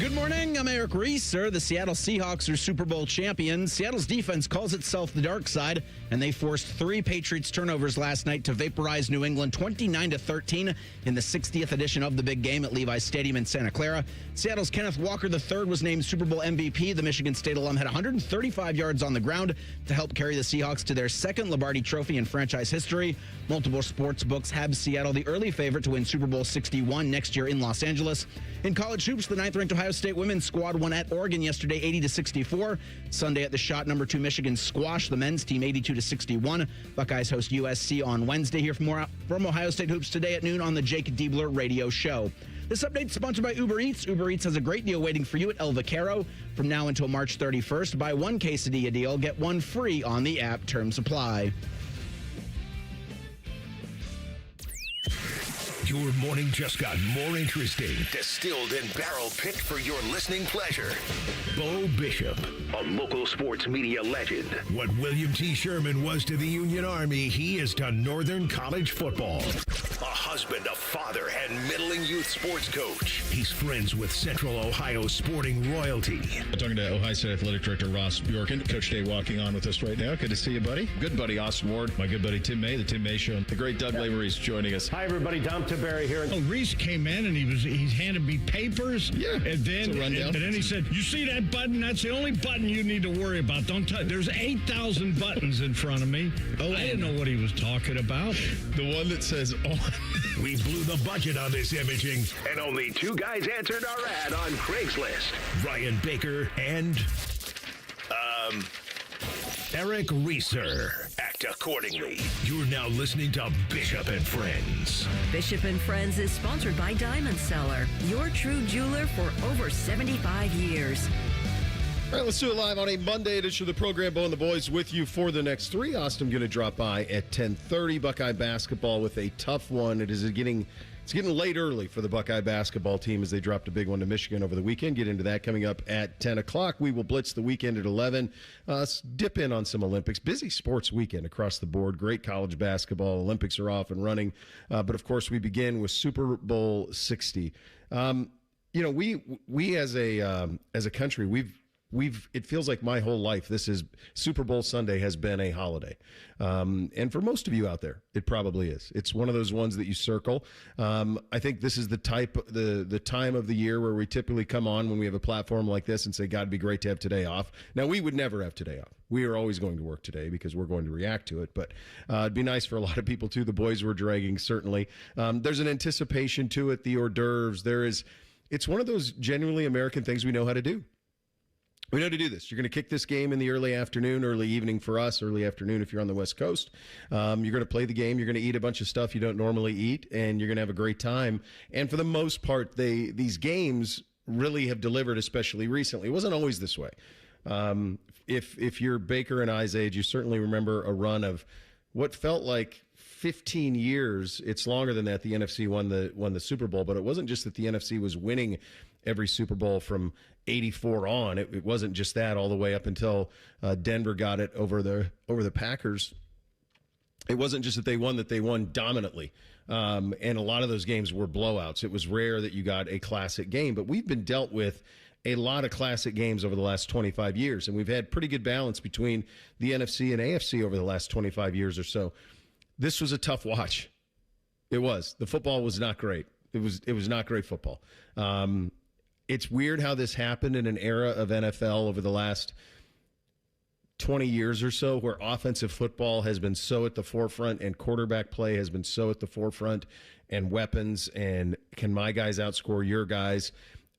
Good morning. I'm Eric Reeser. The Seattle Seahawks are Super Bowl champions. Seattle's defense calls itself the dark side, and they forced 3 Patriots turnovers last night to vaporize New England 29-13 in the 60th edition of the big game at Levi's Stadium in Santa Clara. Seattle's Kenneth Walker III was named Super Bowl MVP. The Michigan State alum had 135 yards on the ground to help carry the Seahawks to their second Lombardi Trophy in franchise history. Multiple sports books have Seattle the early favorite to win Super Bowl 61 next year in Los Angeles. In college hoops, the 9th-ranked Ohio State women's squad won at Oregon yesterday 80-64. Sunday at the Shot, number 2 Michigan squashed the men's team 82-61. Buckeyes host USC on Wednesday. Hear from Ohio State Hoops today at noon on the Jake Diebler Radio Show. This update is sponsored by Uber Eats. Uber Eats has a great deal waiting for you at El Vaquero from now until March 31st. Buy 1 quesadilla deal, get 1 free on the app. Terms apply. Your morning just got more interesting. Distilled and barrel-picked for your listening pleasure. Bo Bishop, a local sports media legend. What William T. Sherman was to the Union Army, he is to Northern College football. A husband, a father, and middling youth sports coach. He's friends with Central Ohio sporting royalty. I'm talking to Ohio State Athletic Director Ross Bjorken. Coach Day walking on with us right now. Good to see you, buddy. Good buddy Austin Ward. My good buddy Tim May, the Tim May Show. The great Doug Lavery's joining us. Hi, everybody. Dom Tiberi here. Oh, Reese came in and he handed me papers. Yeah, and then and then he said, "You see that button? That's the only button you need to worry about. Don't touch. There's 8,000 buttons in front of me." Oh, I didn't know what he was talking about. The one that says on. We blew the budget on this imaging, and only 2 guys answered our ad on Craigslist. Ryan Baker and Eric Reeser. Act accordingly. You're now listening to Bishop and Friends. Bishop and Friends is sponsored by Diamond Seller, your true jeweler for over 75 years. All right, let's do it live on a Monday edition of the program. Bo and the boys with you for the next 3. Austin going to drop by at 10:30. Buckeye basketball with a tough one. It's getting late early for the Buckeye basketball team as they dropped a big one to Michigan over the weekend. Get into that coming up at 10 o'clock. We will blitz the weekend at 11. Dip in on some Olympics. Busy sports weekend across the board. Great college basketball. Olympics are off and running. But, of course, we begin with Super Bowl 60. We as a country, it feels like my whole life, this is Super Bowl Sunday has been a holiday. And for most of you out there, it probably is. It's one of those ones that you circle. I think this is the time of the year where we typically come on when we have a platform like this and say, God, it'd be great to have today off. Now, we would never have today off. We are always going to work today because we're going to react to it. But it'd be nice for a lot of people, too. The boys were dragging, certainly. There's an anticipation to it, the hors d'oeuvres. It's one of those genuinely American things we know how to do. We know how to do this. You're going to kick this game in the early afternoon, early evening for us, early afternoon if you're on the West Coast. You're going to play the game. You're going to eat a bunch of stuff you don't normally eat, and you're going to have a great time. And for the most part, these games really have delivered, especially recently. It wasn't always this way. If you're Baker and I's age, you certainly remember a run of what felt like 15 years. It's longer than that. The NFC won the Super Bowl, but it wasn't just that the NFC was winning every Super Bowl from 84 on. It wasn't just that all the way up until Denver got it over the Packers. It wasn't just that they won dominantly. And a lot of those games were blowouts. It was rare that you got a classic game, but we've been dealt with a lot of classic games over the last 25 years, and we've had pretty good balance between the NFC and AFC over the last 25 years or so. This was a tough watch. It was. The football was not great. It was not great football. It's weird how this happened in an era of NFL over the last 20 years or so where offensive football has been so at the forefront and quarterback play has been so at the forefront and weapons and can my guys outscore your guys?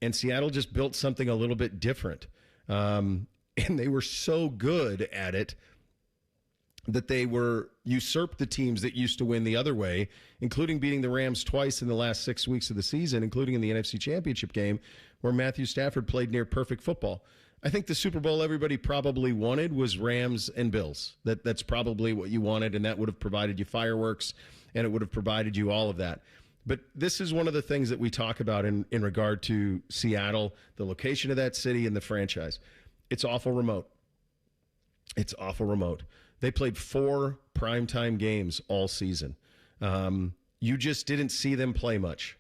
And Seattle just built something a little bit different. And they were so good at it that they usurped the teams that used to win the other way, including beating the Rams twice in the last 6 weeks of the season, including in the NFC Championship game where Matthew Stafford played near perfect football. I think the Super Bowl everybody probably wanted was Rams and Bills. That's probably what you wanted, and that would have provided you fireworks, and it would have provided you all of that. But this is one of the things that we talk about in regard to Seattle, the location of that city and the franchise. It's awful remote. It's awful remote. They played 4 primetime games all season. You just didn't see them play much.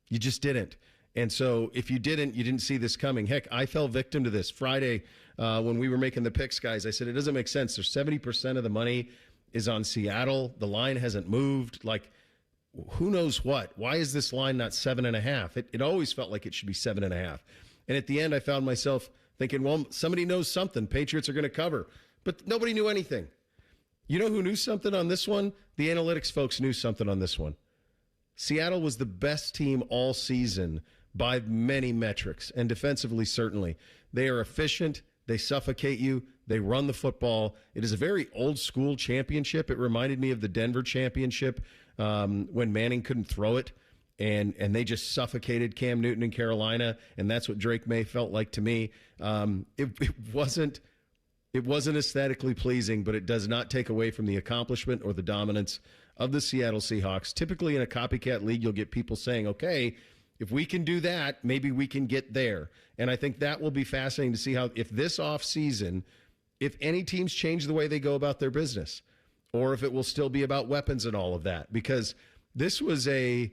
You just didn't. And so if you didn't see this coming. Heck, I fell victim to this Friday when we were making the picks, guys. I said, it doesn't make sense. There's 70% of the money is on Seattle. The line hasn't moved. Like, who knows what? Why is this line not 7.5? It always felt like it should be 7.5. And at the end, I found myself thinking, well, somebody knows something. Patriots are going to cover. But nobody knew anything. You know who knew something on this one? The analytics folks knew something on this one. Seattle was the best team all season by many metrics, and defensively, certainly. They are efficient. They suffocate you. They run the football. It is a very old-school championship. It reminded me of the Denver championship when Manning couldn't throw it, and they just suffocated Cam Newton in Carolina, and that's what Drake May felt like to me. It wasn't aesthetically pleasing, but it does not take away from the accomplishment or the dominance of the Seattle Seahawks. Typically in a copycat league, you'll get people saying, okay, if we can do that, maybe we can get there. And I think that will be fascinating to see how, if this offseason, if any teams change the way they go about their business, or if it will still be about weapons and all of that. Because this was I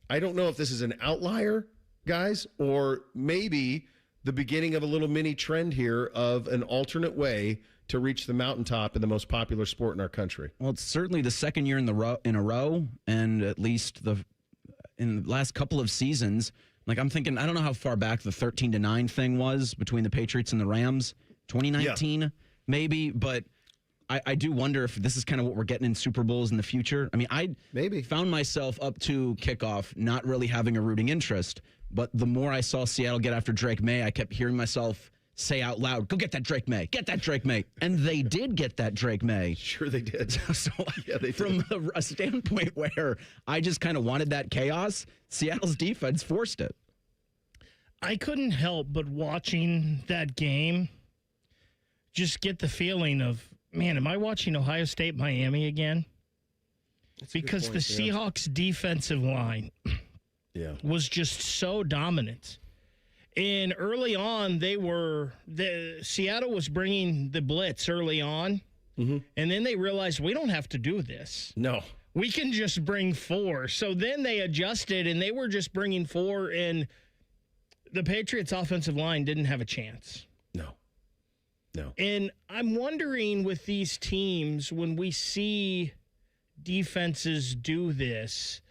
don't know if this is an outlier, guys, or maybe the beginning of a little mini trend here of an alternate way to reach the mountaintop in the most popular sport in our country. Well, it's certainly the second year in a row, and at least in the last couple of seasons. Like, I'm thinking, I don't know how far back the 13-9 thing was between the Patriots and the Rams, 2019 maybe, but I do wonder if this is kind of what we're getting in Super Bowls in the future. I mean, I found myself up to kickoff not really having a rooting interest, but the more I saw Seattle get after Drake May, I kept hearing myself say out loud, go get that Drake May, get that Drake May. And they did get that Drake May. Sure they did. So yeah, they from a standpoint where I just kind of wanted that chaos, Seattle's defense forced it. I couldn't help but watching that game just get the feeling of, man, am I watching Ohio State Miami again? Because the Seahawks defensive line was just so dominant. And early on, Seattle was bringing the blitz early on, and then they realized, we don't have to do this. No. We can just bring 4. So then they adjusted, and they were just bringing 4, and the Patriots' offensive line didn't have a chance. No. And I'm wondering with these teams, when we see defenses do this,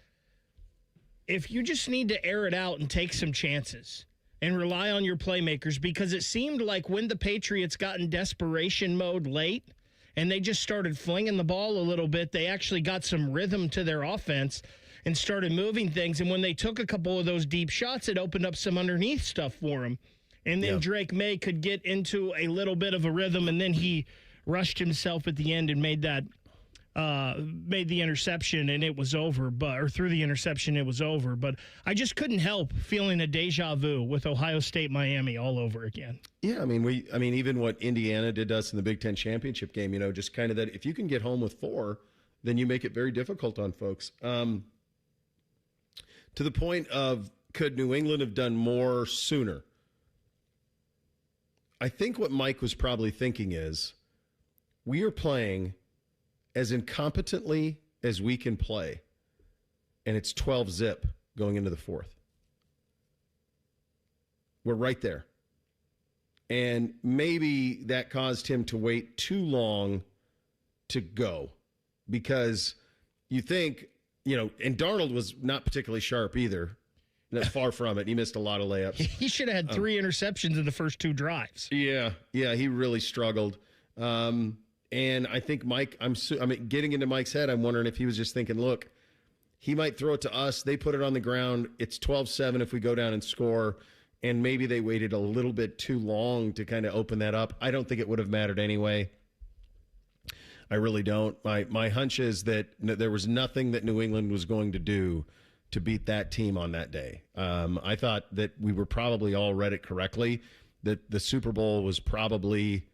if you just need to air it out and take some chances and rely on your playmakers, because it seemed like when the Patriots got in desperation mode late and they just started flinging the ball a little bit, they actually got some rhythm to their offense and started moving things. And when they took a couple of those deep shots, it opened up some underneath stuff for them. And then Drake May could get into a little bit of a rhythm, and then he rushed himself at the end and made the interception, and it was over. Or through the interception, it was over. But I just couldn't help feeling a deja vu with Ohio State Miami all over again. Yeah, I mean, even what Indiana did to us in the Big Ten championship game, just kind of that. If you can get home with 4, then you make it very difficult on folks. To the point of, could New England have done more sooner? I think what Mike was probably thinking is, we are playing as incompetently as we can play, and it's 12-zip going into the 4th. We're right there. And maybe that caused him to wait too long to go, because you think, and Darnold was not particularly sharp either. Far from it. He missed a lot of layups. He should have had 3 interceptions in the first 2 drives. Yeah, he really struggled. And I think Mike, getting into Mike's head, I'm wondering if he was just thinking, look, he might throw it to us. They put it on the ground. It's 12-7 if we go down and score. And maybe they waited a little bit too long to kind of open that up. I don't think it would have mattered anyway. I really don't. My hunch is that there was nothing that New England was going to do to beat that team on that day. I thought that we were probably all read it correctly, that the Super Bowl was probably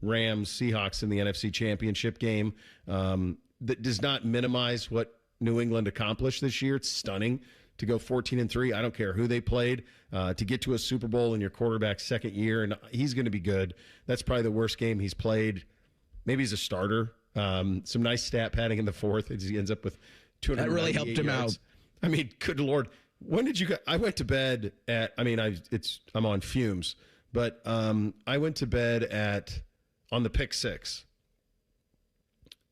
Rams, Seahawks in the NFC Championship game. That does not minimize what New England accomplished this year. It's stunning to go 14-3. I don't care who they played. To get to a Super Bowl in your quarterback's second year, and he's going to be good. That's probably the worst game he's played. Maybe he's a starter. Some nice stat padding in the 4th. He ends up with 200. That really helped him yards. out. I mean, good Lord. When did you? I went to bed at. I mean, I'm on fumes, but I went to bed on the pick 6.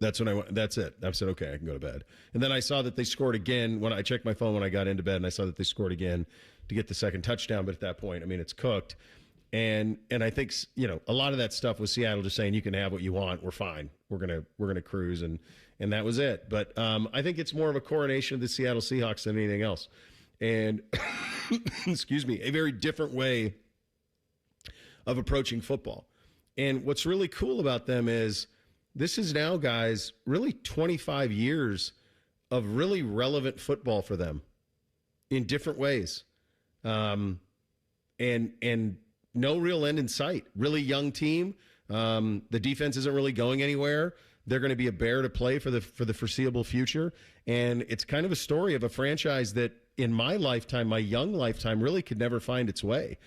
That's when I went. That's it. I said, okay, I can go to bed. And then I saw that they scored again when I checked my phone when I got into bed, and I saw that they scored again to get the second touchdown. But at that point, I mean, it's cooked. And I think, a lot of that stuff was Seattle just saying, you can have what you want. We're fine. We're gonna cruise, and that was it. But I think it's more of a coronation of the Seattle Seahawks than anything else. And excuse me, a very different way of approaching football. And what's really cool about them is this is now, guys, really 25 years of really relevant football for them in different ways. And no real end in sight. Really young team. The defense isn't really going anywhere. They're going to be a bear to play for the foreseeable future. And it's kind of a story of a franchise that in my lifetime, my young lifetime, really could never find its way.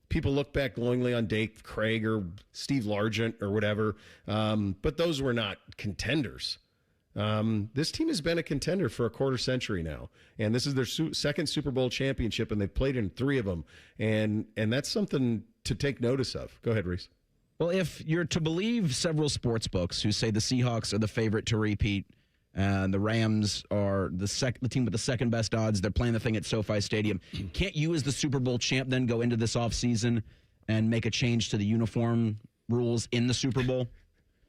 People look back glowingly on Dave Craig or Steve Largent or whatever, but those were not contenders. This team has been a contender for a quarter century now, and this is their second Super Bowl championship, and they've played in 3 of them, and that's something to take notice of. Go ahead, Reese. Well, if you're to believe several sports books who say the Seahawks are the favorite to repeat, and the Rams are the team with the second best odds, they're playing the thing at SoFi Stadium, can't you as the Super Bowl champ then go into this offseason and make a change to the uniform rules in the Super Bowl?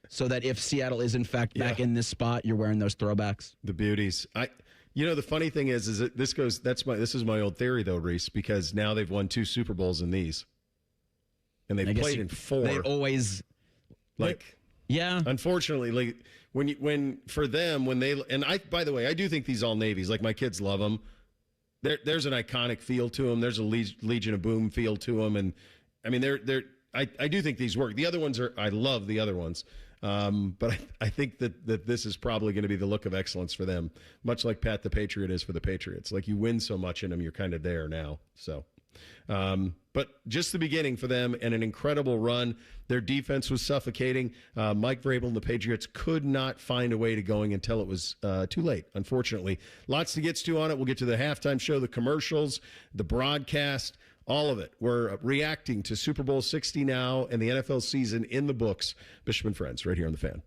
So that if Seattle is in fact back in this spot, you're wearing those throwbacks. The beauties. The funny thing is that this is my old theory though, Reese, because now they've won 2 Super Bowls in these, and they've played in 4. They always Unfortunately, when by the way, I do think these all navies, like my kids love them. There's an iconic feel to them. There's a Legion of Boom feel to them, and I mean I do think these work. The other ones I love the other ones. But I think that this is probably going to be the look of excellence for them, much like Pat the Patriot is for the Patriots. Like you win so much in them, you're kind of there now. So, but just the beginning for them and an incredible run. Their defense was suffocating. Mike Vrabel and the Patriots could not find a way to going until it was too late, unfortunately. Lots to get to on it. We'll get to the halftime show, the commercials, the broadcast. All of it. We're reacting to Super Bowl 60 now and the NFL season in the books. Bishop and Friends, right here on The Fan.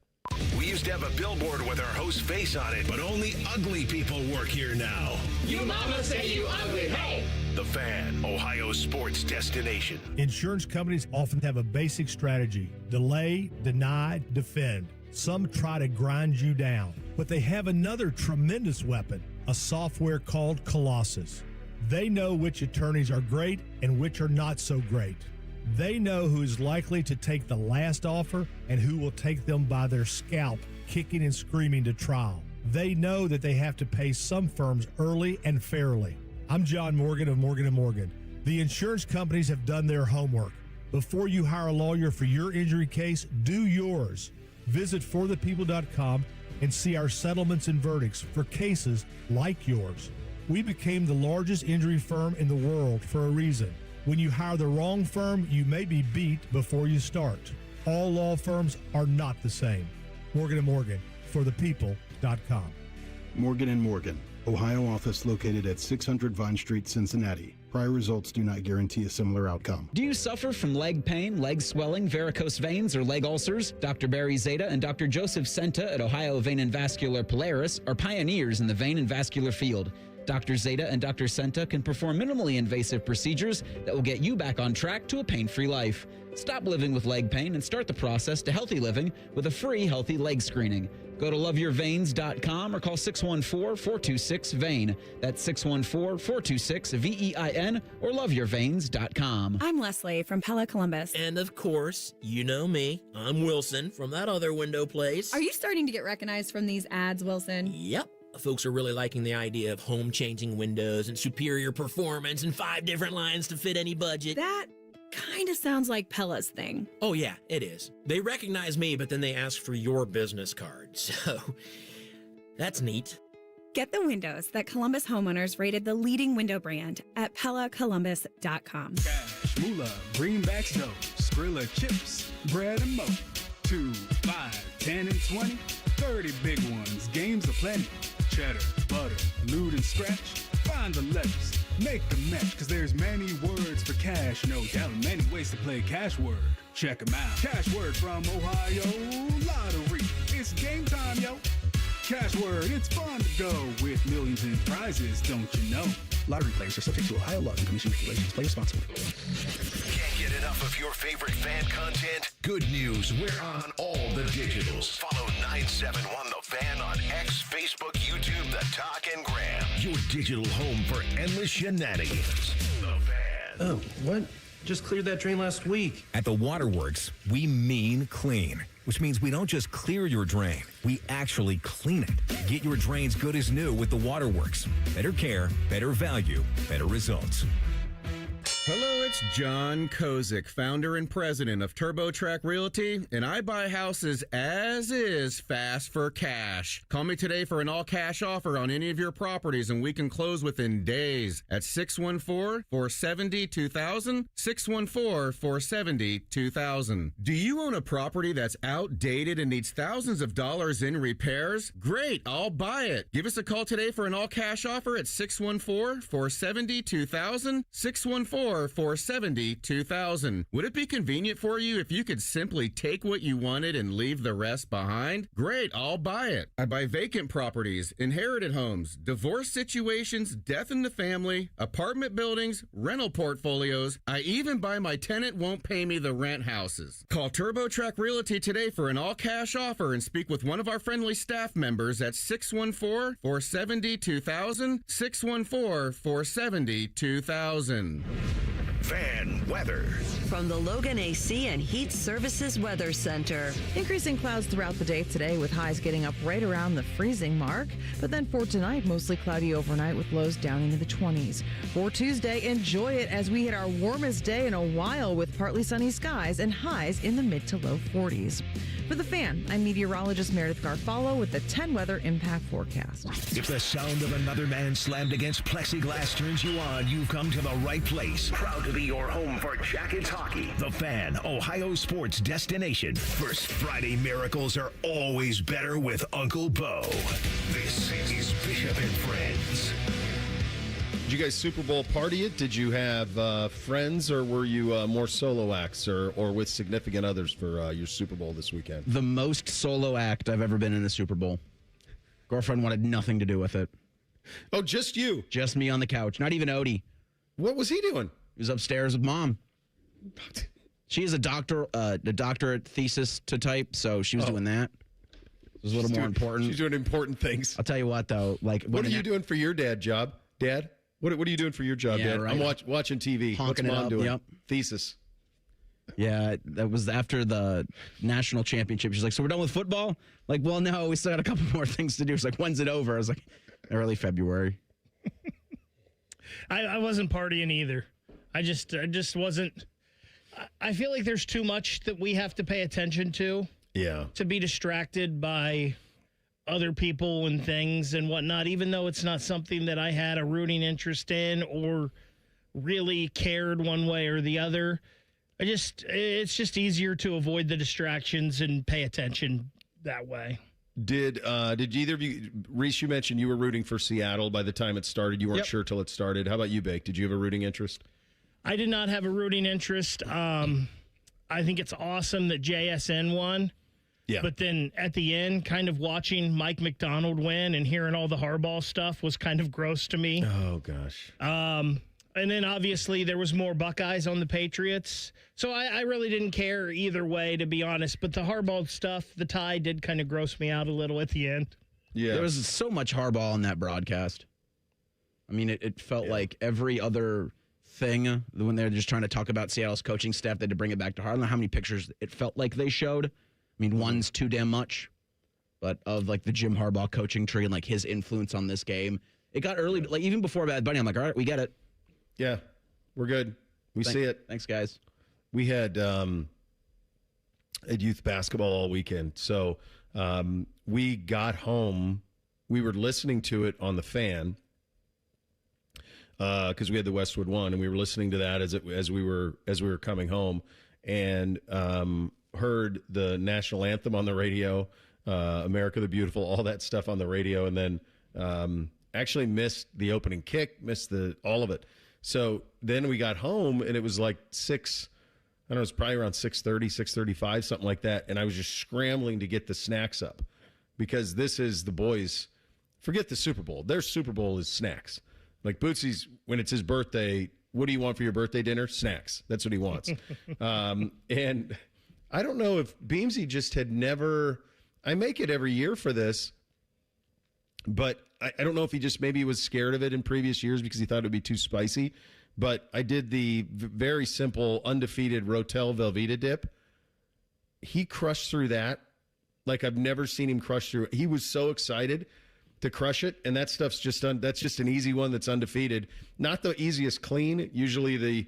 We used to have a billboard with our host's face on it, but only ugly people work here now. You mama say you ugly, hey! The Fan, Ohio's sports destination. Insurance companies often have a basic strategy: delay, deny, defend. Some try to grind you down, but they have another tremendous weapon, a software called Colossus. They know which attorneys are great and which are not so great. They know who is likely to take the last offer and who will take them by their scalp, kicking and screaming to trial. They know that they have to pay some firms early and fairly. I'm John Morgan of Morgan & Morgan. The insurance companies have done their homework. Before you hire a lawyer for your injury case, do yours. Visit forthepeople.com and see our settlements and verdicts for cases like yours. We became the largest injury firm in the world for a reason. When you hire the wrong firm, you may be beat before you start. All law firms are not the same. Morgan & Morgan, forthepeople.com. Morgan & Morgan, Ohio office located at 600 Vine Street, Cincinnati. Prior results do not guarantee a similar outcome. Do you suffer from leg pain, leg swelling, varicose veins, or leg ulcers? Dr. Barry Zeta and Dr. Joseph Senta at Ohio Vein and Vascular Polaris are pioneers in the vein and vascular field. Dr. Zeta and Dr. Senta can perform minimally invasive procedures that will get you back on track to a pain-free life. Stop living with leg pain and start the process to healthy living with a free healthy leg screening. Go to loveyourveins.com or call 614-426-VEIN. That's 614-426-VEIN or loveyourveins.com. I'm Leslie from Pella Columbus. And of course, you know me. I'm Wilson from that other window place. Are you starting to get recognized from these ads, Wilson? Yep. Folks are really liking the idea of home-changing windows and superior performance and 5 different lines to fit any budget. That kind of sounds like Pella's thing. Oh, yeah, it is. They recognize me, but then they ask for your business card. So, that's neat. Get the windows that Columbus homeowners rated the leading window brand at PellaColumbus.com. Cash, moolah, greenbacks, dough, Skrilla chips, bread and mo. 2, 5, 10, and 20, 30 big ones, games aplenty. Cheddar, butter, lewd and scratch, find the lettuce. Make the match, cause there's many words for cash, no doubt. Many ways to play Cash Word. Check them out. Cash Word from Ohio Lottery. It's game time, yo. Cash Word, it's fun to go with millions in prizes, don't you know? Lottery players are subject to Ohio laws and commission regulations. Play responsibly. Can't get enough of your favorite fan content? Good news, we're on all the digitals. Follow 971 The Fan on X, Facebook, YouTube, The Talk, and Gram. Your digital home for endless shenanigans. The Fan. Oh, what? Just cleared that drain last week. At the Waterworks, we mean clean, which means we don't just clear your drain, we actually clean it. Get your drains good as new with the Waterworks. Better care, better value, better results. Hello, it's John Kozik, founder and president of TurboTrack Realty, and I buy houses as is fast for cash. Call me today for an all-cash offer on any of your properties, and we can close within days at 614-470-2000, 614-470-2000. Do you own a property that's outdated and needs thousands of dollars in repairs? Great, I'll buy it. Give us a call today for an all-cash offer at 614-470-2000, 614-470-2000. Would it be convenient for you if you could simply take what you wanted and leave the rest behind? Great, I'll buy it. I buy vacant properties, inherited homes, divorce situations, death in the family, apartment buildings, rental portfolios. I even buy my tenant won't pay me the rent houses. Call TurboTrack Realty today for an all-cash offer and speak with one of our friendly staff members at 614-470-2000, 614-470-2000. Fan weather. From the Logan AC and Heat Services Weather Center. Increasing clouds throughout the day today with highs getting up right around the freezing mark. But then for tonight, mostly cloudy overnight with lows down into the 20s. For Tuesday, enjoy it as we hit our warmest day in a while with partly sunny skies and highs in the mid to low 40s. For The Fan, I'm meteorologist Meredith Garfalo with the 10 weather impact forecast. If the sound of another man slammed against plexiglass turns you on, you've come to the right place. Proud to be your home for Jackets hockey. The Fan, Ohio sports destination. First Friday miracles are always better with Uncle Bo. This is Bishop and Friends. Did you guys Super Bowl party it? Did you have friends, or were you more solo acts or with significant others for your Super Bowl this weekend? The most solo act I've ever been in a Super Bowl. Girlfriend wanted nothing to do with it. Oh, just you? Just me on the couch. Not even Odie. What was he doing? He was upstairs with Mom. She is a doctorate thesis to type, so she was doing that. It was a little more important. She's doing important things. I'll tell you what, though. What are you doing for your job, Dad? What are you doing for your job, Dad? Right. I'm watching TV. Honking What's Mom doing? Yep. Thesis. Yeah, that was after the national championship. She's like, so we're done with football? Like, well, no, we still got a couple more things to do. She's like, when's it over? I was like, early February. I wasn't partying either. I just wasn't. I feel like there's too much that we have to pay attention to. Yeah. To be distracted by other people and things and whatnot, even though it's not something that I had a rooting interest in or really cared one way or the other. It's just easier to avoid the distractions and pay attention that way. Did either of you, Reese, you mentioned you were rooting for Seattle by the time it started. You weren't sure till it started. How about you, Bake? Did you have a rooting interest? I did not have a rooting interest. I think it's awesome that JSN won. Yeah. But then at the end, kind of watching Mike McDonald win and hearing all the Harbaugh stuff was kind of gross to me. Oh, gosh. And then obviously there was more Buckeyes on the Patriots. So I really didn't care either way, to be honest. But the Harbaugh stuff, the tie did kind of gross me out a little at the end. Yeah. There was so much Harbaugh on that broadcast. I mean, it felt like every other thing when they're just trying to talk about Seattle's coaching staff, they had to bring it back to Harbaugh. I don't know how many pictures it felt like they showed. I mean, one's too damn much, but of like the Jim Harbaugh coaching tree and like his influence on this game. It got early, like even before Bad Bunny, I'm like, all right, we get it. Yeah, we're good. We see it. Thanks, guys. We had youth basketball all weekend. So we got home. We were listening to it on the Fan because we had the Westwood One, and we were listening to that as we were coming home, and heard the national anthem on the radio, America the Beautiful, all that stuff on the radio, and then actually missed the opening kick, missed all of it. So then we got home, and it was like 6, I don't know, it was probably around 6:30, 6:35, something like that. And I was just scrambling to get the snacks up because this is the boys. Forget the Super Bowl. Their Super Bowl is snacks. Like Bootsy's, when it's his birthday, what do you want for your birthday dinner? Snacks. That's what he wants. And I don't know if Beamsy just had never, I make it every year for this, but I don't know if he just maybe was scared of it in previous years because he thought it would be too spicy. But I did the very simple, undefeated Rotel Velveeta dip. He crushed through that like I've never seen him crush through it. He was so excited to crush it, and that stuff's just that's just an easy one that's undefeated. Not the easiest clean. Usually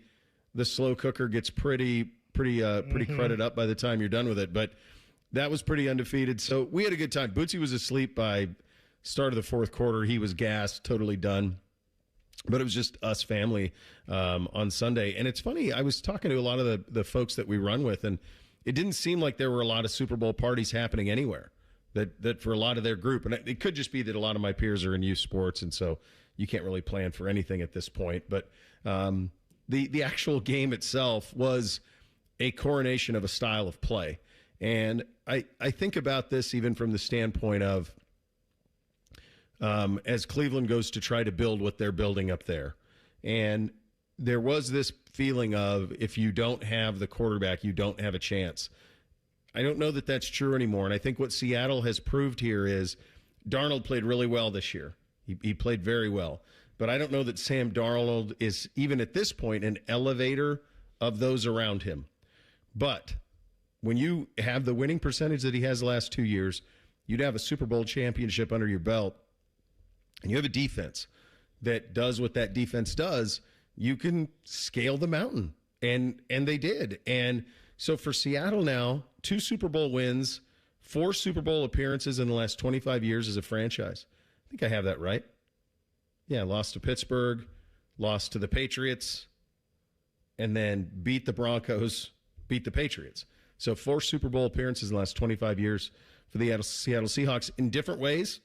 the slow cooker gets pretty crudded up by the time you're done with it. But that was pretty undefeated. So we had a good time. Bootsy was asleep by start of the fourth quarter. He was gassed, totally done. But it was just us family on Sunday. And it's funny, I was talking to a lot of the folks that we run with, and it didn't seem like there were a lot of Super Bowl parties happening anywhere that for a lot of their group. And it could just be that a lot of my peers are in youth sports, and so you can't really plan for anything at this point. But the actual game itself was a coronation of a style of play. And I think about this even from the standpoint of as Cleveland goes to try to build what they're building up there. And there was this feeling of if you don't have the quarterback, you don't have a chance. I don't know that that's true anymore. And I think what Seattle has proved here is Darnold played really well this year. He played very well. But I don't know that Sam Darnold is, even at this point, an elevator of those around him. But when you have the winning percentage that he has the last 2 years, you'd have a Super Bowl championship under your belt, and you have a defense that does what that defense does, you can scale the mountain. And they did. And so for Seattle now, 2 Super Bowl wins, 4 Super Bowl appearances in the last 25 years as a franchise. I think I have that right. Yeah, lost to Pittsburgh, lost to the Patriots, and then beat the Broncos, beat the Patriots. So 4 Super Bowl appearances in the last 25 years for the Seattle Seahawks in different ways.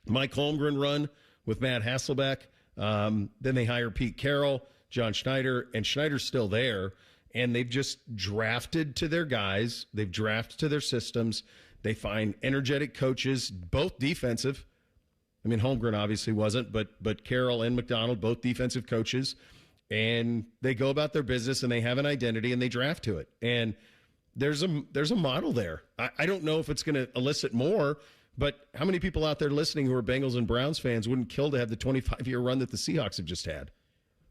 Mike Holmgren run with Matt Hasselbeck. Then they hire Pete Carroll, John Schneider, and Schneider's still there. And they've just drafted to their guys. They've drafted to their systems. They find energetic coaches, both defensive. I mean, Holmgren obviously wasn't, but Carroll and McDonald, both defensive coaches. And they go about their business, and they have an identity, and they draft to it. And there's a model there. I don't know if it's going to elicit more, but how many people out there listening who are Bengals and Browns fans wouldn't kill to have the 25-year run that the Seahawks have just had?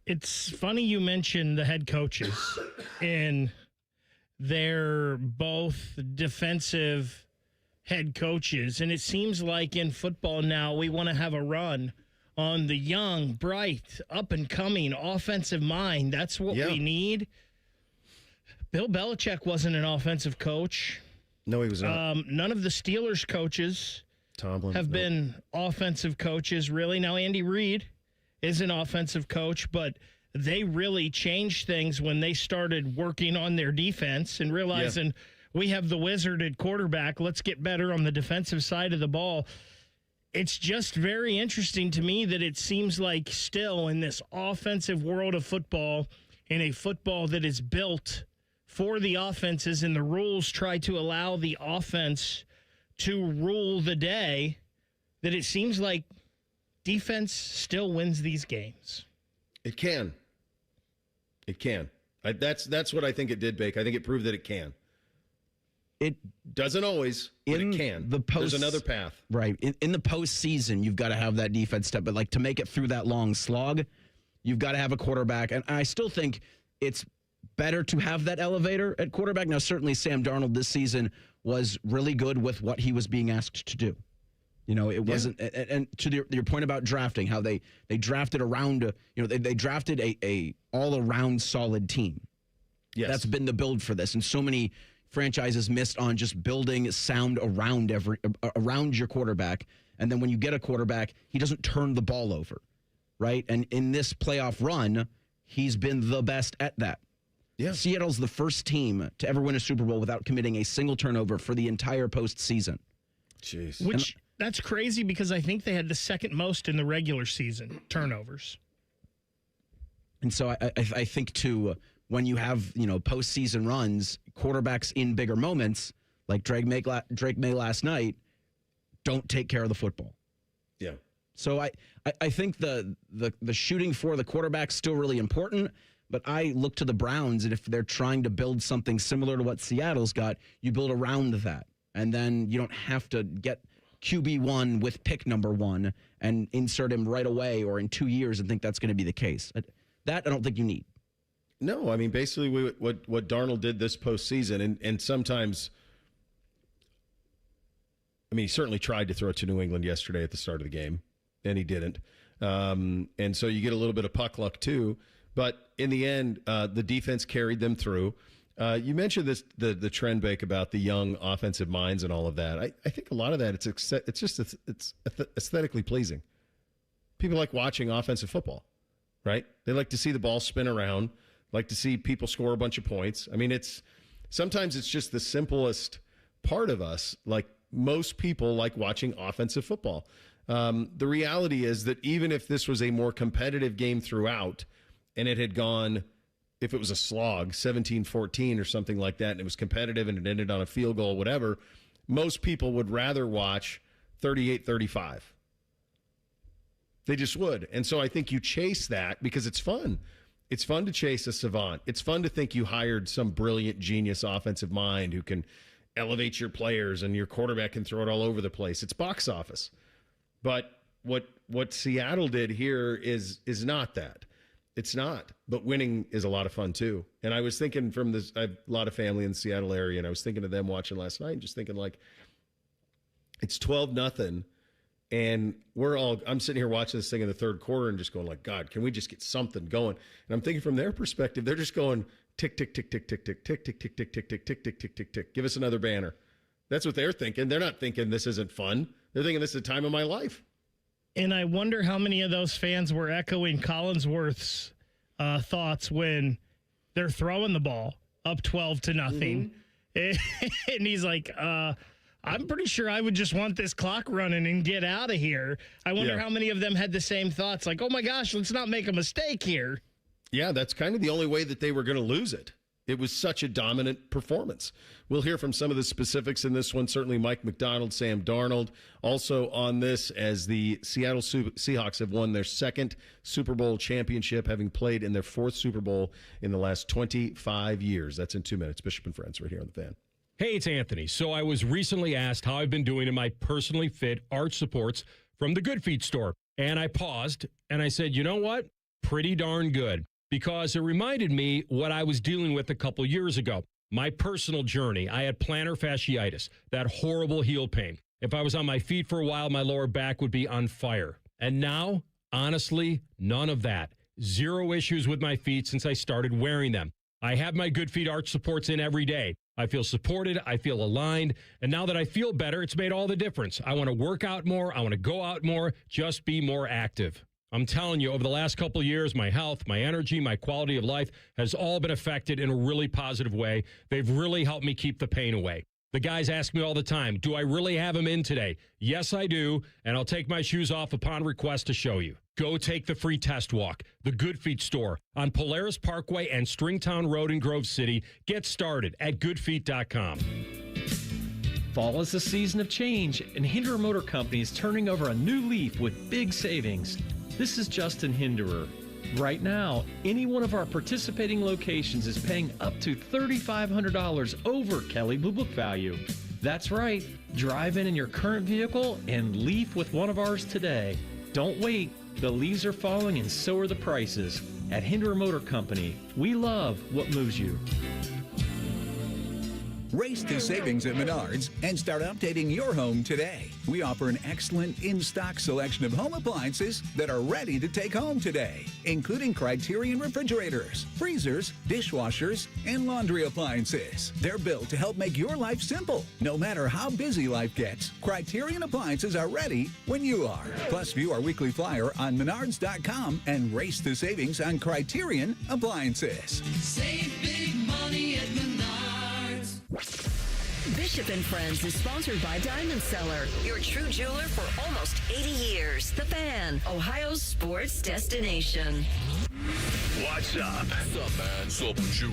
It's funny you mentioned the head coaches, and they're both defensive head coaches. And it seems like in football now we want to have a run on the young, bright, up-and-coming offensive mind. That's what we need. Bill Belichick wasn't an offensive coach. No, he was not. None of the Steelers coaches have been offensive coaches, really. Now, Andy Reid is an offensive coach, but they really changed things when they started working on their defense and realizing we have the wizard at quarterback. Let's get better on the defensive side of the ball. It's just very interesting to me that it seems like still in this offensive world of football, in a football that is built for the offenses and the rules try to allow the offense to rule the day, that it seems like defense still wins these games. It can. It can. That's what I think it did, Bake. I think it proved that it can. It doesn't always, but it can. There's another path. Right. In the postseason, you've got to have that defense step. But, like, to make it through that long slog, you've got to have a quarterback. And I still think it's better to have that elevator at quarterback. Now, certainly Sam Darnold this season was really good with what he was being asked to do. You know, it wasn't, and to your point about drafting, how they drafted around, they drafted a all-around solid team. Yes. That's been the build for this. And so many franchises missed on just building sound around your quarterback. And then when you get a quarterback, he doesn't turn the ball over, right? And in this playoff run, he's been the best at that. Yeah. Seattle's the first team to ever win a Super Bowl without committing a single turnover for the entire postseason. Jeez. That's crazy because I think they had the second most in the regular season turnovers. And so I think, too, when you have, postseason runs, quarterbacks in bigger moments, like Drake May last night, don't take care of the football. Yeah. So I think the shooting for the quarterback's still really important, but I look to the Browns, and if they're trying to build something similar to what Seattle's got, you build around that. And then you don't have to get QB1 with pick number 1 and insert him right away or in 2 years and think that's going to be the case. That I don't think you need. No, I mean, basically what Darnold did this postseason, and sometimes, I mean, he certainly tried to throw it to New England yesterday at the start of the game, and he didn't. And so you get a little bit of puck luck too. But in the end, the defense carried them through. You mentioned this, the trend, Bake, about the young offensive minds and all of that. I think a lot of that, it's aesthetically pleasing. People like watching offensive football, right? They like to see the ball spin around, like to see people score a bunch of points. I mean, sometimes it's just the simplest part of us. Like, most people like watching offensive football. The reality is that even if this was a more competitive game throughout, and it had gone, if it was a slog, 17-14 or something like that, and it was competitive and it ended on a field goal, whatever, most people would rather watch 38-35. They just would. And so I think you chase that because it's fun. It's fun to chase a savant. It's fun to think you hired some brilliant genius offensive mind who can elevate your players and your quarterback can throw it all over the place. It's box office. But what Seattle did here is not that. It's not. But winning is a lot of fun too. And I was thinking I have a lot of family in the Seattle area, and I was thinking of them watching last night and just thinking, like, it's 12-0. And I'm sitting here watching this thing in the third quarter and just going, like, God, can we just get something going? And I'm thinking from their perspective, they're just going tick, tick, tick, tick, tick, tick, tick, tick, tick, tick, tick, tick, tick, tick, tick, tick, tick. Give us another banner. That's what they're thinking. They're not thinking this isn't fun. They're thinking this is the time of my life. And I wonder how many of those fans were echoing Collinsworth's thoughts when they're throwing the ball up 12-0. Mm-hmm. And he's like, I'm pretty sure I would just want this clock running and get out of here. I wonder how many of them had the same thoughts, like, oh my gosh, let's not make a mistake here. Yeah, that's kind of the only way that they were going to lose it. It was such a dominant performance. We'll hear from some of the specifics in this one. Certainly Mike McDonald, Sam Darnold, also on this, as the Seattle Seahawks have won their second Super Bowl championship, having played in their fourth Super Bowl in the last 25 years. That's in 2 minutes. Bishop and Friends right here on The Fan. Hey, it's Anthony. So I was recently asked how I've been doing in my personally fit arch supports from the Good Feet store. And I paused and I said, you know what? Pretty darn good. Because it reminded me what I was dealing with a couple years ago. My personal journey. I had plantar fasciitis, that horrible heel pain. If I was on my feet for a while, my lower back would be on fire. And now, honestly, none of that. Zero issues with my feet since I started wearing them. I have my Good Feet arch supports in every day. I feel supported. I feel aligned. And now that I feel better, it's made all the difference. I want to work out more. I want to go out more. Just be more active. I'm telling you, over the last couple of years, my health, my energy, my quality of life has all been affected in a really positive way. They've really helped me keep the pain away. The guys ask me all the time, do I really have them in today? Yes, I do, and I'll take my shoes off upon request to show you. Go take the free test walk. The Good Feet store on Polaris Parkway and Stringtown Road in Grove City. Get started at goodfeet.com. Fall is a season of change, and Hinderer Motor Company is turning over a new leaf with big savings. This is Justin Hinderer. Right now, any one of our participating locations is paying up to $3,500 over Kelley Blue Book value. That's right. Drive in your current vehicle and leave with one of ours today. Don't wait. The leaves are falling and so are the prices. At Hinderer Motor Company, we love what moves you. Race to savings at Menards and start updating your home today. We offer an excellent in-stock selection of home appliances that are ready to take home today, including Criterion refrigerators, freezers, dishwashers, and laundry appliances. They're built to help make your life simple. No matter how busy life gets, Criterion appliances are ready when you are. Plus, view our weekly flyer on Menards.com and race to savings on Criterion appliances. Save big money at Menards. Bishop Bishop and Friends is sponsored by Diamond Seller, your true jeweler for almost 80 years. The Fan, Ohio's sports destination. What's up? What's up, man? What's up with you?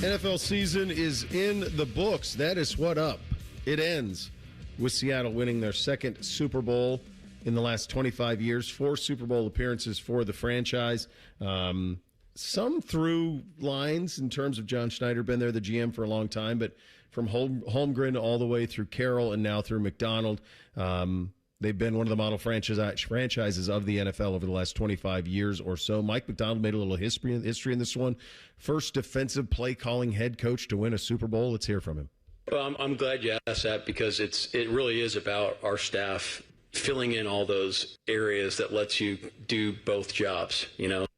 NFL season is in the books. That is what up. It ends with Seattle winning their second Super Bowl in the last 25 years. 4 Super Bowl appearances for the franchise. Some through lines in terms of John Schneider, been there, the GM, for a long time, but from Holmgren all the way through Carroll and now through McDonald, they've been one of the model franchises of the NFL over the last 25 years or so. Mike McDonald made a little history in this one. First defensive play calling head coach to win a Super Bowl. Let's hear from him. Well, I'm glad you asked that because it really is about our staff filling in all those areas that lets you do both jobs,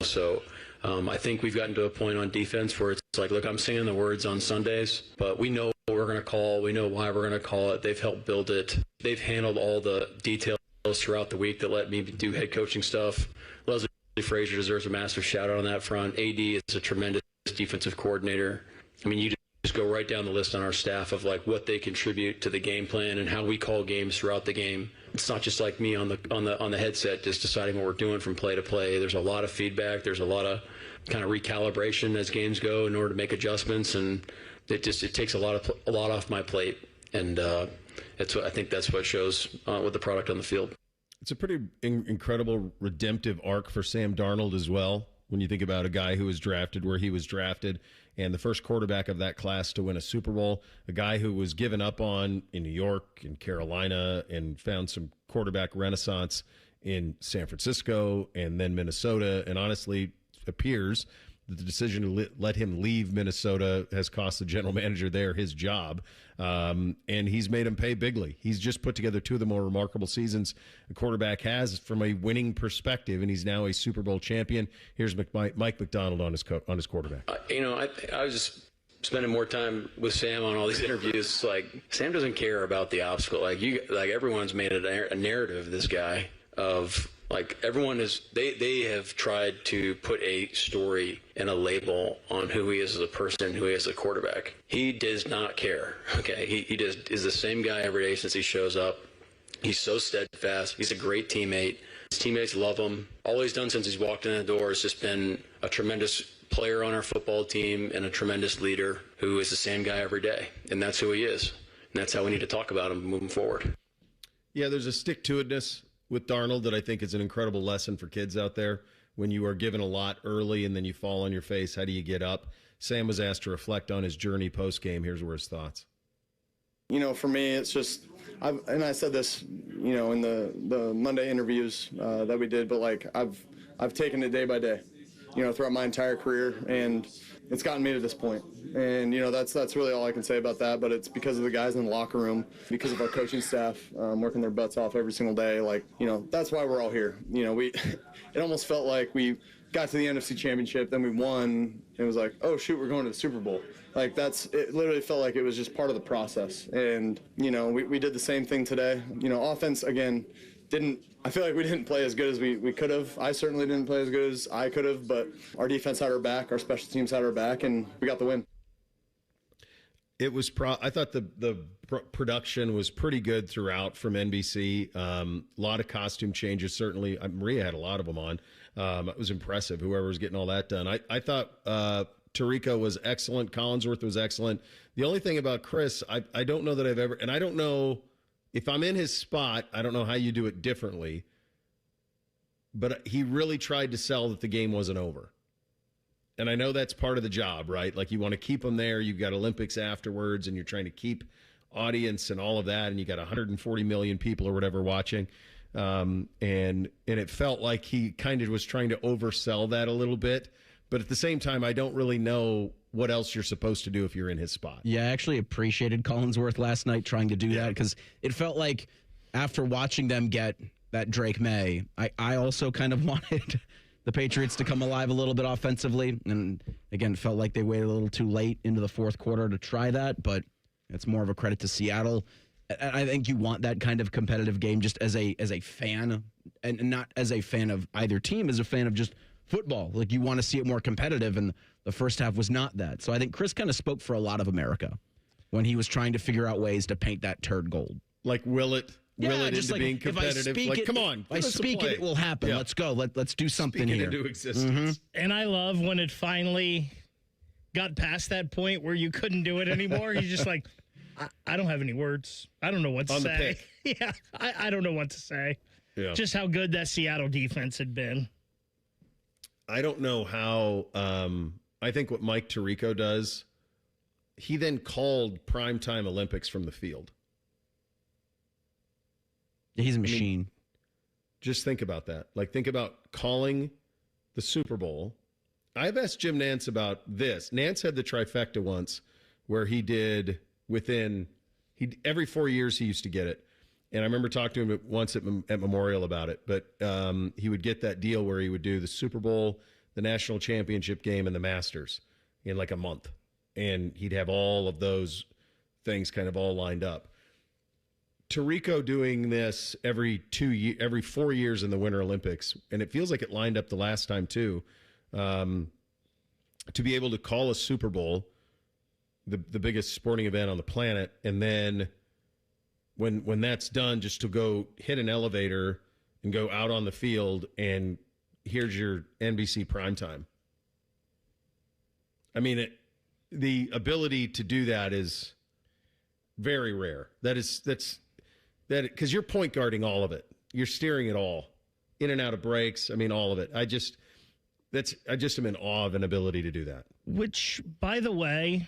So I think we've gotten to a point on defense where it's like, look, I'm saying the words on Sundays, but we know what we're going to call. We know why we're going to call it. They've helped build it. They've handled all the details throughout the week that let me do head coaching stuff. Leslie Frazier deserves a massive shout out on that front. AD is a tremendous defensive coordinator. I mean, you just go right down the list on our staff of like what they contribute to the game plan and how we call games throughout the game. It's not just like me on the headset just deciding what we're doing from play to play. There's a lot of feedback. There's a lot of kind of recalibration as games go in order to make adjustments, and it takes a lot off my plate, and I think that's what shows with the product on the field. It's a pretty incredible redemptive arc for Sam Darnold as well. When you think about a guy who was drafted where he was drafted, and the first quarterback of that class to win a Super Bowl, a guy who was given up on in New York and Carolina and found some quarterback renaissance in San Francisco and then Minnesota, and honestly appears that the decision to let him leave Minnesota has cost the general manager there his job, and he's made him pay bigly. He's just put together 2 of the more remarkable seasons a quarterback has from a winning perspective, and he's now a Super Bowl champion. Here's Mike McDonald on his quarterback. I was just spending more time with Sam on all these interviews. Like, Sam doesn't care about the obstacle. Like everyone's made a narrative, this guy, of like everyone is, they have tried to put a story and a label on who he is as a person, who he is as a quarterback. He does not care. Okay. He just is the same guy every day since he shows up. He's so steadfast. He's a great teammate. His teammates love him. All he's done since he's walked in the door has just been a tremendous player on our football team and a tremendous leader who is the same guy every day. And that's who he is. And that's how we need to talk about him moving forward. Yeah, there's a stick-to-itness with Darnold that I think is an incredible lesson for kids out there. When you are given a lot early and then you fall on your face, how do you get up? Sam was asked to reflect on his journey post-game. Here's his thoughts. For me, it's just, and I said this, in the Monday interviews that we did, but like I've taken it day by day, throughout my entire career, and it's gotten me to this point. And that's really all I can say about that. But it's because of the guys in the locker room, because of our coaching staff working their butts off every single day. Like, that's why we're all here. It almost felt like we got to the NFC Championship, then we won. It was like, oh shoot, we're going to the Super Bowl. Like it literally felt like it was just part of the process. And we did the same thing today. Offense again I feel like we didn't play as good as we could have. I certainly didn't play as good as I could have, but our defense had our back, our special teams had our back, and we got the win. It was I thought the production was pretty good throughout from NBC. A lot of costume changes, certainly. Maria had a lot of them on. It was impressive, whoever was getting all that done. I thought Tariqa was excellent. Collinsworth was excellent. The only thing about Chris, I don't know that I've ever, and I don't know if I'm in his spot, I don't know how you do it differently, but he really tried to sell that the game wasn't over. And I know that's part of the job, right? Like, you want to keep them there. You've got Olympics afterwards, and you're trying to keep audience and all of that, and you got 140 million people or whatever watching. And it felt like he kind of was trying to oversell that a little bit. But at the same time, I don't really know what else you're supposed to do if you're in his spot. Yeah, I actually appreciated Collinsworth last night trying to do that, because it felt like after watching them get that Drake May, I also kind of wanted the Patriots to come alive a little bit offensively. And again, felt like they waited a little too late into the fourth quarter to try that, but it's more of a credit to Seattle. I think you want that kind of competitive game just as a fan, and not as a fan of either team, as a fan of just football. Like, you want to see it more competitive, and the first half was not that. So I think Chris kind of spoke for a lot of America. when he was trying to figure out ways to paint that turd gold. Like, will it into being competitive? Like, come on. If I speak it will happen. Yeah. Let's go. Let's do something Speak it here. into existence. And I love when it finally got past that point where you couldn't do it anymore. He's just like, I don't have any words. I don't know what to On the say. pick. Yeah, I don't know what to say. Yeah. Just how good that Seattle defense had been. I don't know how. I think what Mike Tirico does, he then called primetime Olympics from the field. Yeah, he's a machine. Just think about that. Like, think about calling the Super Bowl. I've asked Jim Nantz about this. Nantz had the trifecta once where he did every 4 years he used to get it. And I remember talking to him once at Memorial about it. But he would get that deal where he would do the Super Bowl, the national championship game, and the Masters in like a month. And he'd have all of those things kind of all lined up. Tirico doing this every 4 years in the Winter Olympics, and it feels like it lined up the last time too, to be able to call a Super Bowl, the biggest sporting event on the planet, and then when that's done, just to go hit an elevator and go out on the field, and here's your NBC primetime. I mean, the ability to do that is very rare. That's because you're point guarding all of it. You're steering it all, in and out of breaks. I mean, all of it. I just am in awe of an ability to do that. Which, by the way,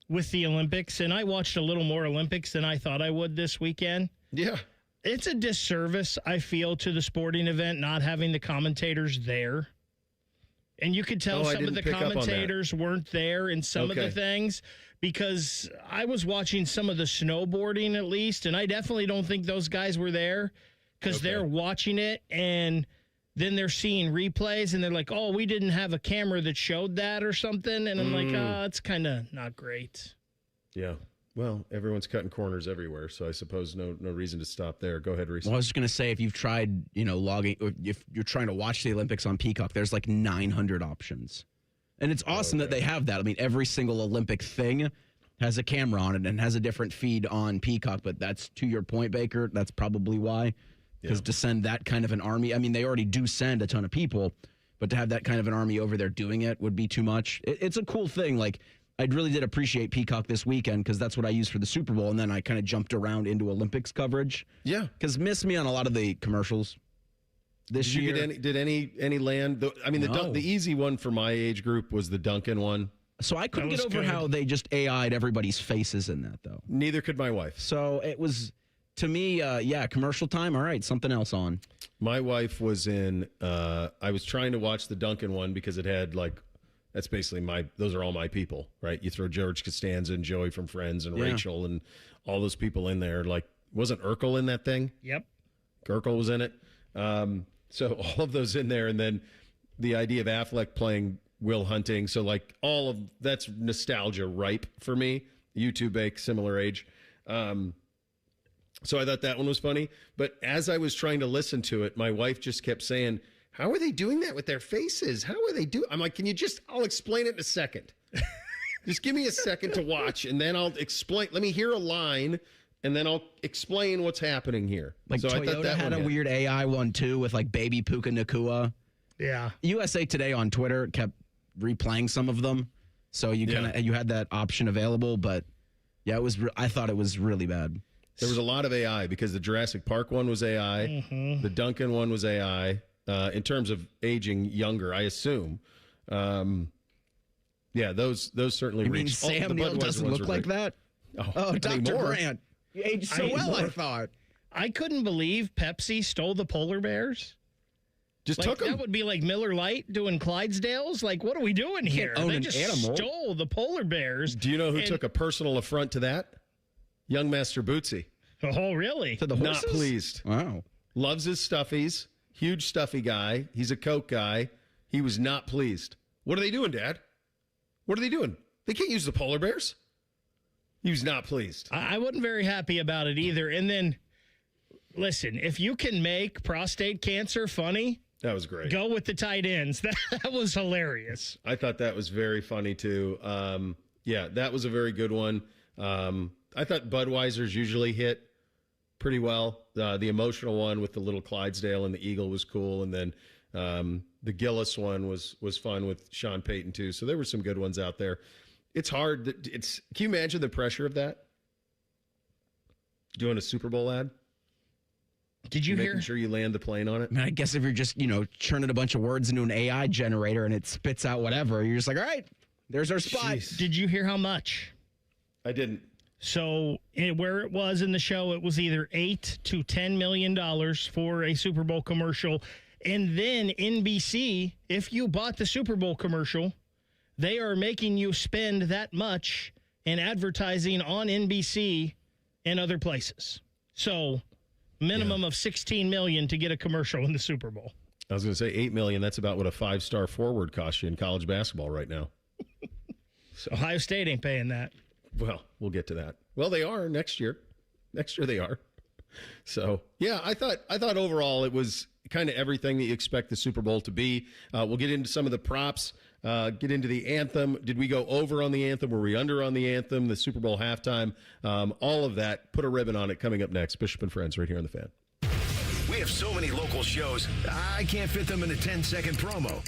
with the Olympics, and I watched a little more Olympics than I thought I would this weekend. Yeah. It's a disservice, I feel, to the sporting event not having the commentators there. And you could tell some of the commentators weren't there in some of the things, because I was watching some of the snowboarding at least, and I definitely don't think those guys were there, because they're watching it and then they're seeing replays and they're like, oh, we didn't have a camera that showed that or something. And I'm like, it's kind of not great. Yeah. Well, everyone's cutting corners everywhere, so I suppose no reason to stop there. Go ahead, Reese. Well, I was just going to say, if you've tried, logging, or if you're trying to watch the Olympics on Peacock, there's like 900 options. And it's awesome that they have that. I mean, every single Olympic thing has a camera on it and has a different feed on Peacock, but that's, to your point, Baker, that's probably why. Because to send that kind of an army, I mean, they already do send a ton of people, but to have that kind of an army over there doing it would be too much. It's a cool thing. Like, I really did appreciate Peacock this weekend, because that's what I used for the Super Bowl, and then I kind of jumped around into Olympics coverage. Yeah. Because missed me on a lot of the commercials this year. Did any land? The easy one for my age group was the Duncan one. So I couldn't get over how they just AI'd everybody's faces in that, though. Neither could my wife. So it was... To me, commercial time. All right, something else on. My wife was in. I was trying to watch the Duncan one because it had that's basically those are all my people, right? You throw George Costanza and Joey from Friends and Rachel and all those people in there. Like, wasn't Urkel in that thing? Yep. Urkel was in it. So all of those in there, and then the idea of Affleck playing Will Hunting. So all of that's nostalgia ripe for me. You two, Bake, similar age. So I thought that one was funny. But as I was trying to listen to it, my wife just kept saying, how are they doing that with their faces? How are they doing? I'm like, I'll explain it in a second. Just give me a second to watch, and then I'll explain. Let me hear a line, and then I'll explain what's happening here. Like, so Toyota I thought that had a weird AI one, too, with Baby Puka Nakua. Yeah. USA Today on Twitter kept replaying some of them. So you had that option available. But, yeah, I thought it was really bad. There was a lot of AI, because the Jurassic Park one was AI. Mm-hmm. The Duncan one was AI. In terms of aging younger, I assume. Those certainly reached. Sam Neill doesn't look like that? Oh, Dr. Grant. You aged so well, I thought. I couldn't believe Pepsi stole the polar bears. Just took them. That would be like Miller Lite doing Clydesdales. Like, what are we doing here? They just stole the polar bears. Do you know who took a personal affront to that? Young Master Bootsy. Oh, really? To the horses? Not pleased. Wow. Loves his stuffies. Huge stuffy guy. He's a Coke guy. He was not pleased. What are they doing, Dad? What are they doing? They can't use the polar bears. He was not pleased. I wasn't very happy about it either. And then, listen, if you can make prostate cancer funny, that was great. Go with the tight ends. That was hilarious. I thought that was very funny, too. That was a very good one. I thought Budweiser's usually hit pretty well. The emotional one with the little Clydesdale and the Eagle was cool, and then the Gillis one was fun with Sean Payton too. So there were some good ones out there. It's hard. Can you imagine the pressure of that? Doing a Super Bowl ad? Did you hear? Making sure you land the plane on it? I mean, I guess if you're just, churning a bunch of words into an AI generator and it spits out whatever, you're just like, all right, there's our spot. Jeez. Did you hear how much? I didn't. So where it was in the show, it was either $8 to $10 million for a Super Bowl commercial. And then NBC, if you bought the Super Bowl commercial, they are making you spend that much in advertising on NBC and other places. So minimum of $16 million to get a commercial in the Super Bowl. I was going to say $8 million. That's about what a 5-star forward costs you in college basketball right now. So Ohio State ain't paying that. Well, we'll get to that. Well, they are next year. Next year they are. So, yeah, I thought overall it was kind of everything that you expect the Super Bowl to be. We'll get into some of the props, get into the anthem. Did we go over on the anthem? Were we under on the anthem? The Super Bowl halftime? All of that. Put a ribbon on it coming up next. Bishop and Friends right here on The Fan. We have so many local shows, I can't fit them in a 10-second promo.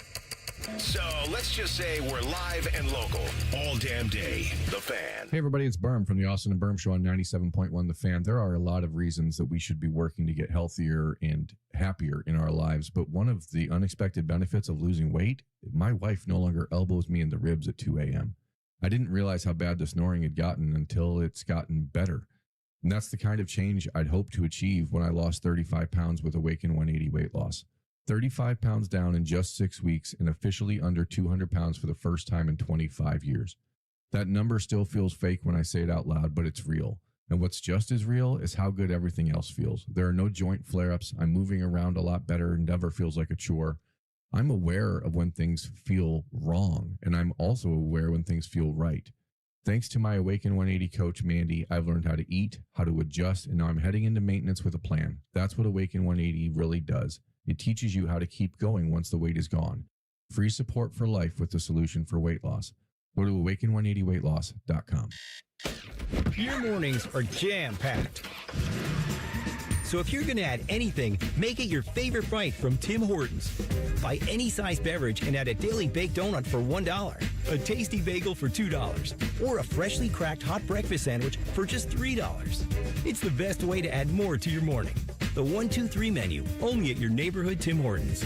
So let's just say we're live and local all damn day. The Fan. Hey, everybody, it's Berm from the Austin and Berm Show on 97.1 The Fan. There are a lot of reasons that we should be working to get healthier and happier in our lives, but one of the unexpected benefits of losing weight, my wife no longer elbows me in the ribs at 2 a.m. I didn't realize how bad the snoring had gotten until it's gotten better. And that's the kind of change I'd hoped to achieve when I lost 35 pounds with Awaken 180 weight loss. 35 pounds down in just 6 weeks and officially under 200 pounds for the first time in 25 years. That number still feels fake when I say it out loud, but it's real. And what's just as real is how good everything else feels. There are no joint flare-ups. I'm moving around a lot better and never feels like a chore. I'm aware of when things feel wrong, and I'm also aware when things feel right. Thanks to my Awaken 180 coach, Mandy, I've learned how to eat, how to adjust, and now I'm heading into maintenance with a plan. That's what Awaken 180 really does. It teaches you how to keep going once the weight is gone. Free support for life with the solution for weight loss. Go to awaken180weightloss.com. Your mornings are jam-packed. So if you're going to add anything, make it your favorite bite from Tim Hortons. Buy any size beverage and add a daily baked donut for $1, a tasty bagel for $2, or a freshly cracked hot breakfast sandwich for just $3. It's the best way to add more to your morning. The 1-2-3 menu, only at your neighborhood Tim Hortons.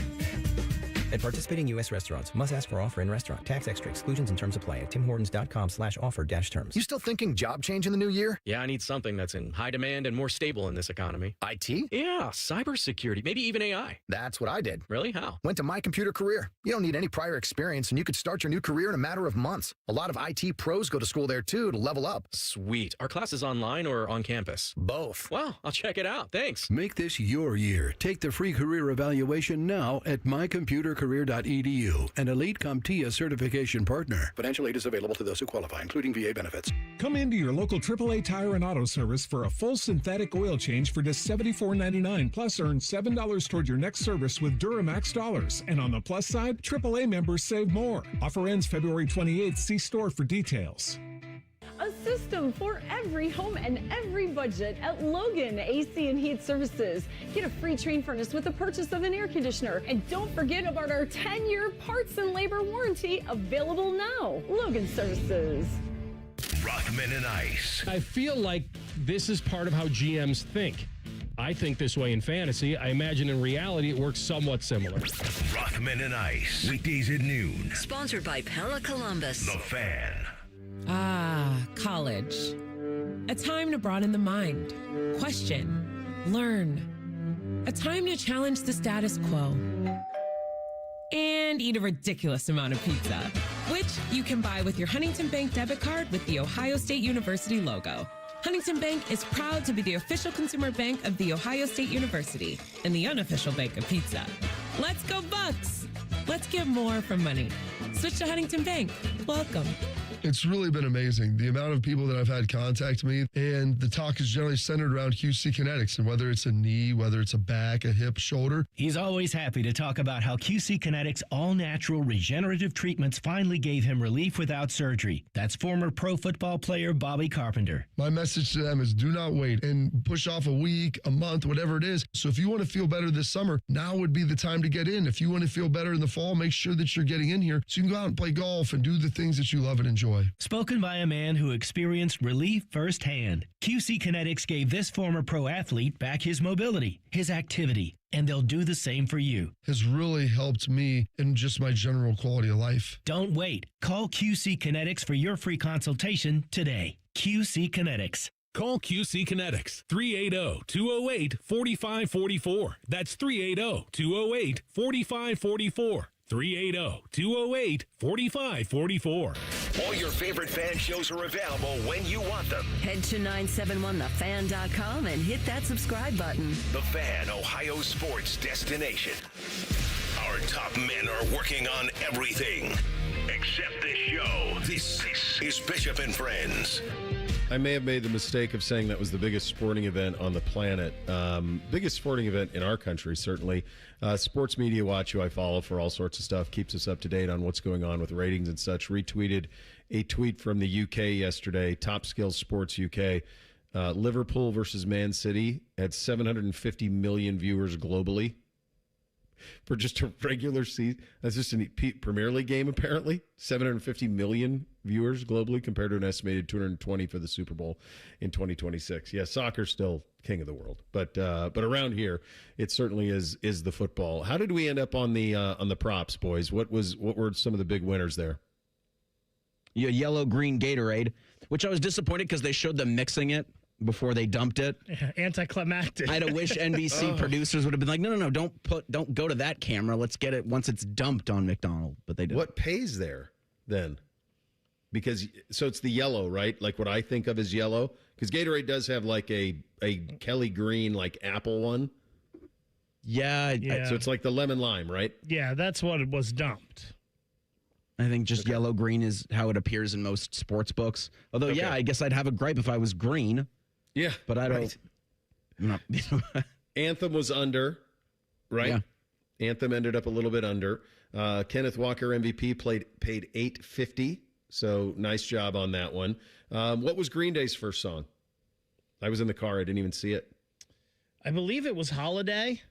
At participating U.S. restaurants, must ask for offer in restaurant. Tax extra exclusions and terms apply at timhortons.com/offer-terms. You still thinking job change in the new year? Yeah, I need something that's in high demand and more stable in this economy. IT? Yeah, cybersecurity, maybe even AI. That's what I did. Really? How? Went to My Computer Career. You don't need any prior experience, and you could start your new career in a matter of months. A lot of IT pros go to school there, too, to level up. Sweet. Are classes online or on campus? Both. Well, I'll check it out. Thanks. Make this your year. Take the free career evaluation now at mycomputercareer.edu, an Elite CompTIA certification partner. Financial aid is available to those who qualify, including VA benefits. Come into your local AAA Tire and Auto Service for a full synthetic oil change for just $74.99. Plus, earn $7 toward your next service with Duramax dollars. And on the plus side, AAA members save more. Offer ends February 28th. See store for details. A system for every home and every budget at Logan AC and Heat Services. Get a free Trane furnace with the purchase of an air conditioner. And don't forget about our 10-year parts and labor warranty available now. Logan Services. Rothman and Ice. I feel like this is part of how GMs think. I think this way in fantasy. I imagine in reality it works somewhat similar. Rothman and Ice. Weekdays at noon. Sponsored by Pella Columbus. The Fan. Ah, college. A time to broaden the mind, question, learn. A time to challenge the status quo. And eat a ridiculous amount of pizza, which you can buy with your Huntington Bank debit card with the Ohio State University logo. Huntington Bank is proud to be the official consumer bank of The Ohio State University and the unofficial bank of pizza. Let's go Bucks! Let's get more from money. Switch to Huntington Bank. Welcome. It's really been amazing. The amount of people that I've had contact me, and the talk is generally centered around QC Kinetics, and whether it's a knee, whether it's a back, a hip, shoulder. He's always happy to talk about how QC Kinetics all-natural regenerative treatments finally gave him relief without surgery. That's former pro football player Bobby Carpenter. My message to them is do not wait and push off a week, a month, whatever it is. So if you want to feel better this summer, now would be the time to get in. If you want to feel better in the fall, make sure that you're getting in here so you can go out and play golf and do the things that you love and enjoy. Spoken by a man who experienced relief firsthand. QC Kinetics gave this former pro athlete back his mobility, his activity, and they'll do the same for you. Has really helped me in just my general quality of life. Don't wait. Call QC Kinetics for your free consultation today. QC Kinetics. Call QC Kinetics, 380-208-4544. That's 380-208-4544. 380-208-4544. All your favorite fan shows are available when you want them. Head to 971thefan.com and hit that subscribe button. The Fan, Ohio sports destination. Our top men are working on everything except this show. This is Bishop and Friends. I may have made the mistake of saying that was the biggest sporting event on the planet. Biggest sporting event in our country, certainly. Sports Media Watch, who I follow for all sorts of stuff, keeps us up to date on what's going on with ratings and such, retweeted a tweet from the UK yesterday, Top Skills Sports UK. Liverpool versus Man City had 750 million viewers globally for just a regular season. That's just a Premier League game, apparently. 750 million viewers globally compared to an estimated 220 for the Super Bowl in 2026. Yeah, soccer's still king of the world, but around here, it certainly is the football. How did we end up on the props, boys? What were some of the big winners there? Yellow green Gatorade, which I was disappointed because they showed them mixing it before they dumped it. Anticlimactic. I had to wish NBC producers would have been like, no, don't go to that camera. Let's get it once it's dumped on McDonald's. But they didn't. What pays there then? Because so it's the yellow, right? Like what I think of as yellow. Because Gatorade does have like a Kelly green like apple one. Yeah. So it's like the lemon lime, right? Yeah, that's what it was dumped. I think just yellow green is how it appears in most sports books. Although, yeah, I guess I'd have a gripe if I was green. Yeah, but I don't. Right. Anthem was under, right? Yeah. Anthem ended up a little bit under. Kenneth Walker MVP paid $8.50, so nice job on that one. What was Green Day's first song? I was in the car; I didn't even see it. I believe it was Holiday.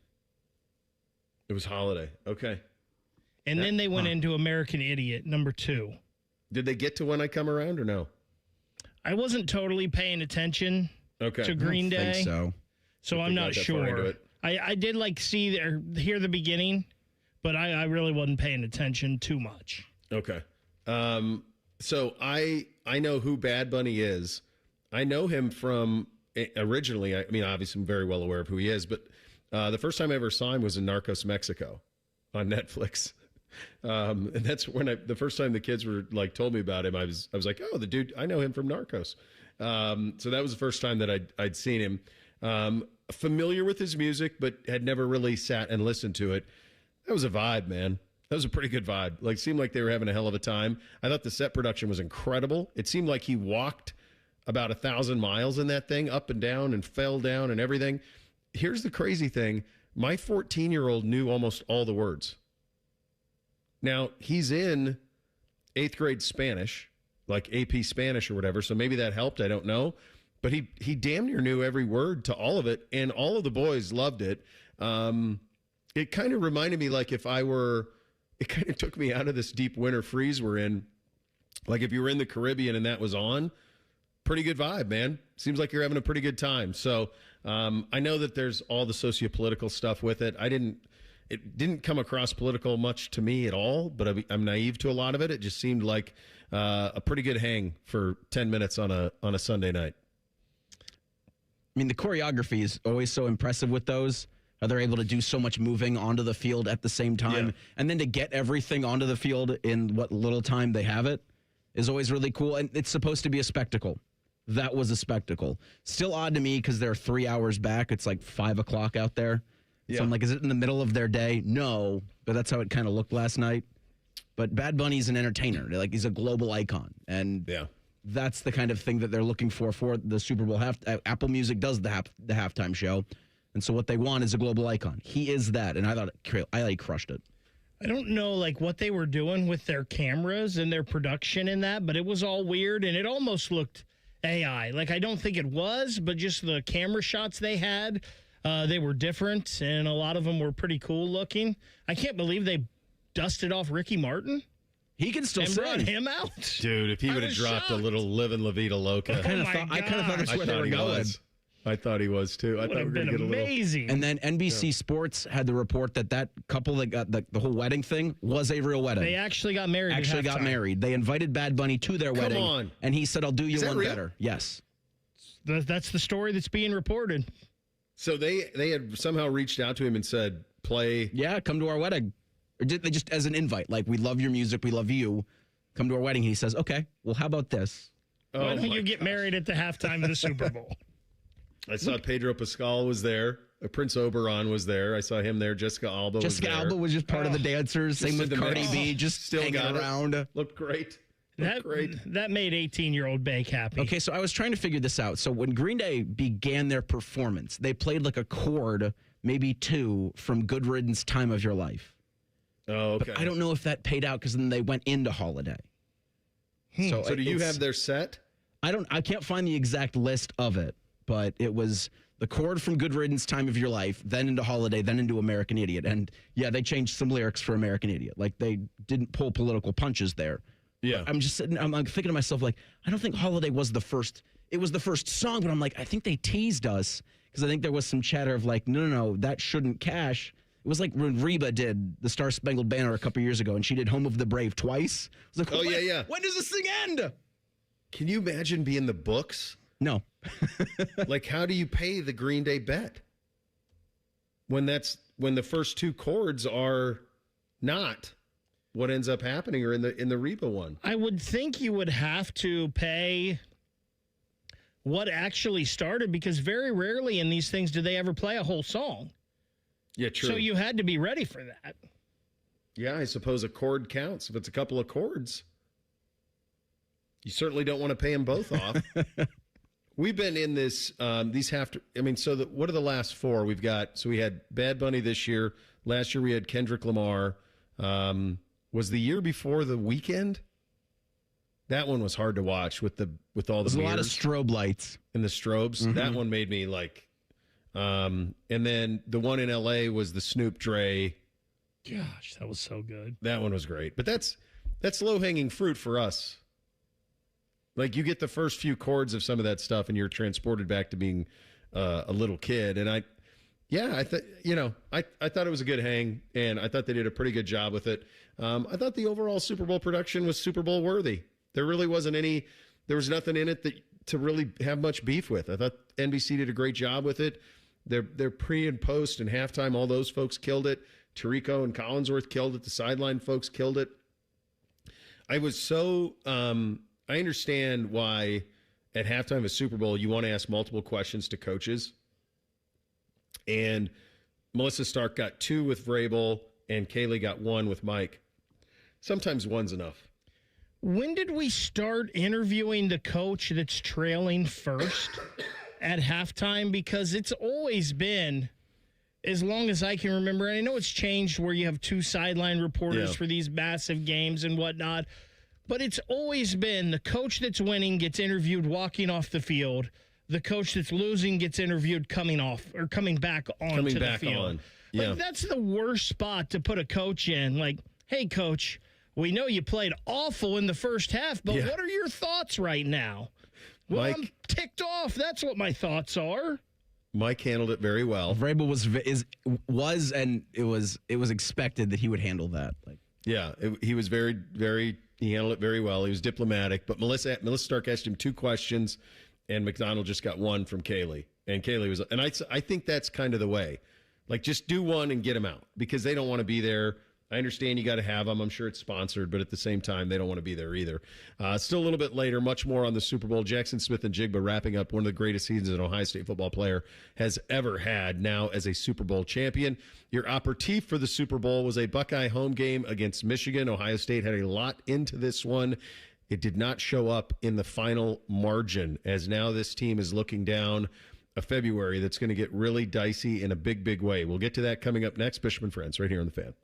It was Holiday. Okay. And then they went into American Idiot, number 2. Did they get to When I Come Around or no? I wasn't totally paying attention to Green Day. I don't think so I'm not sure. I did hear the beginning, but I really wasn't paying attention too much. Okay. So I know who Bad Bunny is. I know him from originally. I mean, obviously I'm very well aware of who he is, but the first time I ever saw him was in Narcos Mexico on Netflix. And that's when the first time the kids were like told me about him, I was like, oh, the dude, I know him from Narcos. So that was the first time that I'd seen him. Familiar with his music, but had never really sat and listened to it. That was a vibe, man. That was a pretty good vibe. Like, seemed like they were having a hell of a time. I thought the set production was incredible. It seemed like he walked about 1,000 miles in that thing, up and down and fell down and everything. Here's the crazy thing. My 14-year-old knew almost all the words. Now, he's in 8th grade Spanish, like AP Spanish or whatever, so maybe that helped. I don't know. But he damn near knew every word to all of it, and all of the boys loved it. It kind of reminded me like it kind of took me out of this deep winter freeze we're in. Like if you were in the Caribbean and that was on, pretty good vibe, man. Seems like you're having a pretty good time. So I know that there's all the sociopolitical stuff with it. It didn't come across political much to me at all, but I'm naive to a lot of it. It just seemed like a pretty good hang for 10 minutes on a Sunday night. I mean, the choreography is always so impressive with those. How they're able to do so much moving onto the field at the same time. Yeah. And then to get everything onto the field in what little time they have it is always really cool. And it's supposed to be a spectacle. That was a spectacle. Still odd to me because they're 3 hours back. It's like 5 o'clock out there. Yeah. So I'm like, is it in the middle of their day? No, but that's how it kind of looked last night. But Bad Bunny's an entertainer. Like, he's a global icon. And that's the kind of thing that they're looking for the Super Bowl. Apple Music does the halftime show. And so what they want is a global icon. He is that. And I thought I crushed it. I don't know like what they were doing with their cameras and their production in that, but it was all weird and it almost looked AI. Like, I don't think it was, but just the camera shots they had, they were different, and a lot of them were pretty cool looking. I can't believe they dusted off Ricky Martin. He can still sing. Brought him out. Dude, if he would have dropped a little Livin' La Vida Loca. I kind of thought that's where they were going. I thought he was too. I thought we were going to get amazing. And then NBC Sports had the report that couple that got the whole wedding thing was a real wedding. They actually got married. They invited Bad Bunny to their wedding. On. And he said, "I'll do you one real? better." Yes. That's the story that's being reported. So they had somehow reached out to him and said, "Play." Yeah, come to our wedding. Or did they just as an invite? Like, we love your music, we love you. Come to our wedding. He says, "Okay, well, how about this? Why don't you get married at the halftime of the Super Bowl?" I saw Pedro Pascal was there. Prince Oberon was there. I saw him there. Jessica Alba was there. Jessica Alba was just part of the dancers. Same with Cardi B, just still hanging around. Looked great. That made 18-year-old Bake happy. Okay, so I was trying to figure this out. So when Green Day began their performance, they played like a chord, maybe two, from Good Riddance, Time of Your Life. Oh, okay. But I don't know if that paid out because then they went into Holiday. So do you have their set? I can't find the exact list of it, but it was the chord from Good Riddance, Time of Your Life, then into Holiday, then into American Idiot. And yeah, they changed some lyrics for American Idiot. Like, they didn't pull political punches there. Yeah. But I'm thinking to myself, like, I don't think Holiday was the first. It was the first song, but I'm like, I think they teased us because I think there was some chatter of like, no, that shouldn't cash. It was like when Reba did the Star Spangled Banner a couple years ago, and she did Home of the Brave twice. I was like, yeah. When does this thing end? Can you imagine being the books? No. Like, how do you pay the Green Day bet when the first two chords are not what ends up happening, or in the Reba one? I would think you would have to pay what actually started, because very rarely in these things do they ever play a whole song. Yeah, true. So you had to be ready for that. Yeah, I suppose a chord counts. If it's a couple of chords, you certainly don't want to pay them both off. We've been in this, what are the last four we've got? So we had Bad Bunny this year. Last year we had Kendrick Lamar. Was the year before The Weeknd? That one was hard to watch with all the mirrors. A lot of strobe lights. And the strobes. Mm-hmm. That one made me like, and then the one in LA was the Snoop Dre. Gosh, that was so good. That one was great. But that's low-hanging fruit for us. Like, you get the first few chords of some of that stuff and you're transported back to being a little kid. And I thought it was a good hang, and I thought they did a pretty good job with it. I thought the overall Super Bowl production was Super Bowl worthy. There really wasn't there was nothing in it to really have much beef with. I thought NBC did a great job with it. Their pre and post and halftime, all those folks killed it. Tirico and Collinsworth killed it. The sideline folks killed it. I was so, I understand why at halftime of a Super Bowl, you want to ask multiple questions to coaches. And Melissa Stark got 2 with Vrabel, and Kaylee got 1 with Mike. Sometimes one's enough. When did we start interviewing the coach that's trailing first at halftime? Because it's always been, as long as I can remember, and I know it's changed where you have 2 sideline reporters for these massive games and whatnot, but it's always been the coach that's winning gets interviewed walking off the field. The coach that's losing gets interviewed coming back onto the field. Yeah. Like, that's the worst spot to put a coach in. Like, hey, coach, we know you played awful in the first half, but what are your thoughts right now? Well, Mike, I'm ticked off. That's what my thoughts are. Mike handled it very well. Vrabel was, and it was expected that he would handle that. He was very, very. He handled it very well. He was diplomatic, but Melissa Stark asked him 2 questions. And McDonald just got 1 from Kaylee. And Kaylee was, and I think that's kind of the way. Like, just do one and get them out, because they don't want to be there I understand you got to have them. I'm sure it's sponsored, but at the same time, they don't want to be there either. Still a little bit later, much more on the Super Bowl. Jackson Smith and Jigba wrapping up one of the greatest seasons an Ohio State football player has ever had, now as a Super Bowl champion. Your aperitif for the Super Bowl was a Buckeye home game against Michigan. Ohio State had a lot into this one. It did not show up in the final margin, as now this team is looking down a February that's going to get really dicey in a big, big way. We'll get to that coming up next. Bishop and Friends, right here on The Fan.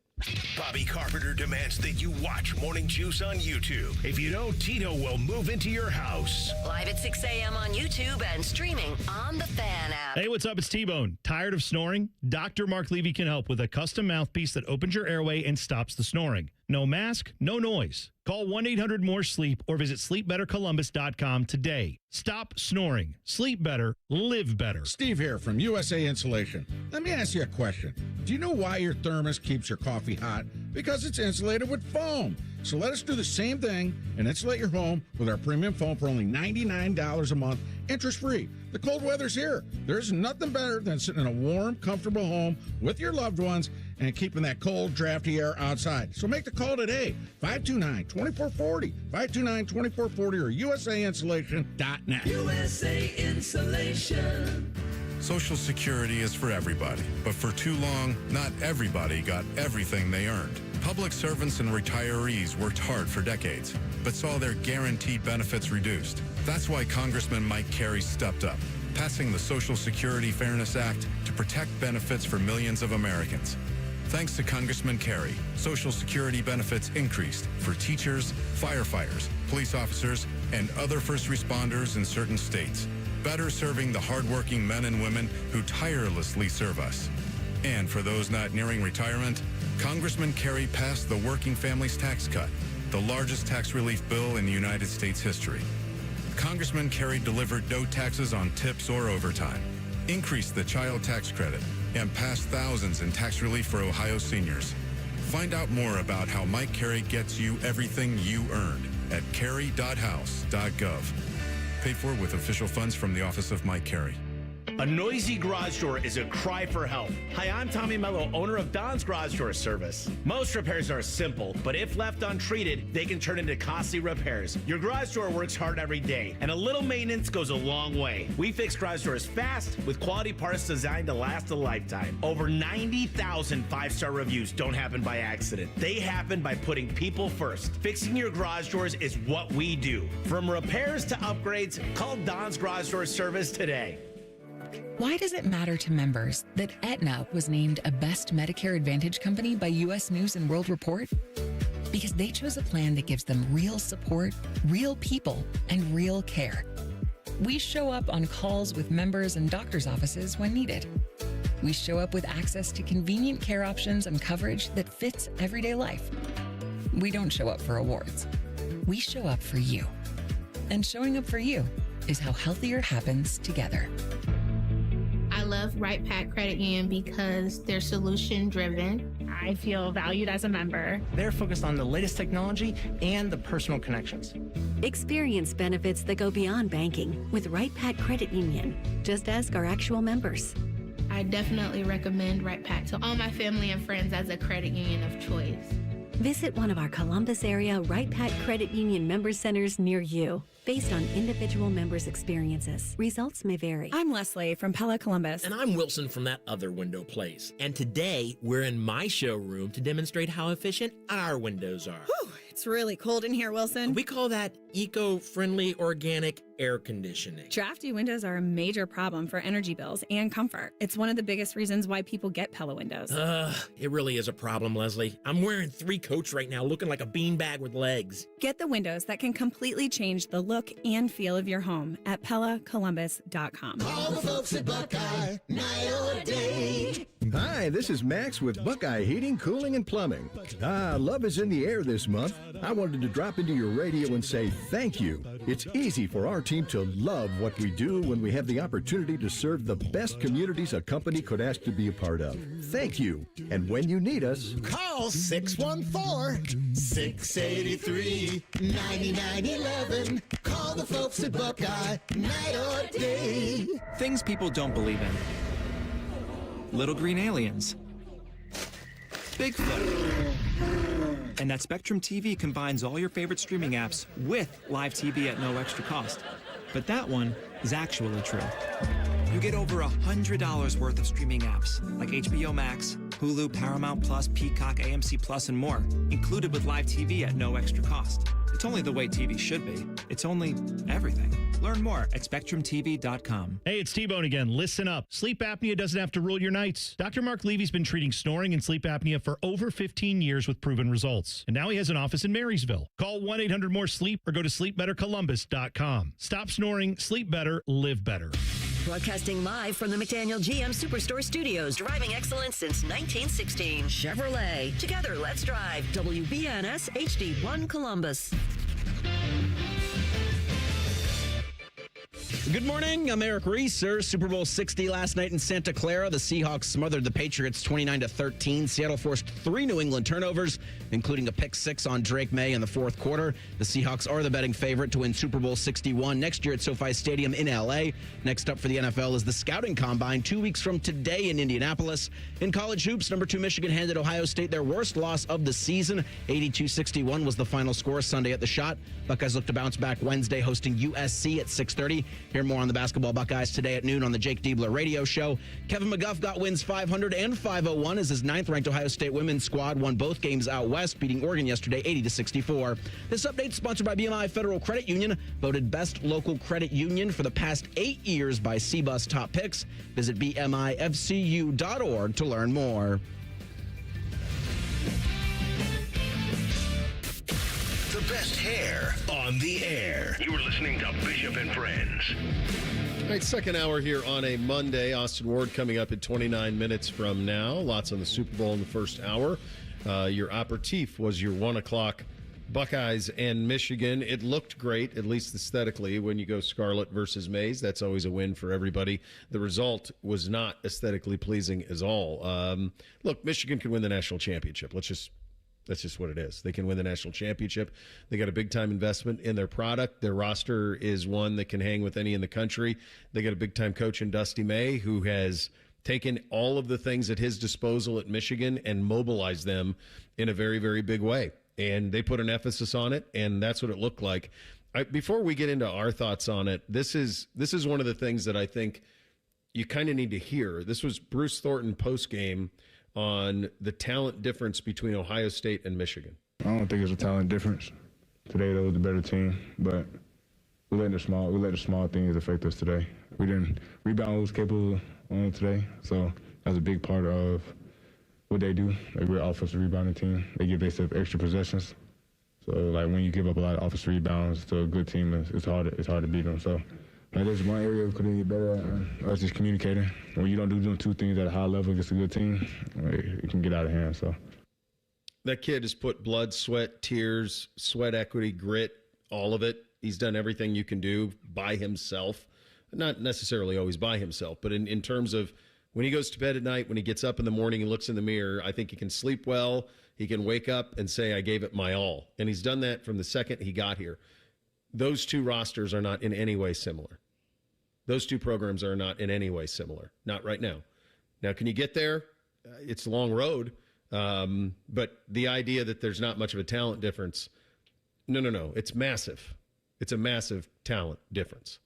Bobby Carpenter demands that you watch Morning Juice on YouTube. If you don't, Tito will move into your house. Live at 6 a.m. on YouTube and streaming on the Fan app. Hey, what's up? It's T-Bone. Tired of snoring? Dr. Mark Levy can help with a custom mouthpiece that opens your airway and stops the snoring. No mask, no noise. Call 1-800-MORE-SLEEP or visit sleepbettercolumbus.com today. Stop snoring. Sleep better. Live better. Steve here from USA Insulation. Let me ask you a question. Do you know why your thermos keeps your coffee hot? Because it's insulated with foam. So let us do the same thing and insulate your home with our premium foam for only $99 a month, interest-free. The cold weather's here. There's nothing better than sitting in a warm, comfortable home with your loved ones and keeping that cold, drafty air outside. So make the call today, 529-2440, 529-2440, or usainsulation.net. USA Insulation. Social Security is for everybody, but for too long, not everybody got everything they earned. Public servants and retirees worked hard for decades, but saw their guaranteed benefits reduced. That's why Congressman Mike Carey stepped up, passing the Social Security Fairness Act to protect benefits for millions of Americans. Thanks to Congressman Carey, Social Security benefits increased for teachers, firefighters, police officers, and other first responders in certain states, better serving the hardworking men and women who tirelessly serve us. And for those not nearing retirement, Congressman Carey passed the Working Families Tax Cut, the largest tax relief bill in United States history. Congressman Carey delivered no taxes on tips or overtime, increased the child tax credit, and passed thousands in tax relief for Ohio seniors. Find out more about how Mike Carey gets you everything you earned at carey.house.gov. Paid for with official funds from the Office of Mike Carey. A noisy garage door is a cry for help. Hi, I'm Tommy Mello, owner of Don's Garage Door Service. Most repairs are simple, but if left untreated, they can turn into costly repairs. Your garage door works hard every day, and a little maintenance goes a long way. We fix garage doors fast with quality parts designed to last a lifetime. Over 90,000 five-star reviews don't happen by accident. They happen by putting people first. Fixing your garage doors is what we do. From repairs to upgrades, call Don's Garage Door Service today. Why does it matter to members that Aetna was named a Best Medicare Advantage company by U.S. News and World Report? Because they chose a plan that gives them real support, real people, and real care. We show up on calls with members and doctors' offices when needed. We show up with access to convenient care options and coverage that fits everyday life. We don't show up for awards. We show up for you. And showing up for you is how healthier happens together. I love Right Pack Credit Union because they're solution driven. I feel valued as a member. They're focused on the latest technology and the personal connections. Experience benefits that go beyond banking with Right Pack Credit Union. Just ask our actual members. I definitely recommend Right Pack to all my family and friends as a credit union of choice. Visit one of our Columbus area Right Pack Credit Union member centers near you. Based on individual members' experiences, results may vary. I'm Leslie from Pella Columbus. And I'm Wilson from That Other Window Place. And today, we're in my showroom to demonstrate how efficient our windows are. Whew, it's really cold in here, Wilson. We call that eco-friendly organic air conditioning. Drafty windows are a major problem for energy bills and comfort. It's one of the biggest reasons why people get Pella windows. It really is a problem, Leslie. I'm wearing 3 coats right now, looking like a beanbag with legs. Get the windows that can completely change the look and feel of your home at PellaColumbus.com. Call the folks at Buckeye, night or day. Hi, this is Max with Buckeye Heating, Cooling, and Plumbing. Love is in the air this month. I wanted to drop into your radio and say thank you. It's easy for our team to love what we do when we have the opportunity to serve the best communities a company could ask to be a part of. Thank you. And when you need us, call 614-683-9911. Call the folks at Buckeye, night or day. Things people don't believe in. Little green aliens. Bigfoot. And that Spectrum TV combines all your favorite streaming apps with live TV at no extra cost. But that one is actually true. You get over $100 worth of streaming apps like HBO Max, Hulu, Paramount Plus, Peacock, AMC Plus, and more, included with live TV at no extra cost. It's only the way TV should be. It's only everything. Learn more at SpectrumTV.com. Hey, it's T-Bone again. Listen up. Sleep apnea doesn't have to rule your nights. Dr. Mark Levy's been treating snoring and sleep apnea for over 15 years with proven results. And now he has an office in Marysville. Call 1-800-MORE-SLEEP or go to sleepbettercolumbus.com. Stop snoring, sleep better, live better. Broadcasting live from the McDaniel GM Superstore Studios. Driving excellence since 1916. Chevrolet. Together, let's drive. WBNS HD1 Columbus. Good morning. I'm Eric Reeser. Super Bowl 60 last night in Santa Clara. The Seahawks smothered the Patriots 29-13. Seattle forced 3 New England turnovers, including a pick 6 on Drake May in the fourth quarter. The Seahawks are the betting favorite to win Super Bowl 61 next year at SoFi Stadium in L.A. Next up for the NFL is the Scouting Combine 2 weeks from today in Indianapolis. In college hoops, number 2 Michigan handed Ohio State their worst loss of the season. 82-61 was the final score Sunday at the Shot. Buckeyes look to bounce back Wednesday, hosting USC at 6:30. Hear more on the basketball Buckeyes today at noon on the Jake Diebler radio show. Kevin McGuff got wins 500 and 501 as his 9th-ranked Ohio State women's squad won both games out west, beating Oregon yesterday 80-64. This update is sponsored by BMI Federal Credit Union, voted best local credit union for the past 8 years by CBUS Top Picks. Visit BMIFCU.org to learn more. The best hair on the air. You are listening to Bishop and Friends. All right, second hour here on a Monday. Austin Ward coming up in 29 minutes from now. Lots on the Super Bowl in the first hour. Your aperitif was your 1 o'clock Buckeyes and Michigan. It looked great, at least aesthetically, when you go Scarlet versus Maize. That's always a win for everybody. The result was not aesthetically pleasing as all. Look, Michigan can win the national championship. That's just what it is. They can win the national championship. They got a big-time investment in their product. Their roster is one that can hang with any in the country. They got a big-time coach in Dusty May who has taken all of the things at his disposal at Michigan and mobilized them in a very, very big way. And they put an emphasis on it, and that's what it looked like. Before we get into our thoughts on it, this is one of the things that I think you kind of need to hear. This was Bruce Thornton post-game on the talent difference between Ohio State and Michigan. I don't think it's a talent difference. Today, they was the better team, but we let the small things affect us today. We didn't rebound what was capable on today, so that's a big part of what they do. Like, we're an offensive rebounding team. They give themselves extra possessions. So, like, when you give up a lot of offensive rebounds to a good team, it's hard to beat them. So, there's one area we could get better at, us just communicating. When you don't do 2 things at a high level against a good team, it can get out of hand. So that kid has put blood, sweat, tears, sweat equity, grit, all of it. He's done everything you can do by himself. Not necessarily always by himself, but in terms of when he goes to bed at night, when he gets up in the morning and looks in the mirror, I think he can sleep well. He can wake up and say, I gave it my all. And he's done that from the second he got here. Those 2 rosters are not in any way similar. Those 2 programs are not in any way similar. Not right now. Now, can you get there? It's a long road. But the idea that there's not much of a talent difference, no. It's massive. It's a massive talent difference.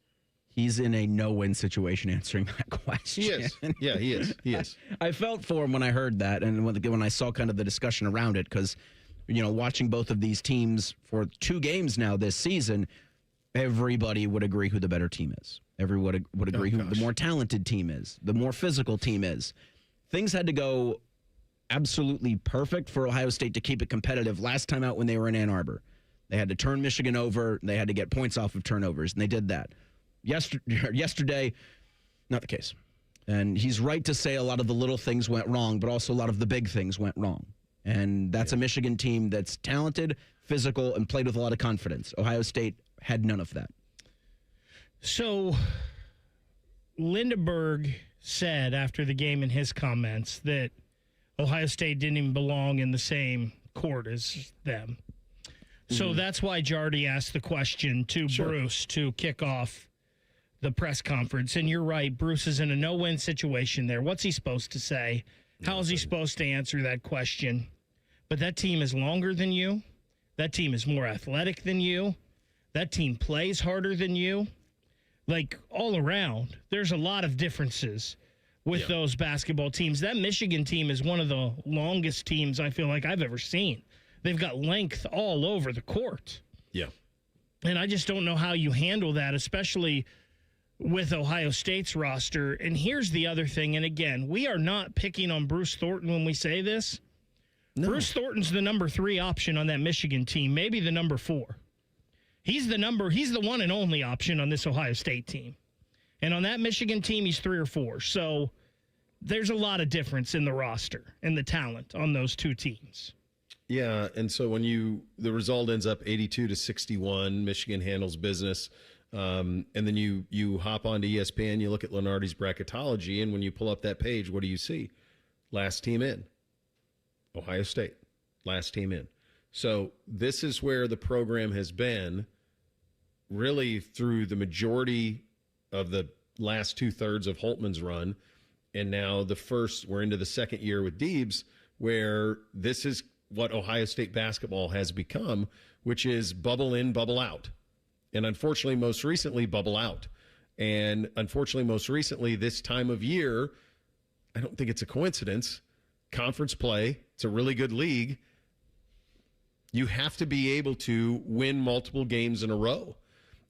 He's in a no-win situation answering that question. He is. Yeah, he is. I felt for him when I heard that and when I saw kind of the discussion around it because, watching both of these teams for 2 games now this season, everybody would agree who the better team is. Everyone would agree who the more talented team is, the more physical team is. Things had to go absolutely perfect for Ohio State to keep it competitive last time out when they were in Ann Arbor. They had to turn Michigan over. They had to get points off of turnovers, and they did that. Yesterday, not the case. And he's right to say a lot of the little things went wrong, but also a lot of the big things went wrong. And that's a Michigan team that's talented, physical, and played with a lot of confidence. Ohio State had none of that. So Lindeberg said after the game in his comments that Ohio State didn't even belong in the same court as them. So that's why Jardy asked the question to Bruce to kick off the press conference. And you're right, Bruce is in a no-win situation there. What's he supposed to say? How is he supposed to answer that question? But that team is longer than you. That team is more athletic than you. That team plays harder than you. Like, all around, there's a lot of differences with those basketball teams. That Michigan team is one of the longest teams I feel like I've ever seen. They've got length all over the court. Yeah. And I just don't know how you handle that, especially with Ohio State's roster. And here's the other thing, and again, we are not picking on Bruce Thornton when we say this. No. Bruce Thornton's the number 3 option on that Michigan team, maybe the number 4. He's the one and only option on this Ohio State team. And on that Michigan team, he's 3 or 4. So there's a lot of difference in the roster and the talent on those two teams. Yeah, and so when the result ends up 82-61, Michigan handles business. And then you hop onto ESPN, you look at Lenardi's bracketology, and when you pull up that page, what do you see? Last team in. Ohio State. Last team in. So this is where the program has been really through the majority of the last 2/3 of Holtman's run. And now we're into the second year with Deebs, where this is what Ohio State basketball has become, which is bubble in, bubble out. And unfortunately, most recently, bubble out. And unfortunately, most recently, this time of year, I don't think it's a coincidence. Conference play, it's a really good league. You have to be able to win multiple games in a row.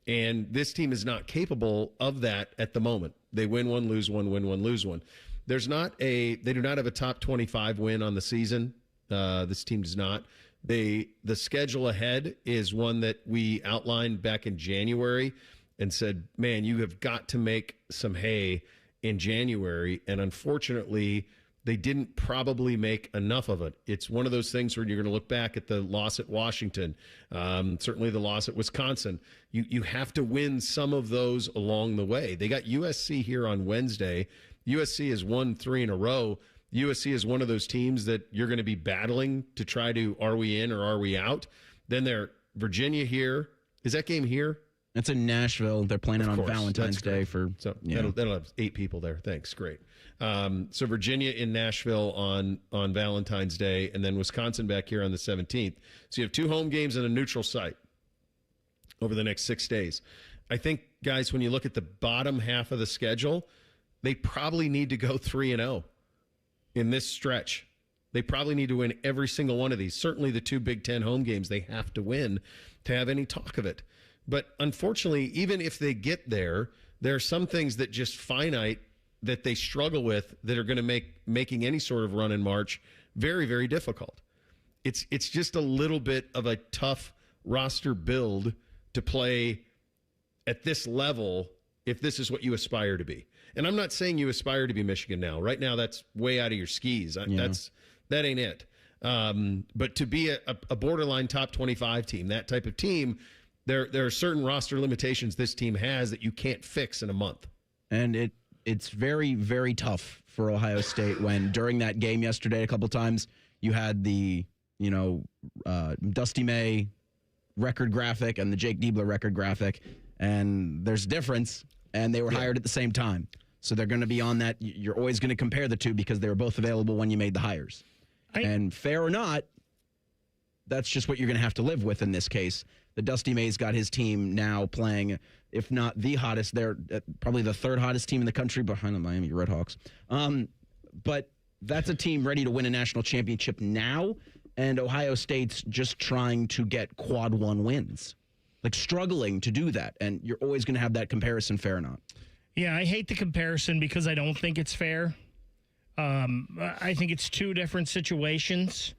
And this team is not capable of that at the moment. They win one, lose one, win one, lose one. They do not have a top 25 win on the season. This team does not. The schedule ahead is one that we outlined back in January and said, man, you have got to make some hay in January. And unfortunately, they didn't probably make enough of it. It's one of those things where you're going to look back at the loss at Washington, certainly the loss at Wisconsin. You have to win some of those along the way. They got USC here on Wednesday. USC has won 3 in a row. USC is one of those teams that you're going to be battling to try to, are we in or are we out? Then they're Virginia here. Is that game here? It's in Nashville. They're playing it on Valentine's Day that'll have 8 people there. Thanks. Great. So Virginia in Nashville on Valentine's Day, and then Wisconsin back here on the 17th. So you have 2 home games and a neutral site over the next 6 days. I think, guys, when you look at the bottom half of the schedule, they probably need to go 3-0 in this stretch. They probably need to win every single one of these. Certainly the 2 Big Ten home games they have to win to have any talk of it. But unfortunately, even if they get there are some things that just finite that they struggle with that are going to make making any sort of run in March very, very difficult. It's just a little bit of a tough roster build to play at this level if this is what you aspire to be. And I'm not saying you aspire to be Michigan now. Right now, that's way out of your skis. That ain't it. But to be a borderline top 25 team, that type of team, there are certain roster limitations this team has that you can't fix in a month. And it's very, very tough for Ohio State when during that game yesterday a couple times you had the, Dusty May record graphic and the Jake Diebler record graphic, and there's a difference, and they were hired at the same time. So they're going to be on that. You're always going to compare the two because they were both available when you made the hires. And fair or not, that's just what you're going to have to live with in this case. The Dusty May's got his team now playing, if not the hottest, they're probably the 3rd hottest team in the country behind the Miami Redhawks. But that's a team ready to win a national championship now, and Ohio State's just trying to get quad 1 wins, like struggling to do that. And you're always going to have that comparison, fair or not. Yeah, I hate the comparison because I don't think it's fair. I think it's 2 different situations.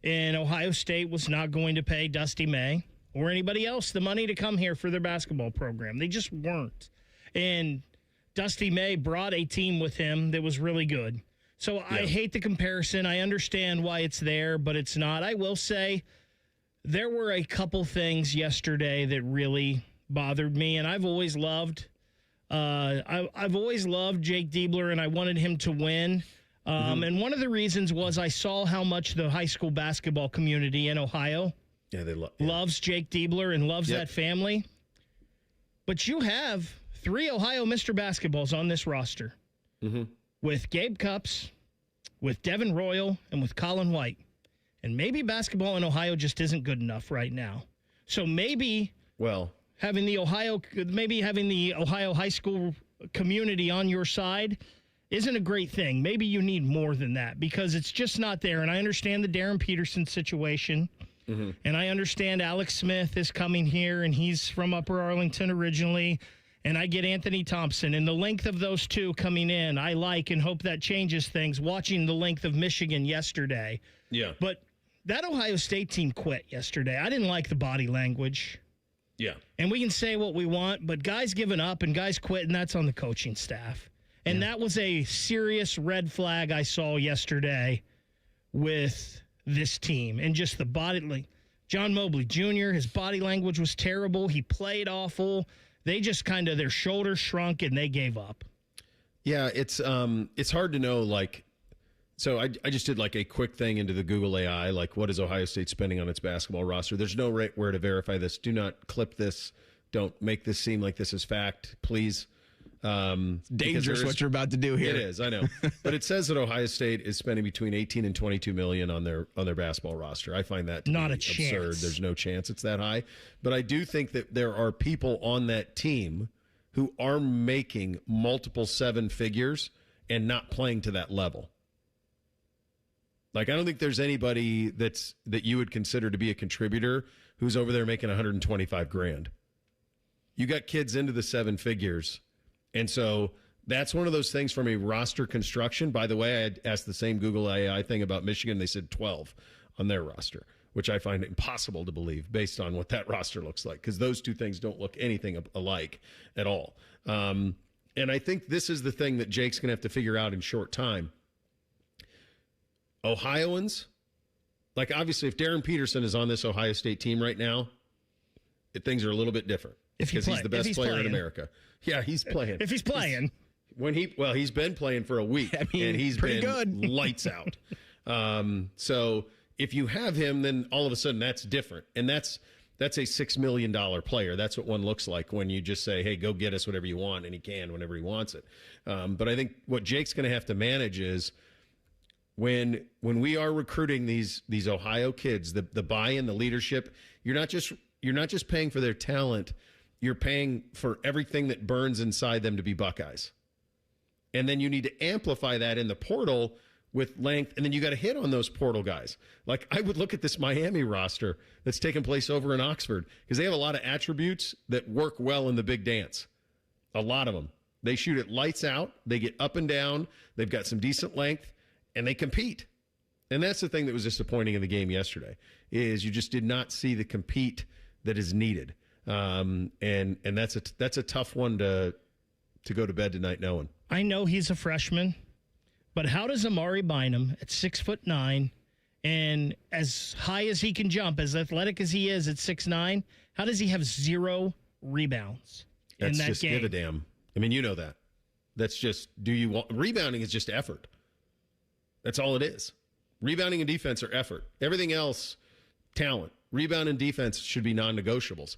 And Ohio State was not going to pay Dusty May or anybody else the money to come here for their basketball program. They just weren't. And Dusty May brought a team with him that was really good. So I hate the comparison. I understand why it's there, but it's not. I will say there were a couple things yesterday that really bothered me, and I've always loved I've always loved Jake Diebler, and I wanted him to win. And one of the reasons was I saw how much the high school basketball community in Ohio loves Jake Diebler and loves that family. But you have 3 Ohio Mr. Basketballs on this roster with Gabe Cupps, with Devin Royal and with Colin White. And maybe basketball in Ohio just isn't good enough right now. So maybe having the Ohio high school community on your side isn't a great thing. Maybe you need more than that because it's just not there. And I understand the Darren Peterson situation. Mm-hmm. And I understand Alex Smith is coming here, and he's from Upper Arlington originally. And I get Anthony Thompson. And the length of those two coming in, I like and hope that changes things, watching the length of Michigan yesterday. Yeah. But that Ohio State team quit yesterday. I didn't like the body language. Yeah. And we can say what we want, but guys giving up and guys quit, and that's on the coaching staff. And that was a serious red flag I saw yesterday with this team. And just the body, John Mobley Jr., his body language was terrible. He played awful. They just kind of, their shoulders shrunk and they gave up. Yeah, it's hard to know, so I just did a quick thing into the Google AI, what is Ohio State spending on its basketball roster? There's no right where to verify this. Do not clip this. Don't make this seem like this is fact, please. Dangerous what you're about to do here. It is, I know. But it says that Ohio State is spending between 18 and 22 million on their basketball roster. I find that to not be a absurd. chance. There's no chance it's that high. But I do think that there are people on that team who are making multiple seven figures and not playing to that level. I don't think there's anybody that you would consider to be a contributor who's over there making $125,000. You got kids into the seven figures. And so that's one of those things from a roster construction. By the way, I had asked the same Google AI thing about Michigan. They said 12 on their roster, which I find impossible to believe based on what that roster looks like, because those two things don't look anything alike at all. And I think this is the thing that Jake's going to have to figure out in short time. Ohioans, obviously if Darren Peterson is on this Ohio State team right now, things are a little bit different. Because he's the best player in America. Yeah, he's playing. If he's playing. He's been playing for a week, and he's been good. Lights out. So if you have him, then all of a sudden that's different. And that's a $6 million player. That's what one looks like when you just say, hey, go get us whatever you want, and he can whenever he wants it. But I think what Jake's going to have to manage is when we are recruiting these Ohio kids, the buy-in, the leadership, you're not just paying for their talent. You're paying for everything that burns inside them to be Buckeyes. And then you need to amplify that in the portal with length, and then you got to hit on those portal guys. I would look at this Miami roster that's taking place over in Oxford, because they have a lot of attributes that work well in the big dance. A lot of them. They shoot it lights out. They get up and down. They've got some decent length, and they compete. And that's the thing that was disappointing in the game yesterday, is you just did not see the compete that is needed. And that's a tough one to go to bed tonight knowing. I know he's a freshman, but how does Amari Bynum at 6'9" and as high as he can jump, as athletic as he is at 6'9", how does he have 0 rebounds in that just game? Give a damn. I mean, you know that. That's just, rebounding is just effort. That's all it is. Rebounding and defense are effort. Everything else, talent. Rebound and defense should be non-negotiables.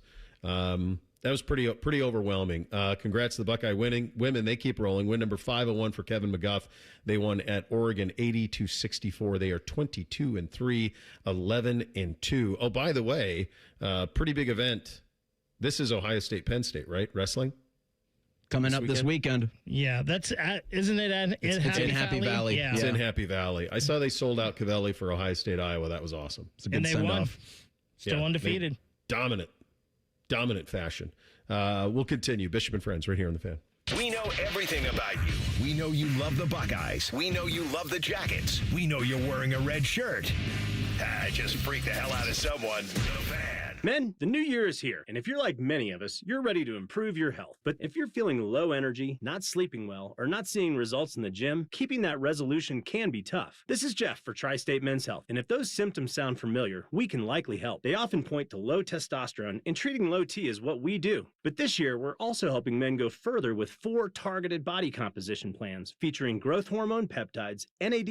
That was pretty overwhelming. Congrats to the Buckeye women. They keep rolling. Win number 501 for Kevin McGuff. They won at Oregon 80-64. They are 22-3, 11-2. Oh, by the way, pretty big event. This is Ohio State, Penn State, right? Wrestling coming up this weekend. Yeah, that's isn't it? It's in Happy Valley. Yeah. It's in Happy Valley. I saw they sold out Cavelli for Ohio State, Iowa. That was awesome. It's a good send won. off. Still undefeated. Dominant fashion. We'll continue. Bishop and Friends right here on The Fan. We know everything about you. We know you love the Buckeyes. We know you love the Jackets. We know you're wearing a red shirt. Just freak the hell out of someone. The Fan. Men, the new year is here, and if you're like many of us, you're ready to improve your health. But if you're feeling low energy, not sleeping well, or not seeing results in the gym, keeping that resolution can be tough. This is Jeff for Tri-State Men's Health, and if those symptoms sound familiar, we can likely help. They often point to low testosterone, and treating low T is what we do. But this year, we're also helping men go further with 4 targeted body composition plans featuring growth hormone peptides, NAD+,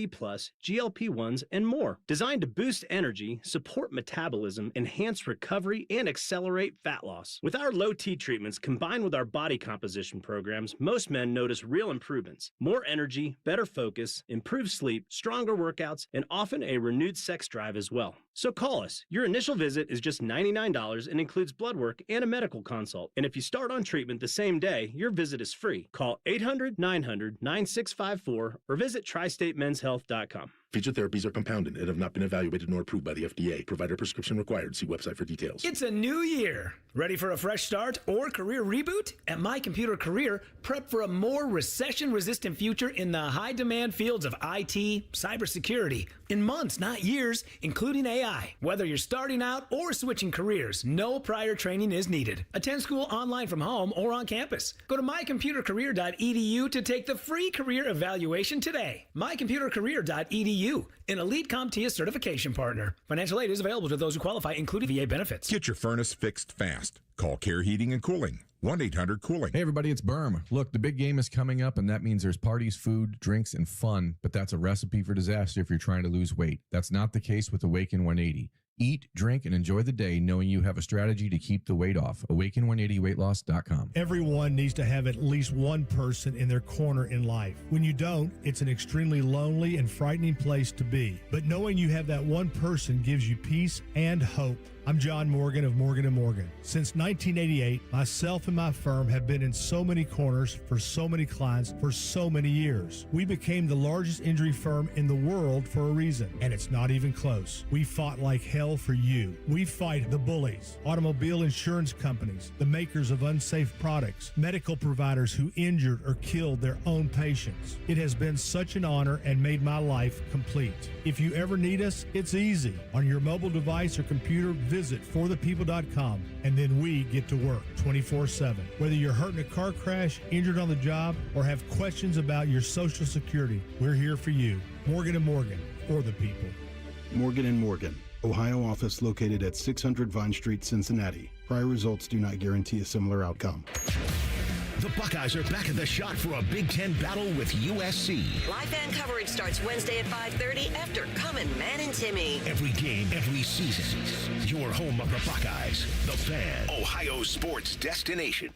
GLP-1s, and more. Designed to boost energy, support metabolism, enhance recovery, recovery and accelerate fat loss. With our low T treatments combined with our body composition programs, most men notice real improvements. More energy, better focus, improved sleep, stronger workouts, and often a renewed sex drive as well. So call us. Your initial visit is just $99 and includes blood work and a medical consult. And if you start on treatment the same day, your visit is free. Call 800-900-9654 or visit tristatemenshealth.com. Featured therapies are compounded and have not been evaluated nor approved by the FDA. Provider prescription required. See website for details. It's a new year. Ready for a fresh start or career reboot? At My Computer Career, prep for a more recession-resistant future in the high-demand fields of IT, cybersecurity, in months, not years, including AI. Whether you're starting out or switching careers, no prior training is needed. Attend school online from home or on campus. Go to mycomputercareer.edu to take the free career evaluation today. mycomputercareer.edu, an Elite CompTIA certification partner. Financial aid is available to those who qualify, including VA benefits. Get your furnace fixed fast. Call Care Heating and Cooling. 1-800-COOLING. Hey, everybody, it's Berm. Look, the big game is coming up, and that means there's parties, food, drinks, and fun, but that's a recipe for disaster if you're trying to lose weight. That's not the case with Awaken 180. Eat, drink, and enjoy the day knowing you have a strategy to keep the weight off. Awaken180weightloss.com. Everyone needs to have at least one person in their corner in life. When you don't, it's an extremely lonely and frightening place to be. But knowing you have that one person gives you peace and hope. I'm John Morgan of Morgan & Morgan. Since 1988, myself and my firm have been in so many corners for so many clients for so many years. We became the largest injury firm in the world for a reason, and it's not even close. We fought like hell for you. We fight the bullies, automobile insurance companies, the makers of unsafe products, medical providers who injured or killed their own patients. It has been such an honor and made my life complete. If you ever need us, it's easy. On your mobile device or computer, visit forthepeople.com, and then we get to work 24/7. Whether you're hurt in a car crash, injured on the job, or have questions about your Social Security, we're here for you. Morgan & Morgan, for the people. Morgan & Morgan, Ohio office located at 600 Vine Street, Cincinnati. Prior results do not guarantee a similar outcome. The Buckeyes are back at the shot for a Big Ten battle with USC. Live fan coverage starts Wednesday at 5:30 after Common Man and Timmy. Every game, every season. Your home of the Buckeyes. The Fan, Ohio sports destination.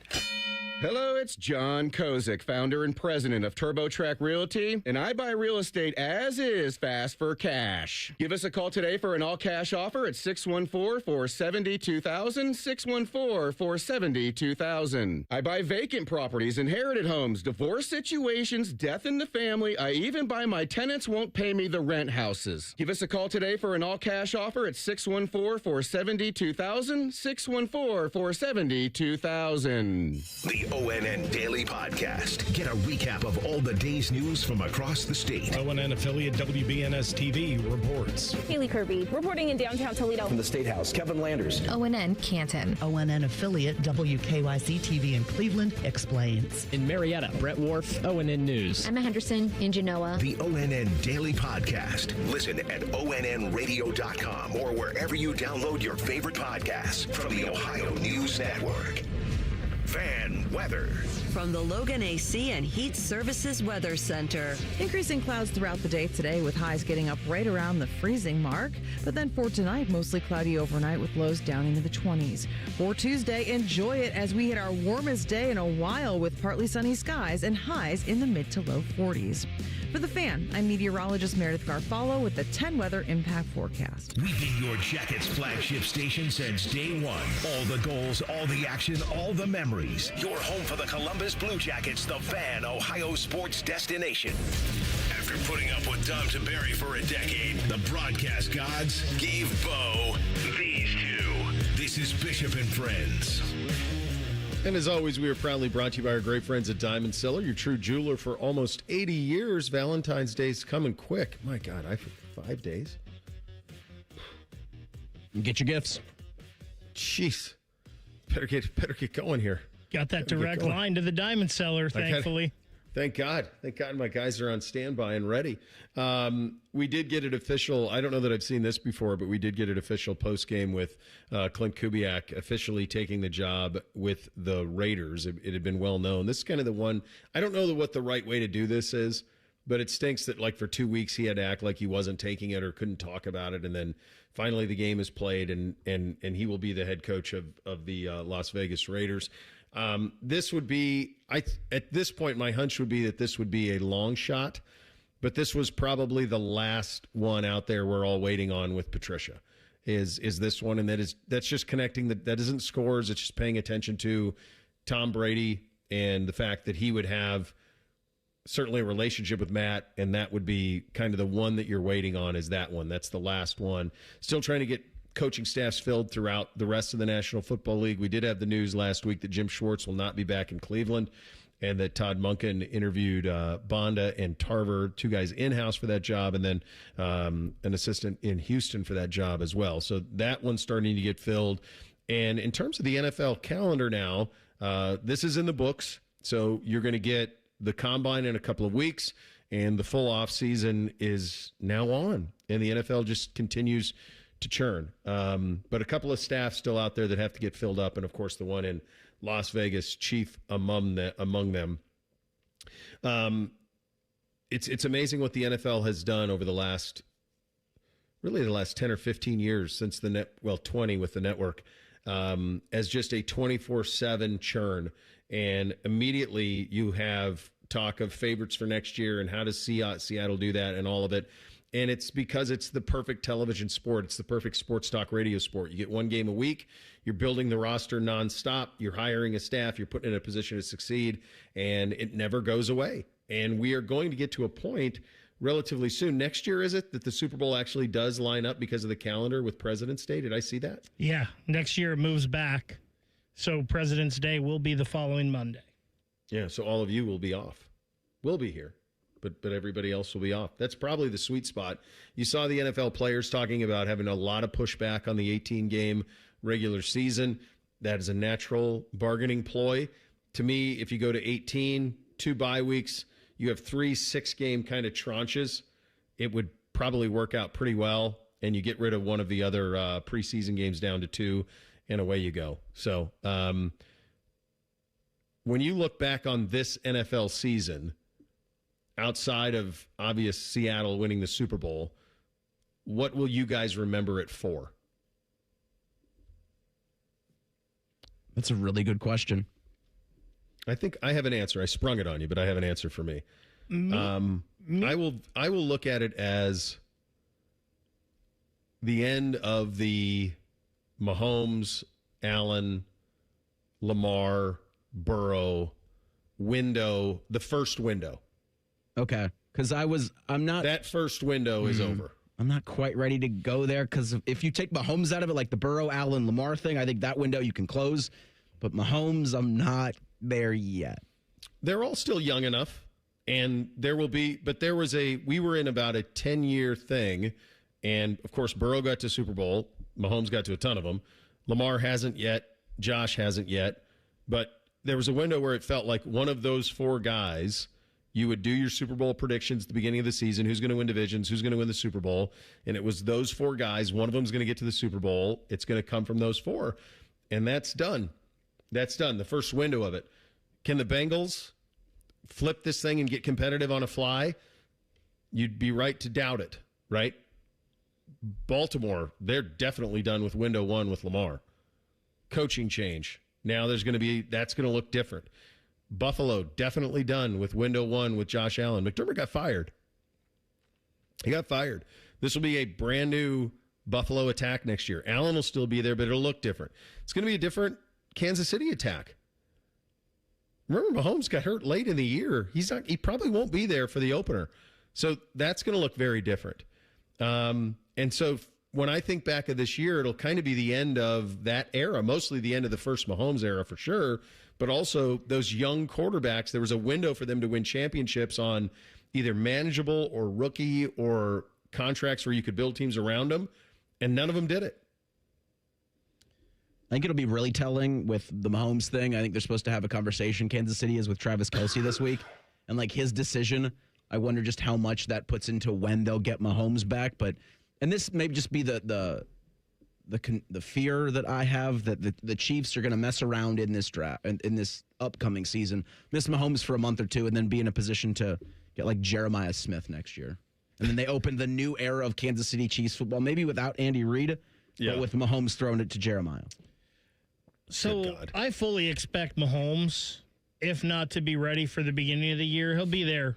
Hello, it's John Kozik, founder and president of TurboTrack Realty, and I buy real estate as is fast for cash. Give us a call today for an all-cash offer at 614-470-2000, 614-470-2000. I buy vacant properties, inherited homes, divorce situations, death in the family. I even buy my tenants won't pay me the rent houses. Give us a call today for an all-cash offer at 614-470-2000, 614-470-2000. The ONN Daily Podcast. Get a recap of all the day's news from across the state. ONN affiliate WBNS TV reports. Haley Kirby reporting in downtown Toledo. From the State House, Kevin Landers. ONN Canton. ONN affiliate WKYC TV in Cleveland explains. In Marietta, Brett Wharf, ONN News. Emma Henderson in Genoa. The ONN Daily Podcast. Listen at ONNradio.com or wherever you download your favorite podcasts from the Ohio News Network. Fan weather. From the Logan AC and Heat Services Weather Center. Increasing clouds throughout the day today with highs getting up right around the freezing mark. But then for tonight, mostly cloudy overnight with lows down into the 20s. For Tuesday, enjoy it as we hit our warmest day in a while with partly sunny skies and highs in the mid to low 40s. For The Fan, I'm meteorologist Meredith Garfalo with the 10 weather impact forecast. We've been your Jackets flagship station since day one. All the goals, all the action, all the memories. Your home for the Columbus Blue Jackets, the Fan, Ohio sports destination. After putting up with Dom Tiberi for a decade, the broadcast gods gave Bo these two. This is Bishop and Friends. And as always, we are proudly brought to you by our great friends at Diamond Cellar, your true jeweler for almost 80 years. Valentine's Day's coming quick. My God, I forgot 5 days. Get your gifts. Jeez. Better get going here. Got that direct line to the Diamond Cellar, thankfully. Thank God. Thank God my guys are on standby and ready. We did get an official, I don't know that I've seen this before, but we did get an official post-game with Clint Kubiak officially taking the job with the Raiders. It had been well known. This is kind of the one, I don't know what the right way to do this is, But it stinks that, like, for 2 weeks he had to act like he wasn't taking it or couldn't talk about it, and then finally the game is played, and he will be the head coach of the Las Vegas Raiders. This would be, at this point, my hunch would be that this would be a long shot, but this was probably the last one out there we're all waiting on with Patricia. Is this one, and that's just connecting that isn't scores. It's just paying attention to Tom Brady and the fact that he would have certainly a relationship with Matt, and that would be kind of the one that you're waiting on. Is that one? That's the last one. Still trying to get coaching staffs filled throughout the rest of the National Football League. We did have the news last week that Jim Schwartz will not be back in Cleveland, and that Todd Monken interviewed Bonda and Tarver, two guys in-house for that job, and then an assistant in Houston for that job as well. So that one's starting to get filled. And in terms of the NFL calendar now, this is in the books. So you're going to get the combine in a couple of weeks, and the full off season is now on, and the NFL just continues to churn. But a couple of staff still out there that have to get filled up, and of course the one in Las Vegas, chief among them. It's amazing what the NFL has done over the last 10 or 15 years since 20 with the network, as just a 24/7 churn. And immediately you have talk of favorites for next year and how does Seattle do that and all of it. And it's because it's the perfect television sport. It's the perfect sports talk radio sport. You get one game a week. You're building the roster nonstop. You're hiring a staff. You're putting in a position to succeed, and it never goes away. And we are going to get to a point relatively soon. Next year, is it, that the Super Bowl actually does line up because of the calendar with President's Day? Did I see that? Yeah, next year it moves back. So President's Day will be the following Monday. Yeah, so all of you will be off. We'll be here, but everybody else will be off. That's probably the sweet spot. You saw the NFL players talking about having a lot of pushback on the 18-game regular season. That is a natural bargaining ploy. To me, if you go to 18, 2 bye weeks, you have 3 6-game kind of tranches, it would probably work out pretty well, and you get rid of one of the other preseason games down to 2, and away you go. So when you look back on this NFL season, outside of obvious Seattle winning the Super Bowl, what will you guys remember it for? That's a really good question. I think I have an answer. I sprung it on you, but I have an answer for me. I will look at it as the end of the Mahomes, Allen, Lamar, Burrow window, the first window. Okay, because I'm not. That first window is over. I'm not quite ready to go there, because if you take Mahomes out of it, like the Burrow, Allen, Lamar thing, I think that window you can close. But Mahomes, I'm not there yet. They're all still young enough, and there will be, but we were in about a 10-year thing, and of course Burrow got to Super Bowl, Mahomes got to a ton of them, Lamar hasn't yet, Josh hasn't yet, but there was a window where it felt like one of those 4 guys, you would do your Super Bowl predictions at the beginning of the season, who's going to win divisions, who's going to win the Super Bowl, and it was those 4 guys, one of them's going to get to the Super Bowl, it's going to come from those 4, and that's done. That's done, the first window of it. Can the Bengals flip this thing and get competitive on a fly? You'd be right to doubt it, right? Baltimore, they're definitely done with window 1 with Lamar. Coaching change. Now that's going to look different. Buffalo, definitely done with window 1 with Josh Allen. McDermott got fired. He got fired. This will be a brand new Buffalo attack next year. Allen will still be there, but it'll look different. It's going to be a different Kansas City attack. Remember, Mahomes got hurt late in the year. He probably won't be there for the opener. So that's going to look very different. And so when I think back of this year, it'll kind of be the end of that era, mostly the end of the first Mahomes era for sure, but also those young quarterbacks. There was a window for them to win championships on either manageable or rookie or contracts where you could build teams around them, and none of them did it. I think it'll be really telling with the Mahomes thing. I think they're supposed to have a conversation, Kansas City is, with Travis Kelce this week. And like his decision, I wonder just how much that puts into when they'll get Mahomes back. And this may just be the fear that I have that the Chiefs are going to mess around in this draft, in this upcoming season, miss Mahomes for a month or two, and then be in a position to Get like Jeremiah Smith next year. And then they open the new era of Kansas City Chiefs football, maybe without Andy Reid, but with Mahomes throwing it to Jeremiah. So I fully expect Mahomes, if not to be ready for the beginning of the year, he'll be there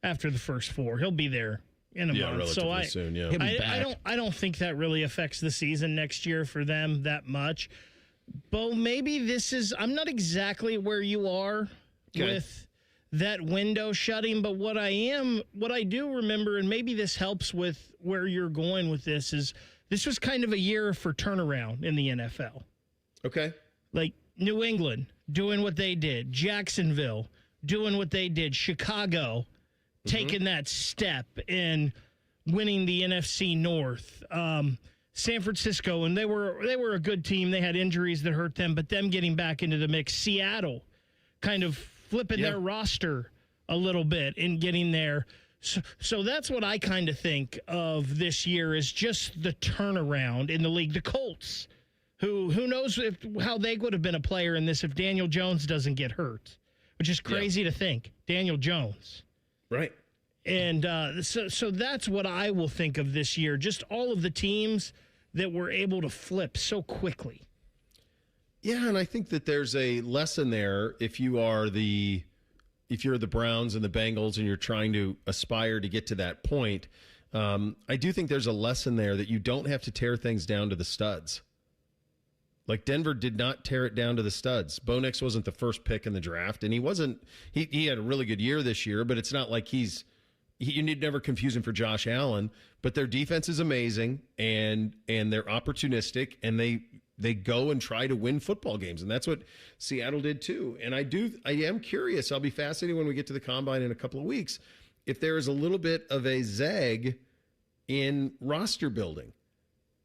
after the first 4. He'll be there in a month. Relatively soon, yeah. I don't think that really affects the season next year for them that much. Bo, maybe this is, I'm not exactly where you are with that window shutting, but what I do remember, and maybe this helps with where you're going with this, is this was kind of a year for turnaround in the NFL. Okay. Like New England doing what they did, Jacksonville doing what they did, Chicago taking that step in winning the NFC North, San Francisco, and they were a good team. They had injuries that hurt them, but them getting back into the mix. Seattle kind of flipping their roster a little bit and getting there. So that's what I kind of think of this year is just the turnaround in the league. The Colts, who knows how they would have been a player in this if Daniel Jones doesn't get hurt, which is crazy to think. Daniel Jones. Right. And so that's what I will think of this year. Just all of the teams that were able to flip so quickly. Yeah, and I think that there's a lesson there if you're the Browns and the Bengals and you're trying to aspire to get to that point. I do think there's a lesson there that you don't have to tear things down to the studs. Like Denver did not tear it down to the studs. Bo Nix wasn't the first pick in the draft, and he had a really good year this year, but it's not like you need never confuse him for Josh Allen, but their defense is amazing and they're opportunistic and they go and try to win football games. And that's what Seattle did too. And I am curious. I'll be fascinated when we get to the combine in a couple of weeks, if there is a little bit of a zag in roster building,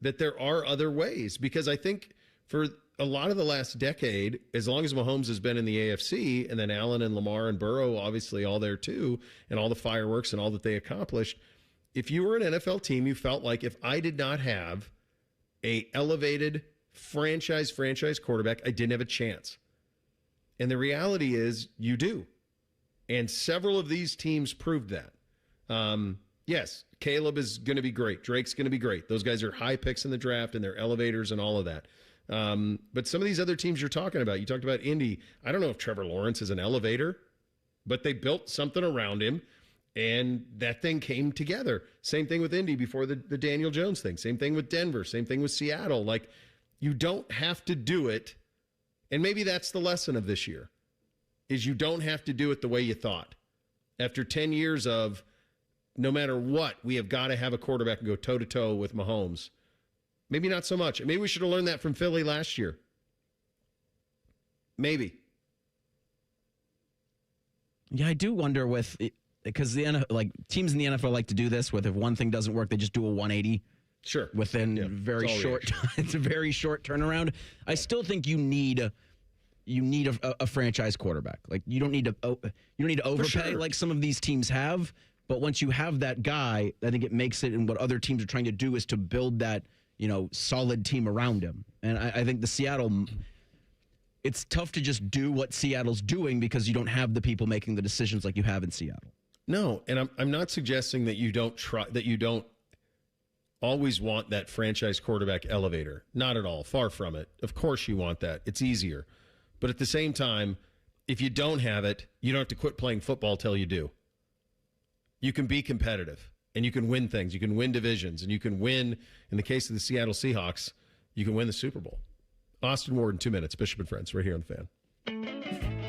that there are other ways, because I think for a lot of the last decade, as long as Mahomes has been in the AFC, and then Allen and Lamar and Burrow, obviously all there too, and all the fireworks and all that they accomplished, if you were an NFL team, you felt like if I did not have a elevated franchise quarterback, I didn't have a chance. And the reality is you do. And several of these teams proved that. Yes, Caleb is going to be great. Drake's going to be great. Those guys are high picks in the draft and they're elevators and all of that. But some of these other teams you're talking about, you talked about Indy. I don't know if Trevor Lawrence is an elevator, but they built something around him, and that thing came together. Same thing with Indy before the Daniel Jones thing. Same thing with Denver. Same thing with Seattle. Like, you don't have to do it, and maybe that's the lesson of this year, is you don't have to do it the way you thought. After 10 years of no matter what, we have got to have a quarterback and go toe-to-toe with Mahomes. Maybe not so much. Maybe we should have learned that from Philly last year. Maybe. Yeah, I do wonder because teams in the NFL like to do this with, if one thing doesn't work, they just do a 180. Sure. Within very short time. It's a very short turnaround. I still think you need a franchise quarterback. Like, you don't need to overpay like some of these teams have, but once you have that guy, I think it makes it, and what other teams are trying to do is to build that, solid team around him. And I think the Seattle, it's tough to just do what Seattle's doing because you don't have the people making the decisions like you have in Seattle. No, and I'm not suggesting that you don't always want that franchise quarterback elevator. Not at all. Far from it. Of course you want that. It's easier. But at the same time, if you don't have it, you don't have to quit playing football till you do. You can be competitive. And you can win things. You can win divisions. And you can win, in the case of the Seattle Seahawks, you can win the Super Bowl. Austin Ward in 2 minutes. Bishop and Friends, right here on The Fan.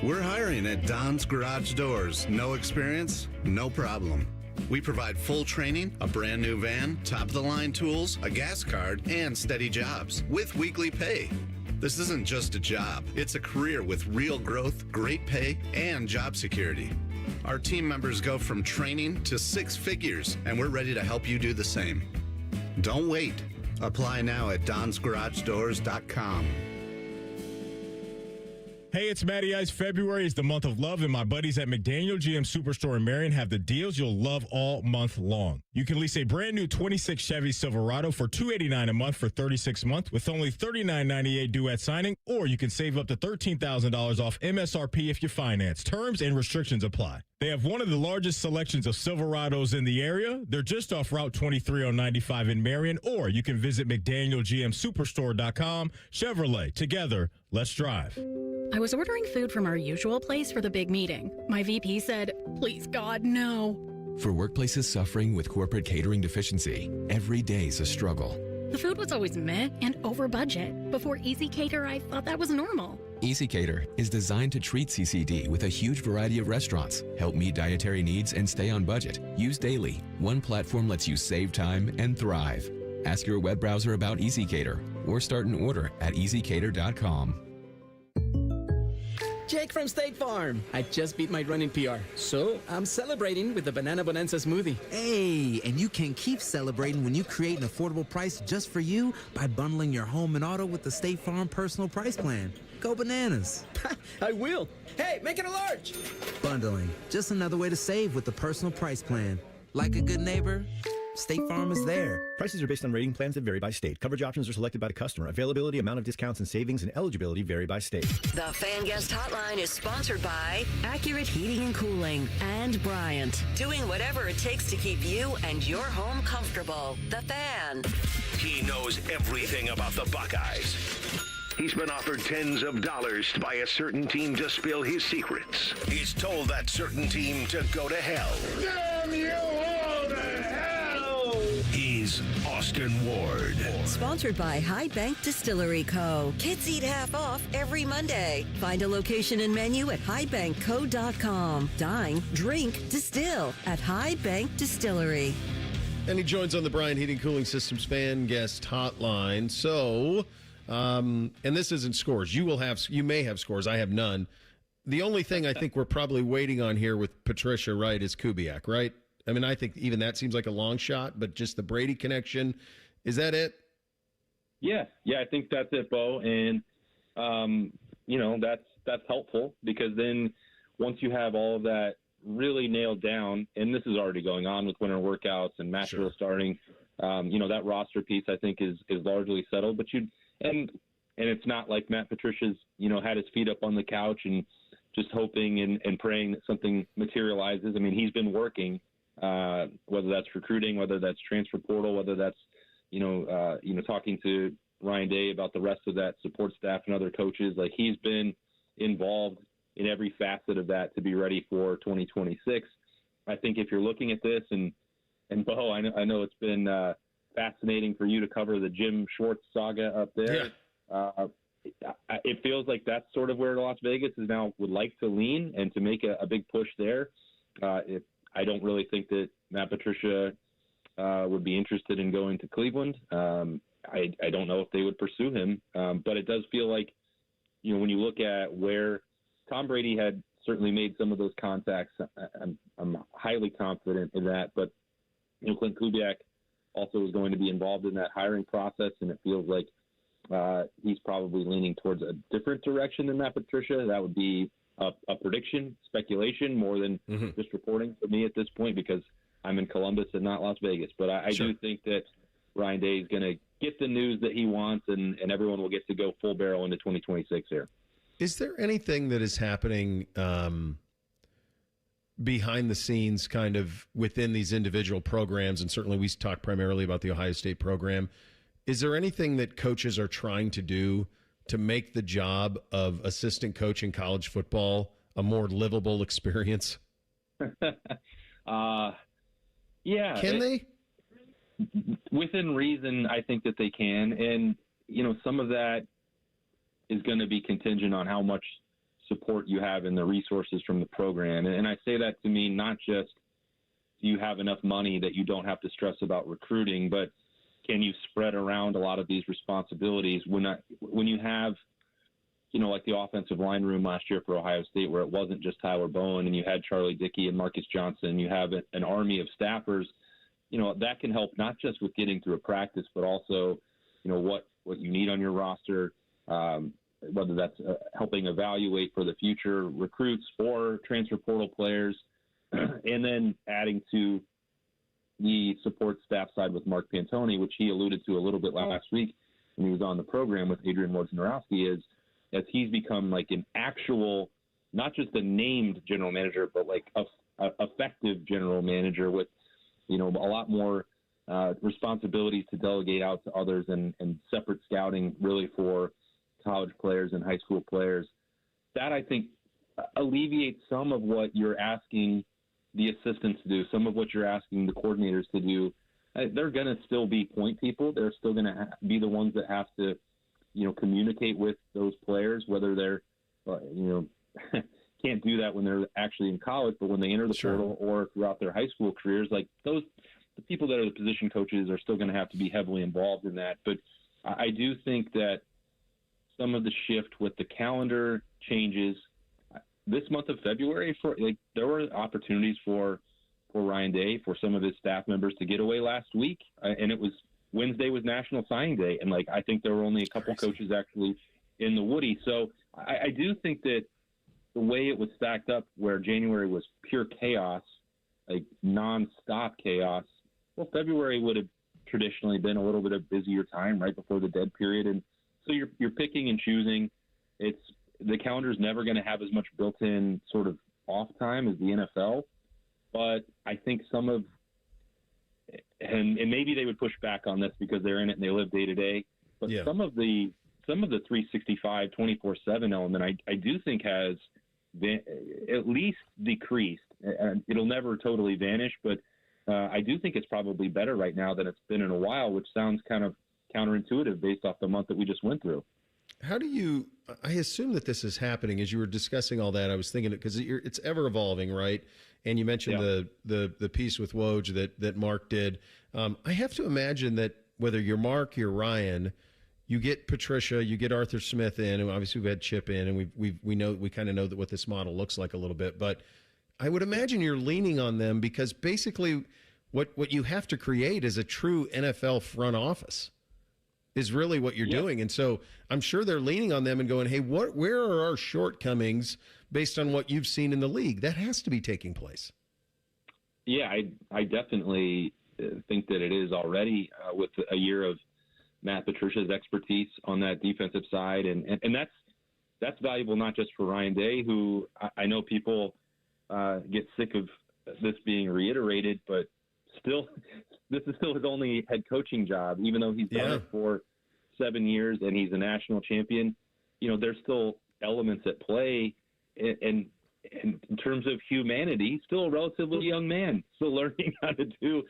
We're hiring at Don's Garage Doors. No experience? No problem. We provide full training, a brand new van, top-of-the-line tools, a gas card, and steady jobs with weekly pay. This isn't just a job. It's a career with real growth, great pay, and job security. Our team members go from training to 6 figures, and we're ready to help you do the same. Don't wait. Apply now at donsgaragedoors.com. Hey, it's Matty Ice. February is the month of love, and my buddies at McDaniel GM Superstore in Marion have the deals you'll love all month long. You can lease a brand new 26 Chevy Silverado for $289 a month for 36 months with only $39.98 due at signing, or you can save up to $13,000 off MSRP if you finance. Terms and restrictions apply. They have one of the largest selections of Silverados in the area. They're just off Route 23095 in Marion, or you can visit McDanielGMSuperstore.com. Chevrolet, together, let's drive. I was ordering food from our usual place for the big meeting. My VP said, please, God, no. For workplaces suffering with corporate catering deficiency, every day's a struggle. The food was always meh and over budget. Before Easy Cater, I thought that was normal. Easy Cater is designed to treat CCD with a huge variety of restaurants, help meet dietary needs, and stay on budget. Use daily. One platform lets you save time and thrive. Ask your web browser about Easy Cater or start an order at easycater.com. Jake from State Farm. I just beat my running PR, so I'm celebrating with the Banana Bonanza smoothie. Hey, and you can keep celebrating when you create an affordable price just for you by bundling your home and auto with the State Farm Personal Price Plan. Go bananas. I will. Hey, make it a large. Bundling, just another way to save with the Personal Price Plan. Like a good neighbor, State Farm is there. Prices are based on rating plans that vary by state. Coverage options are selected by the customer. Availability, amount of discounts and savings, and eligibility vary by state. The Fan Guest Hotline is sponsored by Accurate Heating and Cooling and Bryant. Doing whatever it takes to keep you and your home comfortable. The Fan. He knows everything about the Buckeyes. He's been offered tens of dollars by a certain team to spill his secrets. He's told that certain team to go to hell. Damn you all to hell! He's Austin Ward. Sponsored by High Bank Distillery Co. Kids eat half off every Monday. Find a location and menu at highbankco.com. Dine, drink, distill at High Bank Distillery. And he joins on the Bryant Heating Cooling Systems Fan Guest Hotline. So, and this isn't scores. You may have scores. I have none. The only thing I think we're probably waiting on here with Patricia, right, is Kubiak, right? I mean, I think even that seems like a long shot, but just the Brady connection, is that it? Yeah, I think that's it, Bo. And, that's helpful because then once you have all of that really nailed down, and this is already going on with winter workouts and Mashville starting, that roster piece I think is largely settled. But and it's not like Matt Patricia's, had his feet up on the couch and just hoping and praying that something materializes. I mean, he's been working, whether that's recruiting, whether that's transfer portal, whether that's, talking to Ryan Day about the rest of that support staff and other coaches. Like, he's been involved in every facet of that to be ready for 2026. I think if you're looking at this and Bo, I know it's been fascinating for you to cover the Jim Schwartz saga up there. Yeah. It feels like that's sort of where Las Vegas is now would like to lean and to make a big push there. I don't really think that Matt Patricia would be interested in going to Cleveland. I don't know if they would pursue him, but it does feel like, when you look at where Tom Brady had certainly made some of those contacts, I'm highly confident in that. But, Clint Kubiak also is going to be involved in that hiring process, and it feels like he's probably leaning towards a different direction than Matt Patricia. That would be a prediction, speculation, more than just reporting for me at this point because I'm in Columbus and not Las Vegas. But I do think that Ryan Day is going to get the news that he wants, and everyone will get to go full barrel into 2026 here. Is there anything that is happening behind the scenes kind of within these individual programs? And certainly we talk primarily about the Ohio State program. Is there anything that coaches are trying to do to make the job of assistant coach in college football a more livable experience? Yeah. Can they? Within reason, I think that they can. And, some of that is going to be contingent on how much support you have and the resources from the program. And I say that to mean not just do you have enough money that you don't have to stress about recruiting, but can you spread around a lot of these responsibilities when you have, like the offensive line room last year for Ohio State, where it wasn't just Tyler Bowen and you had Charlie Dickey and Marcus Johnson, you have an army of staffers, that can help not just with getting through a practice, but also, what you need on your roster. whether that's helping evaluate for the future recruits or transfer portal players, and then adding to the support staff side with Mark Pantoni, which he alluded to a little bit last week when he was on the program with Adrian Wojnarowski, is as he's become like an actual, not just a named general manager, but like a effective general manager with, a lot more responsibilities to delegate out to others and separate scouting really for college players and high school players. That, I think, alleviates some of what you're asking the assistants to do, some of what you're asking the coordinators to do. They're going to still be point people. They're still going to be the ones that have to, communicate with those players, whether they're, can't do that when they're actually in college, but when they enter the portal or throughout their high school careers, like the people that are the position coaches are still going to have to be heavily involved in that. But I do think that some of the shift with the calendar changes this month of February, there were opportunities for Ryan Day, for some of his staff members to get away last week. And it was Wednesday was National Signing Day. And I think there were only a couple coaches actually in the Woody. So I do think that the way it was stacked up, where January was pure chaos, like nonstop chaos, well, February would have traditionally been a little bit of busier time right before the dead period. And so you're picking and choosing. The calendar's never going to have as much built-in sort of off time as the NFL, but I think some of, and maybe they would push back on this because they're in it and they live day to day, but some of the 365, 24/7 element, I do think has at least decreased. It'll never totally vanish, but I do think it's probably better right now than it's been in a while, which sounds kind of counterintuitive based off the month that we just went through. How do you, I assume that this is happening as you were discussing all that. I was thinking it because it's ever evolving, right? And you mentioned the piece with Woj that Mark did. I have to imagine that whether you're Mark, you're Ryan, you get Patricia, you get Arthur Smith in, and obviously we've had Chip in, and we kind of know that what this model looks like a little bit. But I would imagine you're leaning on them because basically what you have to create is a true NFL front office. Is really what you're doing. And so I'm sure they're leaning on them and going, hey, where are our shortcomings based on what you've seen in the league? That has to be taking place. Yeah, I definitely think that it is already with a year of Matt Patricia's expertise on that defensive side. And that's valuable not just for Ryan Day, who I know people get sick of this being reiterated, but still, this is still his only head coaching job, even though he's done it for 7 years and he's a national champion. There's still elements at play, and in terms of humanity, still a relatively young man, still learning how to do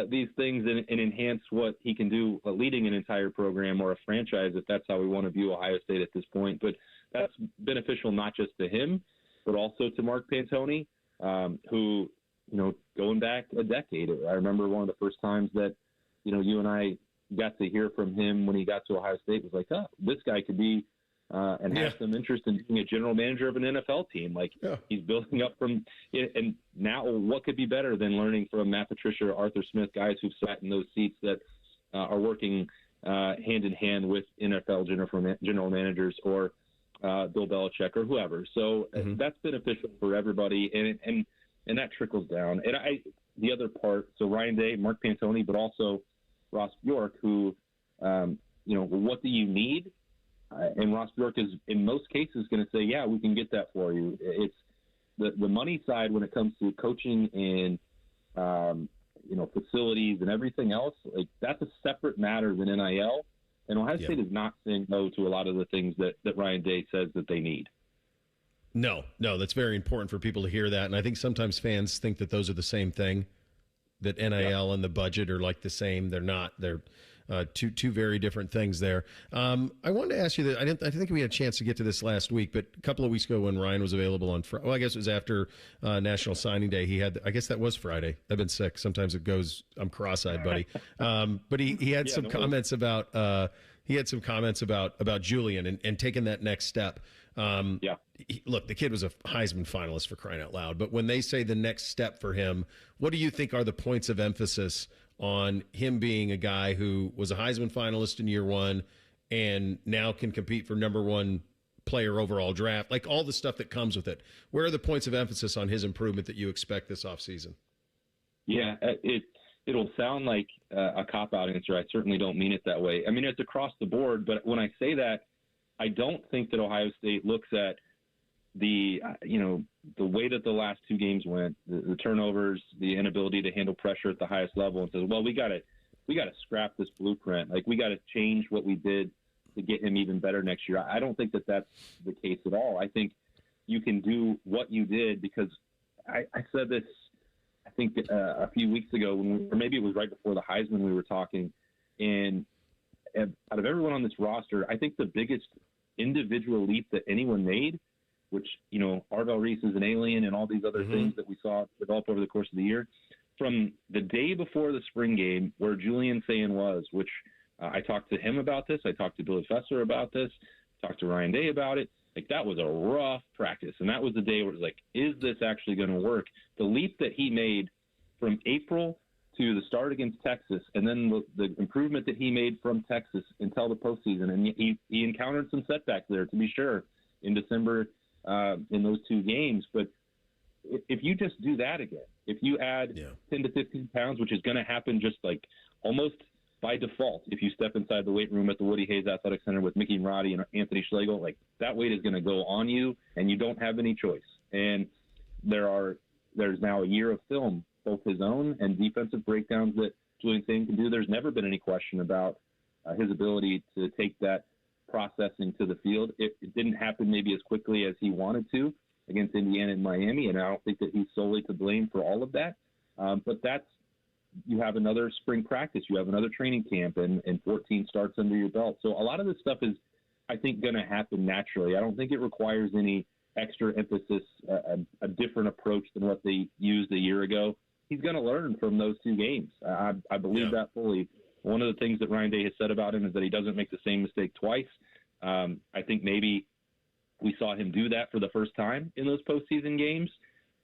these things and enhance what he can do leading an entire program or a franchise, if that's how we want to view Ohio State at this point. But that's beneficial not just to him, but also to Mark Pantoni, who – going back a decade, I remember one of the first times that, you and I got to hear from him when he got to Ohio State was like, oh, this guy could be and have some interest in being a general manager of an NFL team. He's building up from it. And now what could be better than learning from Matt Patricia, Arthur Smith, guys who've sat in those seats that are working hand in hand with NFL general managers or Bill Belichick or whoever. So that's beneficial for everybody. And that trickles down. And the other part, so Ryan Day, Mark Pantoni, but also Ross Bjork, who, what do you need? And Ross Bjork is, in most cases, going to say, yeah, we can get that for you. It's the money side when it comes to coaching and, facilities and everything else. That's a separate matter than NIL. And Ohio State is not saying no to a lot of the things that Ryan Day says that they need. No, that's very important for people to hear that. And I think sometimes fans think that those are the same thing, that NIL and the budget are like the same. They're not. They're two very different things there. I wanted to ask you that. I think we had a chance to get to this last week, but a couple of weeks ago when Ryan was available on Friday, I guess it was after National Signing Day, I guess that was Friday. I've been sick. Sometimes it goes, I'm cross-eyed, buddy. But he had some comments about Julian and taking that next step. Look, the kid was a Heisman finalist, for crying out loud. But when they say the next step for him, what do you think are the points of emphasis on him being a guy who was a Heisman finalist in year one and now can compete for number one player overall draft, like all the stuff that comes with it. Where are the points of emphasis on his improvement that you expect this offseason? Yeah, it'll sound like a cop-out answer. I certainly don't mean it that way. I mean, it's across the board, but when I say that, I don't think that Ohio State looks at the way that the last two games went, the turnovers, the inability to handle pressure at the highest level, and says, well, we got to scrap this blueprint. Like, we got to change what we did to get him even better next year. I don't think that that's the case at all. I think you can do what you did, because I said this, I think a few weeks ago, or maybe it was right before the Heisman, we were talking, and out of everyone on this roster, I think the biggest individual leap that anyone made, which, Arvell Reese is an alien and all these other things that we saw develop over the course of the year, from the day before the spring game where Julian Sayin was, which I talked to him about this, I talked to Billy Fesser about this, talked to Ryan Day about it. Like, that was a rough practice, and that was the day where it was like, is this actually going to work? The leap that he made from April to the start against Texas, and then the improvement that he made from Texas until the postseason, and he encountered some setbacks there, to be sure, in December in those two games. But if you just do that again, if you add 10 to 15 pounds, which is going to happen just like almost by default, if you step inside the weight room at the Woody Hayes Athletic Center with Mickey Roddy and Anthony Schlegel, like, that weight is going to go on you, and you don't have any choice. And there's now a year of film, both his own and defensive breakdowns that Julian Sayin can do. There's never been any question about his ability to take that processing to the field. It didn't happen maybe as quickly as he wanted to against Indiana and Miami, and I don't think that he's solely to blame for all of that. But you have another spring practice, you have another training camp, and 14 starts under your belt. So a lot of this stuff is, I think, going to happen naturally. I don't think it requires any extra emphasis, a different approach than what they used a year ago. He's going to learn from those two games. I believe that fully. One of the things that Ryan Day has said about him is that he doesn't make the same mistake twice. I think maybe we saw him do that for the first time in those postseason games.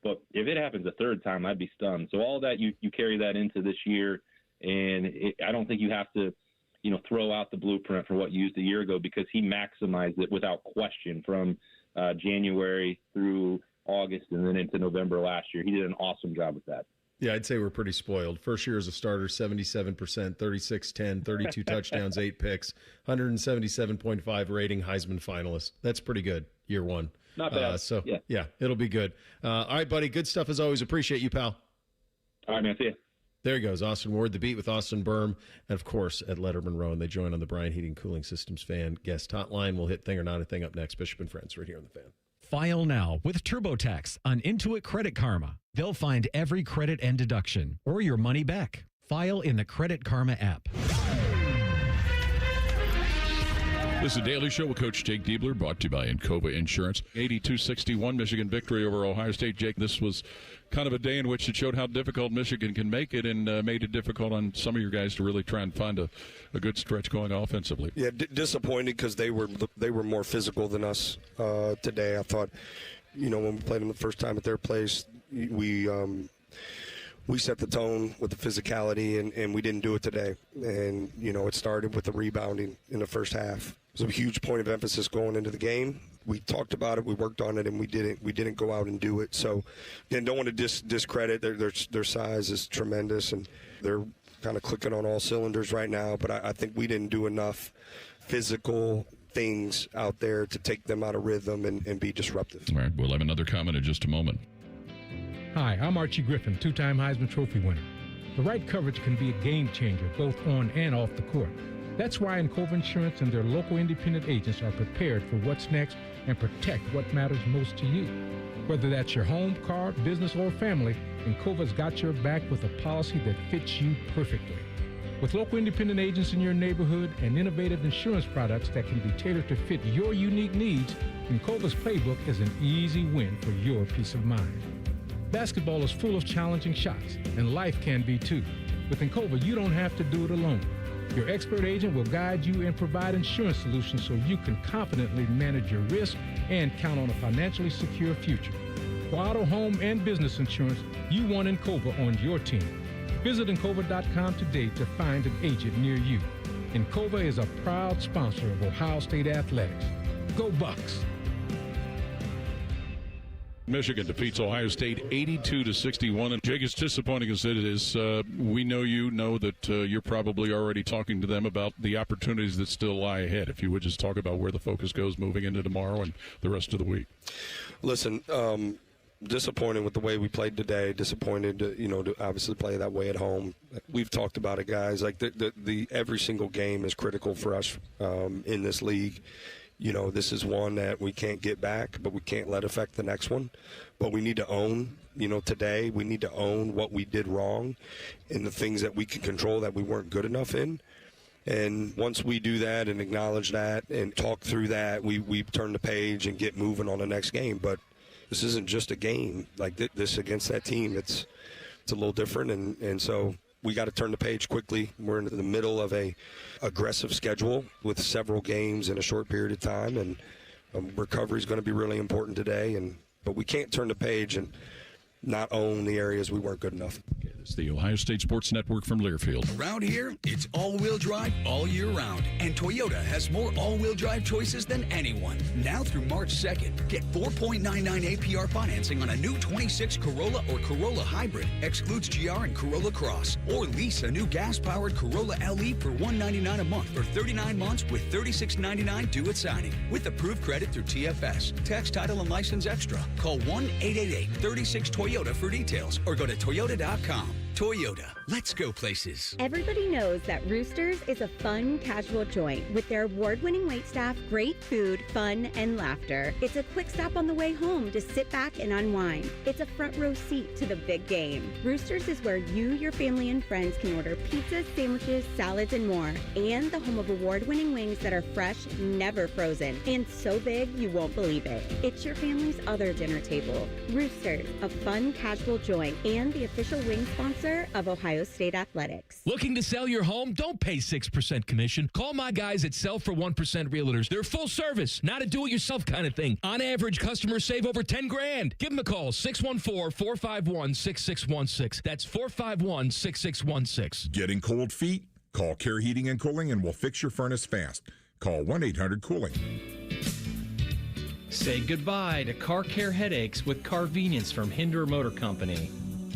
But if it happens a third time, I'd be stunned. So all that, you carry that into this year, and I don't think you have to, throw out the blueprint for what you used a year ago, because he maximized it without question from January through August and then into November last year. He did an awesome job with that. Yeah, I'd say we're pretty spoiled. First year as a starter, 77%, 36-10, 32 touchdowns, 8 picks, 177.5 rating, Heisman finalist. That's pretty good, year one. Not bad. Yeah, it'll be good. All right, buddy, good stuff as always. Appreciate you, pal. All right, man, see ya. There he goes, Austin Ward, The Beat with Austin Berm, and, of course, at Letterman Row. And they join on the Bryan Heating Cooling Systems Fan Guest Hotline. We'll hit Thing or Not a Thing up next. Bishop and Friends right here on The Fan. File now with TurboTax on Intuit Credit Karma. They'll find every credit and deduction or your money back. File in the Credit Karma app. This is the Daily Show with Coach Jake Diebler, brought to you by Encova Insurance. 82-61 Michigan victory over Ohio State. Jake, this was kind of a day in which it showed how difficult Michigan can make it, and made it difficult on some of your guys to really try and find a good stretch going offensively. Yeah, disappointed because they were more physical than us today. I thought, when we played them the first time at their place, we set the tone with the physicality, and we didn't do it today. And, it started with the rebounding in the first half. It was a huge point of emphasis going into the game. We talked about it, we worked on it, and we didn't go out and do it. So, again, don't want to discredit their size is tremendous, and they're kind of clicking on all cylinders right now. But I think we didn't do enough physical things out there to take them out of rhythm and be disruptive. All right, we'll have another comment in just a moment. Hi, I'm Archie Griffin, two-time Heisman Trophy winner. The right coverage can be a game changer, both on and off the court. That's why Encova Insurance and their local independent agents are prepared for what's next and protect what matters most to you. Whether that's your home, car, business, or family, Encova's got your back with a policy that fits you perfectly. With local independent agents in your neighborhood and innovative insurance products that can be tailored to fit your unique needs, Encova's playbook is an easy win for your peace of mind. Basketball is full of challenging shots, and life can be too. With Encova, you don't have to do it alone. Your expert agent will guide you and provide insurance solutions so you can confidently manage your risk and count on a financially secure future. For auto, home, and business insurance, you want Encova on your team. Visit Encova.com today to find an agent near you. Encova is a proud sponsor of Ohio State Athletics. Go Bucks! Michigan defeats Ohio State 82-61. And Jake, as disappointing as it is, we know you know that you're probably already talking to them about the opportunities that still lie ahead. If you would just talk about where the focus goes moving into tomorrow and the rest of the week. Listen, disappointed with the way we played today. Disappointed, to obviously play that way at home. We've talked about it, guys. Like the every single game is critical for us in this league. This is one that we can't get back, but we can't let affect the next one. But we need to own, today. We need to own what we did wrong and the things that we can control that we weren't good enough in. And once we do that and acknowledge that and talk through that, we turn the page and get moving on the next game. But this isn't just a game like this against that team. It's a little different, and so we got to turn the page quickly. We're in the middle of a aggressive schedule with several games in a short period of time, and recovery is going to be really important today. But we can't turn the page and not own the areas we weren't good enough. It's the Ohio State Sports Network from Learfield. Around here, it's all-wheel drive all year round, and Toyota has more all-wheel drive choices than anyone. Now through March 2nd, get 4.99 APR financing on a new 26 Corolla or Corolla Hybrid, excludes GR and Corolla Cross, or lease a new gas-powered Corolla LE for $199 a month or 39 months with $36.99 due at signing. With approved credit through TFS, tax, title, and license extra. Call 1-888-36-TOYOTA for details or go to toyota.com. Toyota, let's go places. Everybody knows that Roosters is a fun, casual joint with their award-winning waitstaff, great food, fun, and laughter. It's a quick stop on the way home to sit back and unwind. It's a front row seat to the big game. Roosters is where you, your family, and friends can order pizzas, sandwiches, salads, and more. And the home of award-winning wings that are fresh, never frozen, and so big you won't believe it. It's your family's other dinner table. Roosters, a fun, casual joint, and the official wing sponsor of Ohio State Athletics. Looking to sell your home? Don't pay 6% commission. Call my guys at Sell for 1% Realtors. They're full service, not a do-it-yourself kind of thing. On average, customers save over $10,000. Give them a call, 614-451-6616. That's 451-6616. Getting cold feet? Call Care Heating and Cooling and we'll fix your furnace fast. Call 1-800-COOLING. Say goodbye to car care headaches with Carvenience from Hinderer Motor Company.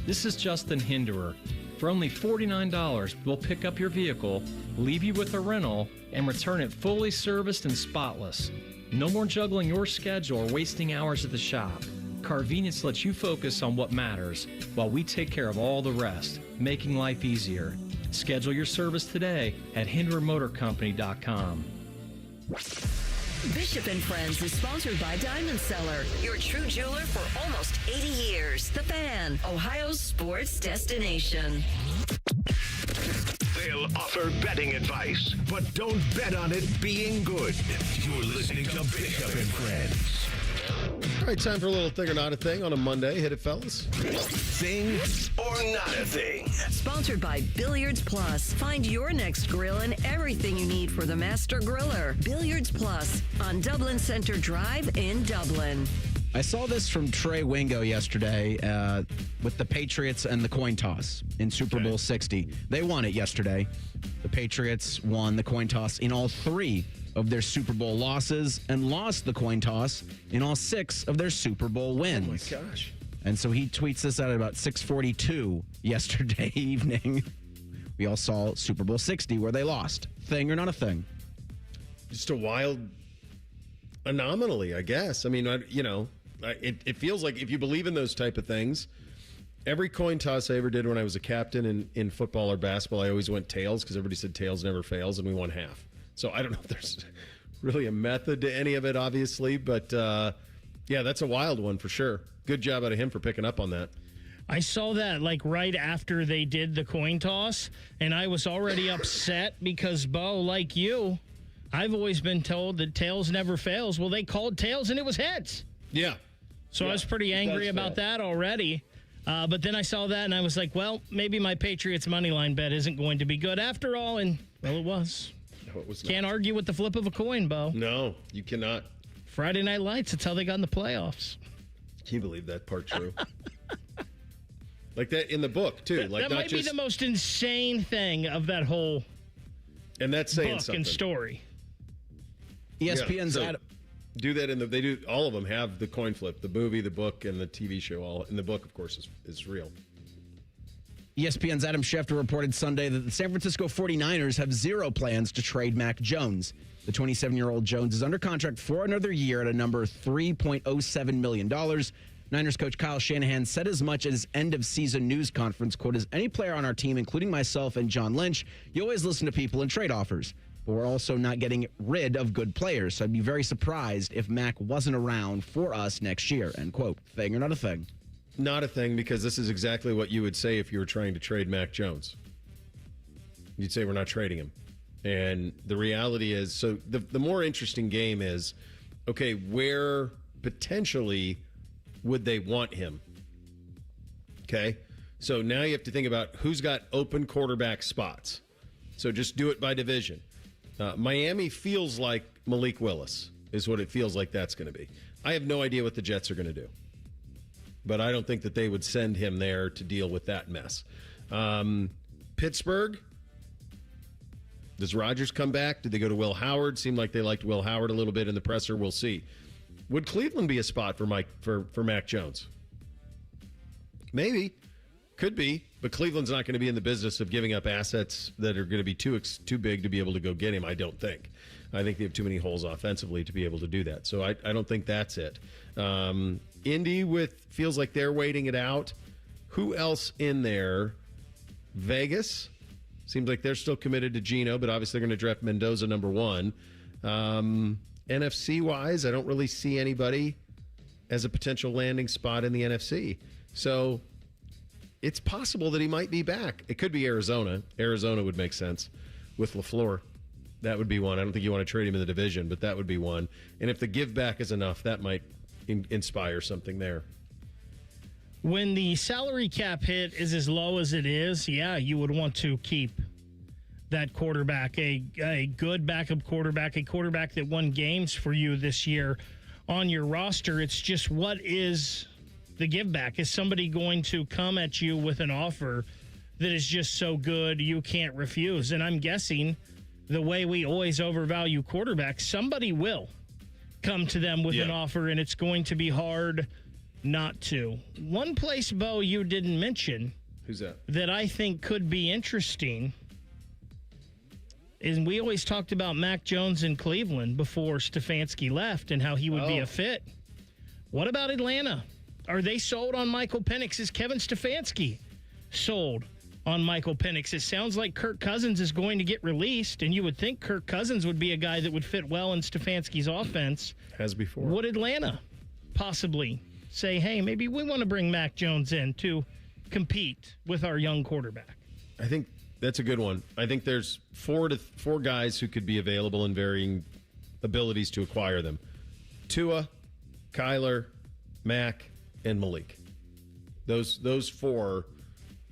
This is Justin Hinderer. For only $49, we'll pick up your vehicle, leave you with a rental, and return it fully serviced and spotless. No more juggling your schedule or wasting hours at the shop. Carvenience lets you focus on what matters, while we take care of all the rest, making life easier. Schedule your service today at HindererMotorCompany.com. Bishop and Friends is sponsored by Diamond Seller, your true jeweler for almost 80 years. The Fan, Ohio's sports destination. They'll offer betting advice, but don't bet on it being good. You're listening to Bishop and Friends. All right, time for a little thing or not a thing on a Monday. Hit it, fellas. Thing or not a thing. Sponsored by Billiards Plus. Find your next grill and everything you need for the master griller. Billiards Plus on Dublin Center Drive in Dublin. I saw this from Trey Wingo yesterday with the Patriots and the coin toss in Super Bowl 60. They won it yesterday. The Patriots won the coin toss in all 3 of their Super Bowl losses and lost the coin toss in all 6 of their Super Bowl wins. Oh, my gosh. And so he tweets this out at about 6:42 yesterday evening. We all saw Super Bowl 60 where they lost. Thing or not a thing? Just a wild anomaly, I guess. I mean, it feels like if you believe in those type of things, every coin toss I ever did when I was a captain in football or basketball, I always went tails because everybody said tails never fails, and we won half. So I don't know if there's really a method to any of it, obviously, but yeah, that's a wild one for sure. Good job out of him for picking up on that. I saw that right after they did the coin toss, and I was already upset because, Bo, like you, I've always been told that tails never fails. Well, they called tails, and it was heads. Yeah. So I was pretty angry about that already. But then I saw that, and I was like, well, maybe my Patriots moneyline bet isn't going to be good after all, and, well, it was. No, it was not. Can't argue with the flip of a coin, Bo. No, you cannot. Friday Night Lights, that's how they got in the playoffs. Can you believe that part true? Like that in the book, too. Like that might be the most insane thing of that whole and that's saying book something. And story. ESPN's Do that they do. All of them have the coin flip, the movie, the book, and the TV show. And the book, of course, is real. ESPN's Adam Schefter reported Sunday that the San Francisco 49ers have zero plans to trade Mac Jones. The 27-year-old Jones is under contract for another year at a number $3.07 million. Niners coach Kyle Shanahan said as much at his end-of-season news conference, quote, as any player on our team, including myself and John Lynch, you always listen to people and trade offers. But we're also not getting rid of good players, so I'd be very surprised if Mac wasn't around for us next year, end quote. Thing or not a thing? Not a thing, because this is exactly what you would say if you were trying to trade Mac Jones. You'd say we're not trading him. And the reality is, so the more interesting game is, okay, where potentially would they want him? Okay, so now you have to think about who's got open quarterback spots. So just do it by division. Miami feels like Malik Willis is what it feels like that's going to be. I have no idea what the Jets are going to do, but I don't think that they would send him there to deal with that mess. Pittsburgh, does Rodgers come back? Did they go to Will Howard? Seemed like they liked Will Howard a little bit in the presser. We'll see. Would Cleveland be a spot for Mac Jones? Maybe. Could be. But Cleveland's not going to be in the business of giving up assets that are going to be too big to be able to go get him, I don't think. I think they have too many holes offensively to be able to do that. So I don't think that's it. Indy feels like they're waiting it out. Who else in there? Vegas. Seems like they're still committed to Geno, but obviously they're going to draft Mendoza number 1. NFC-wise, I don't really see anybody as a potential landing spot in the NFC. So it's possible that he might be back. It could be Arizona. Arizona would make sense with LaFleur. That would be one. I don't think you want to trade him in the division, but that would be one. And if the give back is enough, that might inspire something there. When the salary cap hit is as low as it is, yeah, you would want to keep that quarterback, a good backup quarterback, a quarterback that won games for you this year on your roster. It's just, what is the give back? Is somebody going to come at you with an offer that is just so good you can't refuse? And I'm guessing the way we always overvalue quarterbacks, somebody will come to them with an offer, and it's going to be hard not to. One place, Bo, you didn't mention. Who's that? That I think could be interesting is, we always talked about Mac Jones in Cleveland before Stefanski left and how he would be a fit. What about Atlanta? Are they sold on Michael Penix? Is Kevin Stefanski sold on Michael Penix? It sounds like Kirk Cousins is going to get released, and you would think Kirk Cousins would be a guy that would fit well in Stefanski's offense. Has before. Would Atlanta possibly say, hey, maybe we want to bring Mac Jones in to compete with our young quarterback? I think that's a good one. I think there's four guys who could be available in varying abilities to acquire them. Tua, Kyler, Mac, and Malik. Those four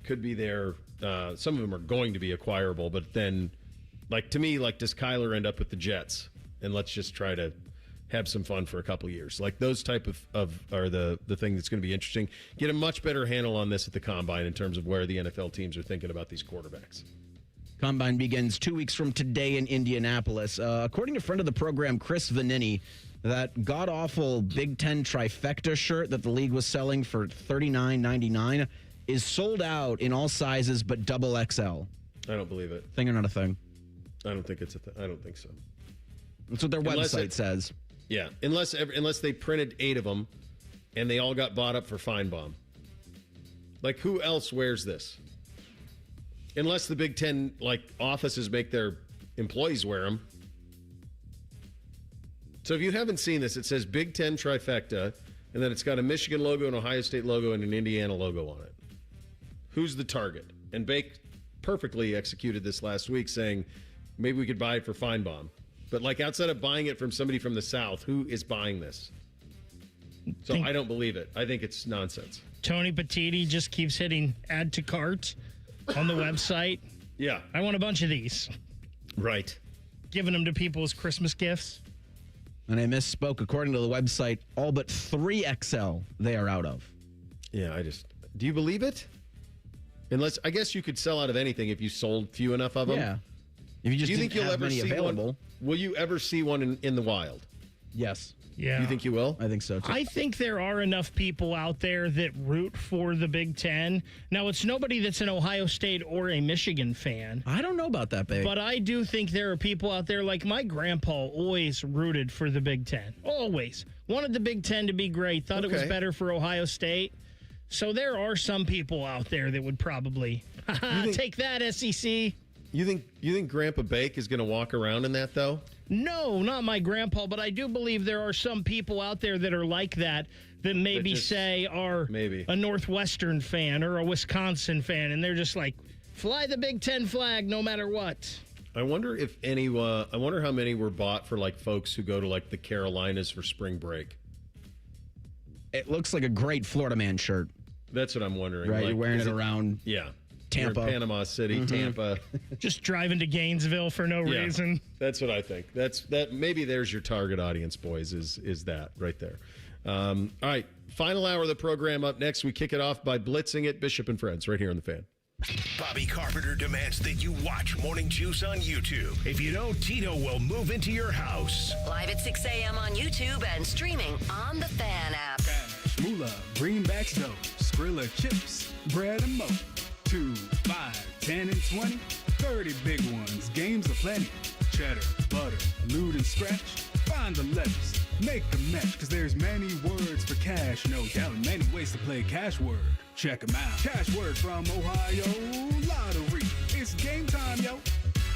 could be there. Some of them are going to be acquirable, but then, to me, does Kyler end up with the Jets? And let's just try to have some fun for a couple years. Those type of are the thing that's going to be interesting. Get a much better handle on this at the Combine in terms of where the NFL teams are thinking about these quarterbacks. Combine begins 2 weeks from today in Indianapolis. According to friend of the program, Chris Vanini, that god-awful Big Ten trifecta shirt that the league was selling for $39.99 is sold out in all sizes but double XL. I don't believe it. Thing or not a thing? I don't think it's a thing. I don't think so. That's what their website says. Yeah, unless they printed 8 of them and they all got bought up for Feinbaum. Who else wears this? Unless the Big Ten offices make their employees wear them. So if you haven't seen this, it says Big Ten trifecta, and then it's got a Michigan logo, an Ohio State logo, and an Indiana logo on it. Who's the target? And Bake perfectly executed this last week, saying maybe we could buy it for Feinbaum. But outside of buying it from somebody from the South, who is buying this? So I don't believe it. I think it's nonsense. Tony Petitti just keeps hitting add to cart on the website. Yeah. I want a bunch of these. Right. Giving them to people as Christmas gifts. And I misspoke. According to the website, all but 3XL they are out of. Yeah, do you believe it? Unless, I guess you could sell out of anything if you sold few enough of them. Yeah. If you just do you think you'll have ever many see available. One? Will you ever see one in the wild? Yes. Yeah. You think you will? I think so, too. I think there are enough people out there that root for the Big Ten. Now, it's nobody that's an Ohio State or a Michigan fan. I don't know about that, babe. But I do think there are people out there, like my grandpa always rooted for the Big Ten. Always. Wanted the Big Ten to be great. Thought it was better for Ohio State. So there are some people out there that would probably take that, SEC. You think Grandpa Bake is going to walk around in that, though? No, not my grandpa, but I do believe there are some people out there that are like that maybe say are a Northwestern fan or a Wisconsin fan, and they're just like, fly the Big Ten flag no matter what. I wonder if any. I wonder how many were bought for like folks who go to like the Carolinas for spring break. It looks like a great Florida man shirt. That's what I'm wondering. Right, like, you're wearing it around. Yeah. Tampa. You're in Panama City, Tampa. Just driving to Gainesville for no reason. That's what I think. That maybe there's your target audience, boys, is that right there. All right, final hour of the program up next. We kick it off by blitzing it, Bishop and Friends, right here on The Fan. Bobby Carpenter demands that you watch Morning Juice on YouTube. If you don't, Tito will move into your house. Live at 6 a.m. on YouTube and streaming on the Fan app. Moolah, greenbacks dough, Skrilla chips, bread and mo. 2, 5, 10, and 20, 30 big ones, games aplenty. Cheddar, butter, loot and scratch, find the letters, make the match, cause there's many words for cash, no doubt, many ways to play cash word. Check them out. Cash word from Ohio Lottery. It's game time, yo.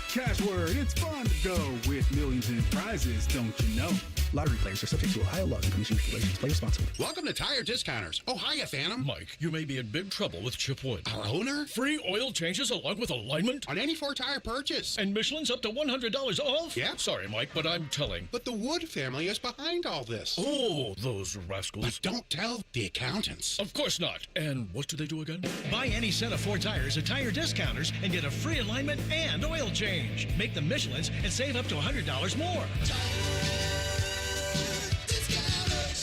Cash word, it's fun to go with millions in prizes, don't you know? Lottery players are subject to Ohio law and commission regulations. Play responsibly. Welcome to Tire Discounters. Oh, hiya, Phantom. Mike, you may be in big trouble with Chip Wood. Our owner? Free oil changes along with alignment? On any 4-tire purchase. And Michelin's up to $100 off? Yeah. Sorry, Mike, but I'm telling. But the Wood family is behind all this. Oh, those rascals. But don't tell the accountants. Of course not. And what do they do again? Buy any set of 4 tires at Tire Discounters and get a free alignment and oil change. Make them Michelin's and save up to $100 more.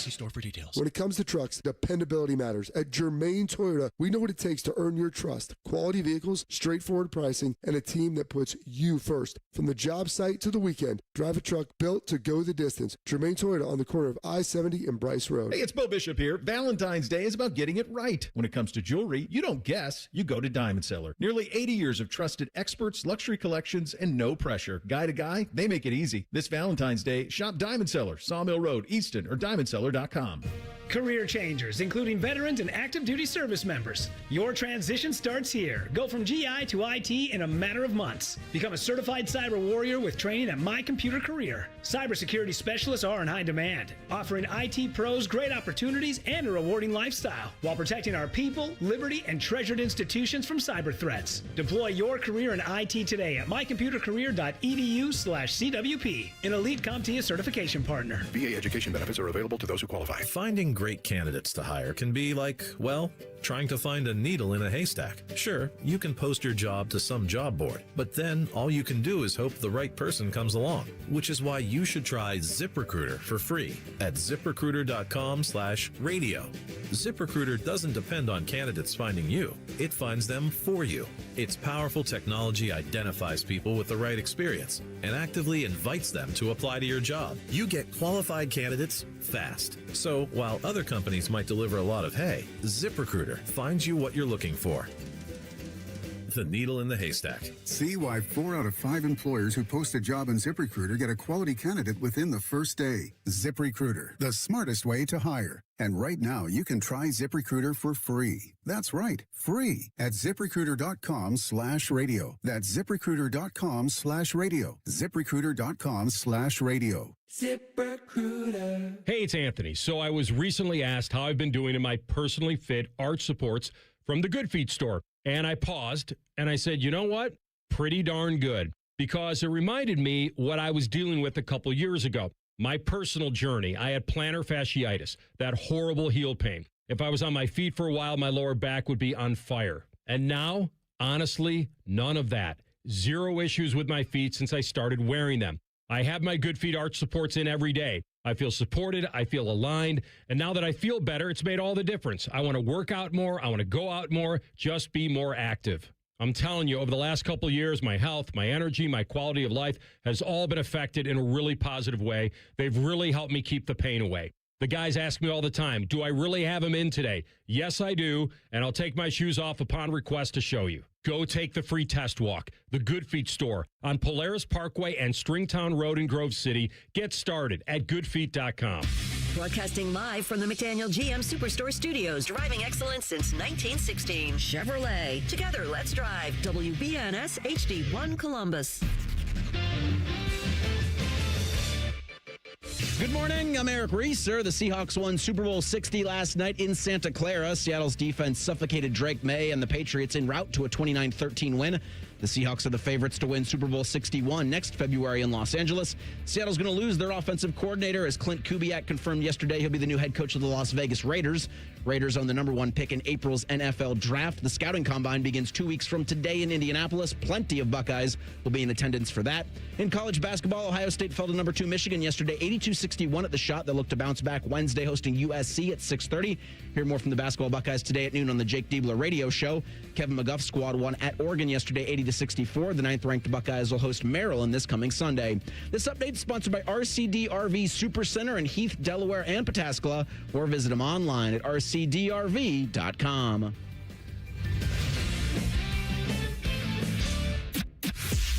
See store for details. When it comes to trucks, dependability matters. At Germain Toyota, we know what it takes to earn your trust. Quality vehicles, straightforward pricing, and a team that puts you first. From the job site to the weekend, drive a truck built to go the distance. Germain Toyota on the corner of I-70 and Bryce Road. Hey, it's Bo Bishop here. Valentine's Day is about getting it right. When it comes to jewelry, you don't guess, you go to Diamond Seller. Nearly 80 years of trusted experts, luxury collections, and no pressure. Guy to guy, they make it easy. This Valentine's Day, shop Diamond Seller, Sawmill Road, Easton, or diamondseller.com. Career changers, including veterans and active duty service members. Your transition starts here. Go from GI to IT in a matter of months. Become a certified cyber warrior with training at My Computer Career. Cybersecurity specialists are in high demand, offering IT pros great opportunities and a rewarding lifestyle while protecting our people, liberty, and treasured institutions from cyber threats. Deploy your career in IT today at mycomputercareer.edu/CWP, an elite CompTIA certification partner. VA education benefits are available to those who qualify. Finding great candidates to hire can be like, well, trying to find a needle in a haystack. Sure, you can post your job to some job board, but then all you can do is hope the right person comes along, which is why you should try ZipRecruiter for free at ZipRecruiter.com/radio. ZipRecruiter doesn't depend on candidates finding you. It finds them for you. Its powerful technology identifies people with the right experience and actively invites them to apply to your job. You get qualified candidates fast. So while other companies might deliver a lot of hay, ZipRecruiter finds you what you're looking for. The needle in the haystack. See why 4 out of 5 employers who post a job in ZipRecruiter get a quality candidate within the first day. ZipRecruiter, the smartest way to hire. And right now, you can try ZipRecruiter for free. That's right, free at ZipRecruiter.com/radio. That's ZipRecruiter.com/radio. ZipRecruiter.com/radio. ZipRecruiter. Hey, it's Anthony. So I was recently asked how I've been doing in my personally fit arch supports from the Good Feet store. And I paused and I said, you know what? Pretty darn good. Because it reminded me what I was dealing with a couple years ago. My personal journey. I had plantar fasciitis, that horrible heel pain. If I was on my feet for a while, my lower back would be on fire. And now, honestly, none of that. 0 issues with my feet since I started wearing them. I have my Good Feet arch supports in every day. I feel supported. I feel aligned. And now that I feel better, it's made all the difference. I want to work out more. I want to go out more. Just be more active. I'm telling you, over the last couple of years, my health, my energy, my quality of life has all been affected in a really positive way. They've really helped me keep the pain away. The guys ask me all the time, do I really have them in today? Yes, I do, and I'll take my shoes off upon request to show you. Go take the free test walk. The Good Feet store on Polaris Parkway and Stringtown Road in Grove City. Get started at goodfeet.com. Broadcasting live from the McDaniel GM Superstore Studios. Driving excellence since 1916. Chevrolet. Together, let's drive. WBNS HD1 Columbus. Good morning. I'm Eric Reeser. The Seahawks won Super Bowl 60 last night in Santa Clara. Seattle's defense suffocated Drake May and the Patriots en route to a 29-13 win. The Seahawks are the favorites to win Super Bowl 61 next February in Los Angeles. Seattle's going to lose their offensive coordinator, as Clint Kubiak confirmed yesterday. He'll be the new head coach of the Las Vegas Raiders. Raiders own the number 1 pick in April's NFL draft. The scouting combine begins 2 weeks from today in Indianapolis. Plenty of Buckeyes will be in attendance for that. In college basketball, Ohio State fell to number 2 Michigan yesterday, 82-61 at the shot. They look to bounce back Wednesday, hosting USC at 6:30. Hear more from the basketball Buckeyes today at noon on the Jake Diebler radio show. Kevin McGuff's squad won at Oregon yesterday, 80-64. The 9th-ranked Buckeyes will host Maryland this coming Sunday. This update is sponsored by RCD RV Supercenter in Heath, Delaware, and Pataskala, or visit them online at rcdrv.com.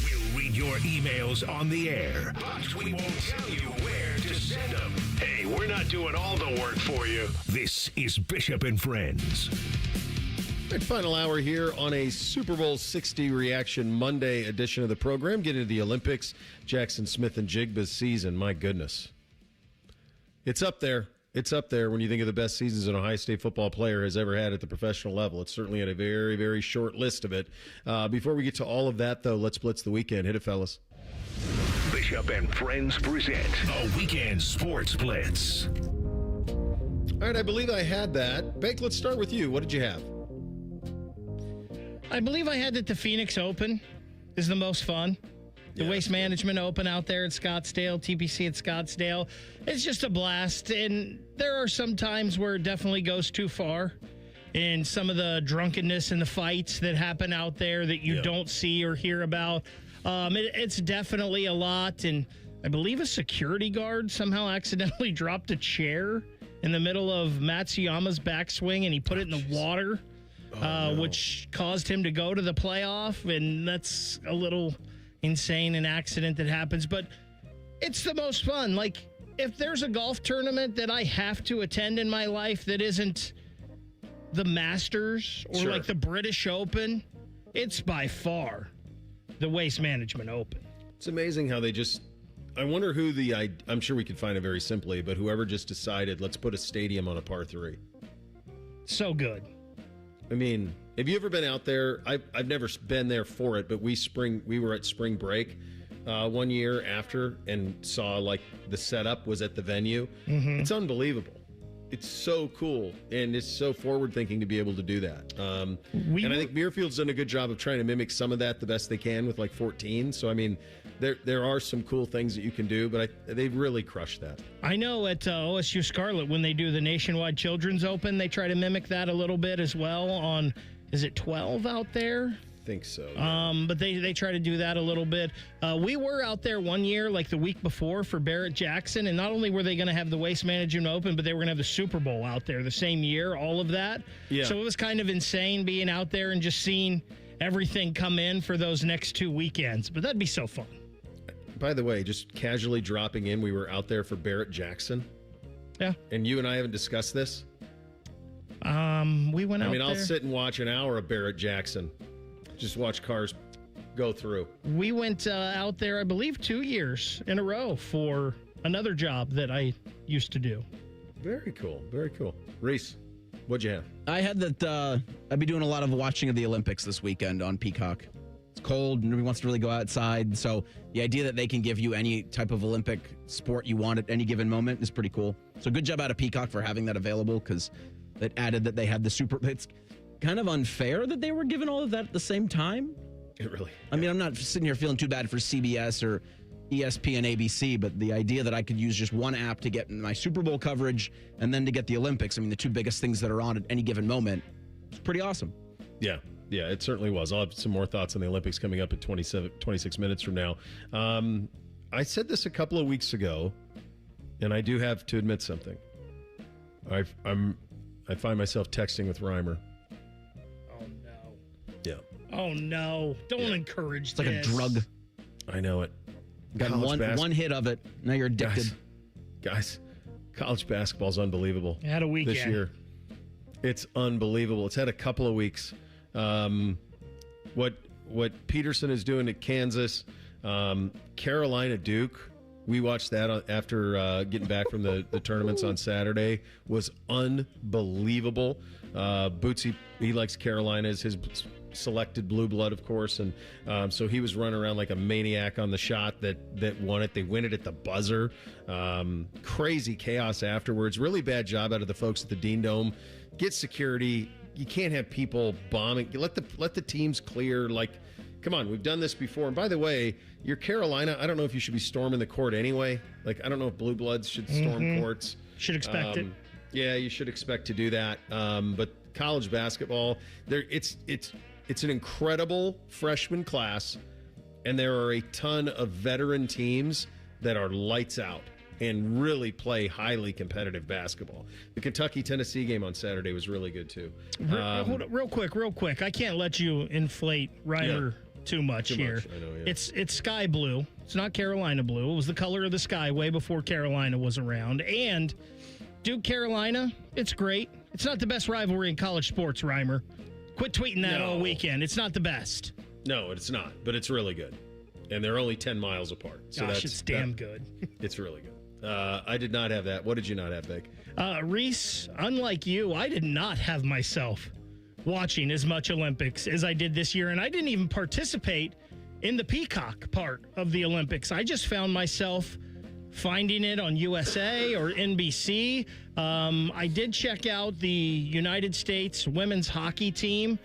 We'll read your emails on the air, but we won't tell you where to send them. Hey, we're not doing all the work for you. This is Bishop and Friends. Right, final hour here on a Super Bowl 60 Reaction Monday edition of the program. Get into the Olympics, Jackson Smith and Jigba's season. My goodness. It's up there. It's up there when you think of the best seasons an Ohio State football player has ever had at the professional level. It's certainly at a very, very short list of it. Before we get to all of that, though, let's blitz the weekend. Hit it, fellas. Bishop and Friends present a Weekend Sports Blitz. All right, I believe I had that. Bake, let's start with you. What did you have? I believe I had that the Phoenix Open is the most fun. The Waste Management Open out there at Scottsdale, TPC at Scottsdale. It's just a blast. And there are some times where it definitely goes too far. And some of the drunkenness and the fights that happen out there that you don't see or hear about. It's definitely a lot. And I believe a security guard somehow accidentally dropped a chair in the middle of Matsuyama's backswing, and he put it in the water. Which caused him to go to the playoff, and that's a little insane, an accident that happens. But it's the most fun. Like, if there's a golf tournament that I have to attend in my life that isn't the Masters or like the British Open, it's by far the Waste Management Open. It's amazing how they just... I wonder who I'm sure we could find it very simply, but whoever just decided, let's put a stadium on a par 3. So good. I mean, have you ever been out there? I've never been there for it, but we were at spring break one year after and saw like the setup was at the venue. Mm-hmm. It's unbelievable. It's so cool, and it's so forward-thinking to be able to do that. And I think Muirfield's done a good job of trying to mimic some of that the best they can with like 14. So, I mean, there are some cool things that you can do, but they've really crushed that. I know at OSU Scarlet, when they do the Nationwide Children's Open, they try to mimic that a little bit as well on, is it 12 out there? I think so. Yeah. But they try to do that a little bit. We were out there one year, like the week before, for Barrett-Jackson, and not only were they going to have the Waste Management Open, but they were going to have the Super Bowl out there the same year, all of that. Yeah. So it was kind of insane being out there and just seeing everything come in for those next 2 weekends. But that'd be so fun. By the way, just casually dropping in, we were out there for Barrett-Jackson. Yeah. And you and I haven't discussed this? We went out there. I'll sit and watch an hour of Barrett-Jackson. Just watch cars go through. We went out there, I believe, 2 years in a row for another job that I used to do. Very cool. Very cool. Reese, what'd you have? I had that I'd be doing a lot of watching of the Olympics this weekend on Peacock. It's cold. Nobody wants to really go outside. So the idea that they can give you any type of Olympic sport you want at any given moment is pretty cool. So good job out of Peacock for having that available, because it added that they had the It's kind of unfair that they were given all of that at the same time. It really... I mean, I'm not sitting here feeling too bad for CBS or ESPN, ABC, but the idea that I could use just one app to get my Super Bowl coverage and then to get the Olympics, I mean, the two biggest things that are on at any given moment, it's pretty awesome. Yeah, Yeah, it certainly was. I'll have some more thoughts on the Olympics coming up at 26 minutes from now. I said this a couple of weeks ago, and I do have to admit something. I find myself texting with Reimer. Oh, no. Yeah. Oh, no. Don't encourage It's like a drug. I know it. Got one hit of it. Now you're addicted. Guys, college basketball's unbelievable. It had a weekend. This year. It's unbelievable. It's had a couple of weeks. What Peterson is doing at Kansas, Carolina Duke, we watched that after getting back from the tournaments on Saturday, was unbelievable. Bootsy, he likes Carolina as his selected blue blood, of course, and so he was running around like a maniac on the shot that won it. They win it at the buzzer. Crazy chaos afterwards. Really bad job out of the folks at the Dean Dome. Get security. You can't have people bombing. Let the teams clear. Like, come on, we've done this before. And by the way, you're Carolina. I don't know if you should be storming the court anyway. Like, I don't know if blue bloods should storm courts. Should expect it. Yeah, you should expect to do that. But college basketball, it's an incredible freshman class, and there are a ton of veteran teams that are lights out and really play highly competitive basketball. The Kentucky-Tennessee game on Saturday was really good, too. Hold on, real quick. I can't let you inflate Reimer too much here. I know, yeah. It's sky blue. It's not Carolina blue. It was the color of the sky way before Carolina was around. And Duke Carolina, it's great. It's not the best rivalry in college sports, Reimer. Quit tweeting that all weekend. It's not the best. No, it's not, but it's really good. And they're only 10 miles apart. So Gosh, it's damn good. It's really good. I did not have that. What did you not have, Vic? Reese, unlike you, I did not have myself watching as much Olympics as I did this year, and I didn't even participate in the Peacock part of the Olympics. I just found myself finding it on USA or NBC. I did check out the United States women's hockey team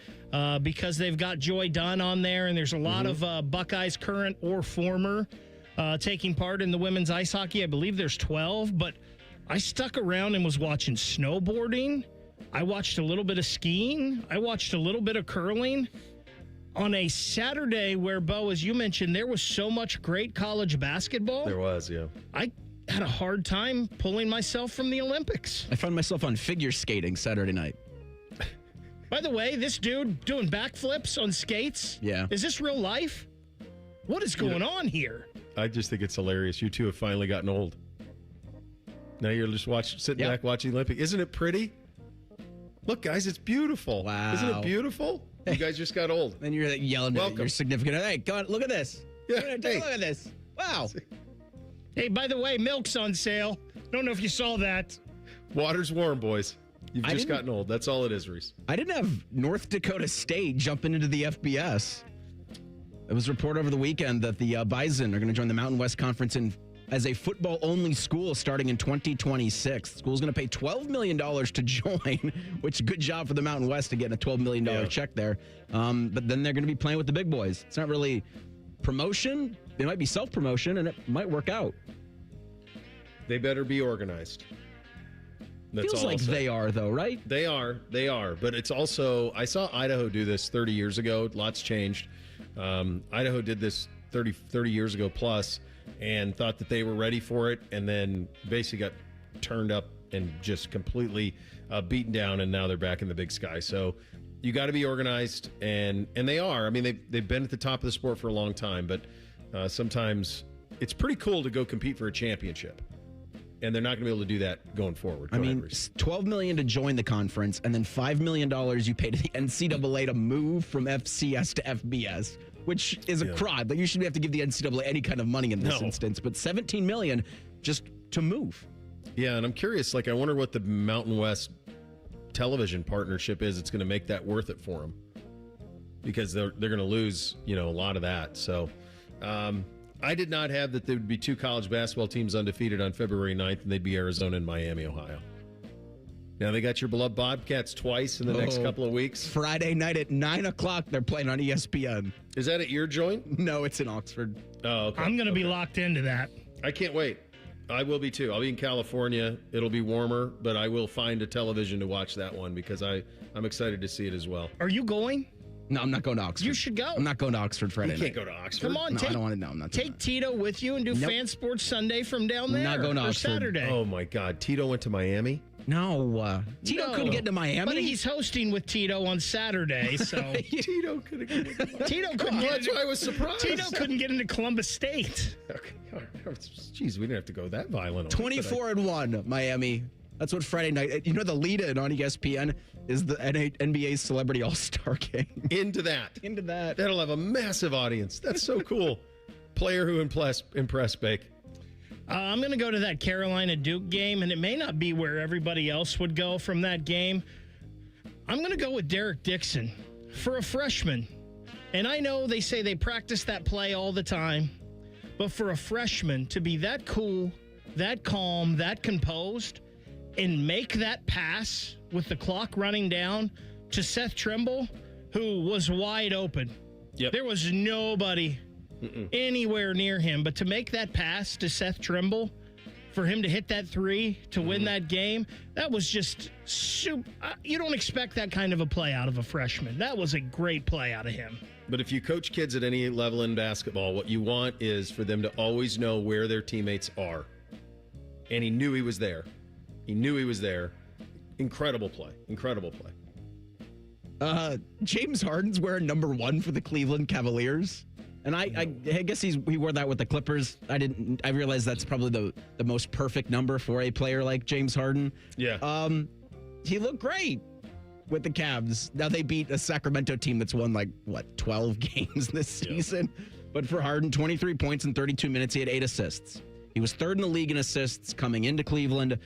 because they've got Joy Dunn on there, and there's a lot of Buckeyes current or former taking part in the women's ice hockey. I believe there's 12, but I stuck around and was watching snowboarding. I watched a little bit of skiing. I watched a little bit of curling. On a Saturday where, Bo, as you mentioned, there was so much great college basketball. There was, yeah. I had a hard time pulling myself from the Olympics. I found myself on figure skating Saturday night. By the way, this dude doing backflips on skates? Yeah. Is this real life? What is going on here? I just think it's hilarious. You two have finally gotten old. Now you're just sitting back watching the Olympics. Isn't it pretty? Look, guys, it's beautiful. Wow. Isn't it beautiful? You guys just got old. And you're like yelling at your significant other. Hey, God, look at this. Yeah, Look at this. Wow. Hey, by the way, milk's on sale. Don't know if you saw that. Water's warm, boys. You've just gotten old. That's all it is, Reese. I didn't have North Dakota State jumping into the FBS. It was reported over the weekend that the Bison are going to join the Mountain West Conference as a football-only school starting in 2026. The school's going to pay $12 million to join, which good job for the Mountain West to get a $12 million check there. But then they're going to be playing with the big boys. It's not really promotion. They might be self-promotion, and it might work out. They better be organized. That's Feels all like they are, though, right? They are. But it's also, I saw Idaho do this 30 years ago. Lots changed. Idaho did this 30 years ago plus and thought that they were ready for it, and then basically got turned up and just completely beaten down, and now they're back in the Big Sky. So you got to be organized, and they are. I mean, they've been at the top of the sport for a long time, but sometimes it's pretty cool to go compete for a championship. And they're not going to be able to do that going forward. I mean, $12 million to join the conference, and then $5 million you pay to the NCAA to move from FCS to FBS, which is a crime. Like, you shouldn't have to give the NCAA any kind of money in this instance. But $17 million just to move. Yeah, and I'm curious. Like, I wonder what the Mountain West television partnership is. It's going to make that worth it for them, because they're going to lose, a lot of that. So. I did not have that there would be two college basketball teams undefeated on February 9th, and they'd be Arizona and Miami, Ohio. Now, they got your beloved Bobcats twice in the next couple of weeks. Friday night at 9 o'clock, they're playing on ESPN. Is that at your joint? No, it's in Oxford. Oh, okay. I'm going to be locked into that. I can't wait. I will be, too. I'll be in California. It'll be warmer, but I will find a television to watch that one because I'm excited to see it as well. Are you going? No, I'm not going to Oxford. You should go. I'm not going to Oxford Friday You night. can't go to Oxford. Come on, No, I don't want to. No, I'm not. Take Tito with you and do Fan Sports Sunday from down there. Not going to or Oxford. Saturday. Oh my God, Tito went to Miami. No, Tito couldn't get to Miami. But he's hosting with Tito on Saturday, so Tito couldn't get into Tito couldn't get That's why I was surprised. Tito couldn't get into Columbus State. Okay. Jeez, we didn't have to go that violent. 24-1, Miami. That's what Friday night. You know, the lead-in on ESPN is the NBA Celebrity All-Star Game. Into that. That. That'll have a massive audience. That's so cool. Player who impressed Bake. I'm going to go to that Carolina Duke game, and it may not be where everybody else would go from that game. I'm going to go with Derek Dixon for a freshman. And I know they say they practice that play all the time, but for a freshman to be that cool, that calm, that composed, and make that pass with the clock running down to Seth Trimble, who was wide open. Yep. There was nobody anywhere near him, but to make that pass to Seth Trimble, for him to hit that three to win that game, that was just super. You don't expect that kind of a play out of a freshman. That was a great play out of him. But if you coach kids at any level in basketball, what you want is for them to always know where their teammates are. And he knew he was there. Incredible play. James Harden's wearing number 1 for the Cleveland Cavaliers. And I guess he wore that with the Clippers. I realized that's probably the most perfect number for a player like James Harden. Yeah. He looked great with the Cavs. Now they beat a Sacramento team that's won 12 games this season. But for Harden, 23 points in 32 minutes, he had 8 assists. He was 3rd in the league in assists coming into Cleveland.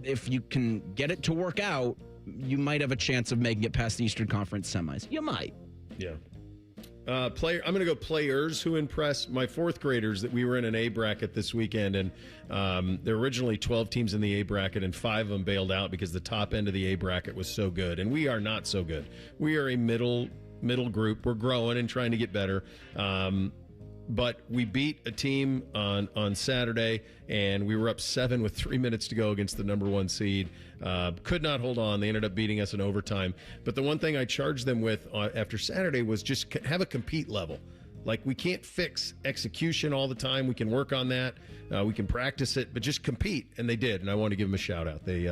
If you can get it to work out, you might have a chance of making it past the Eastern Conference semis. You might. Yeah. I'm going to go players who impressed my 4th graders. That we were in an A bracket this weekend, and there were originally 12 teams in the A bracket, and 5 of them bailed out because the top end of the A bracket was so good, and we are not so good. We are a middle group. We're growing and trying to get better. But we beat a team on Saturday, and we were up 7 with 3 minutes to go against the number 1 seed. Could not hold on. They ended up beating us in overtime. But the one thing I charged them with after Saturday was just have a compete level. Like, we can't fix execution all the time. We can work on that. We can practice it, but just compete. And they did, and I want to give them a shout out. They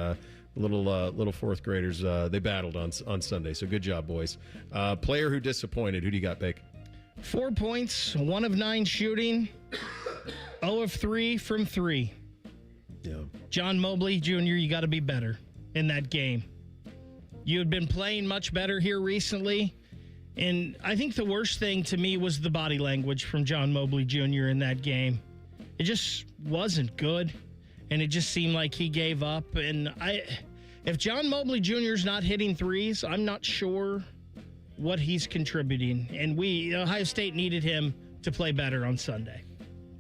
little 4th graders, they battled on Sunday. So good job, boys. Player who disappointed. Who do you got, Bake? 4 points, 1 of 9 shooting, 0 of 3 from 3. Yeah. John Mobley Jr., you got to be better in that game. You had been playing much better here recently, and I think the worst thing to me was the body language from John Mobley Jr. in that game. It just wasn't good, and it just seemed like he gave up. And if John Mobley Jr. is not hitting threes, I'm not sure what he's contributing. And Ohio State needed him to play better on Sunday.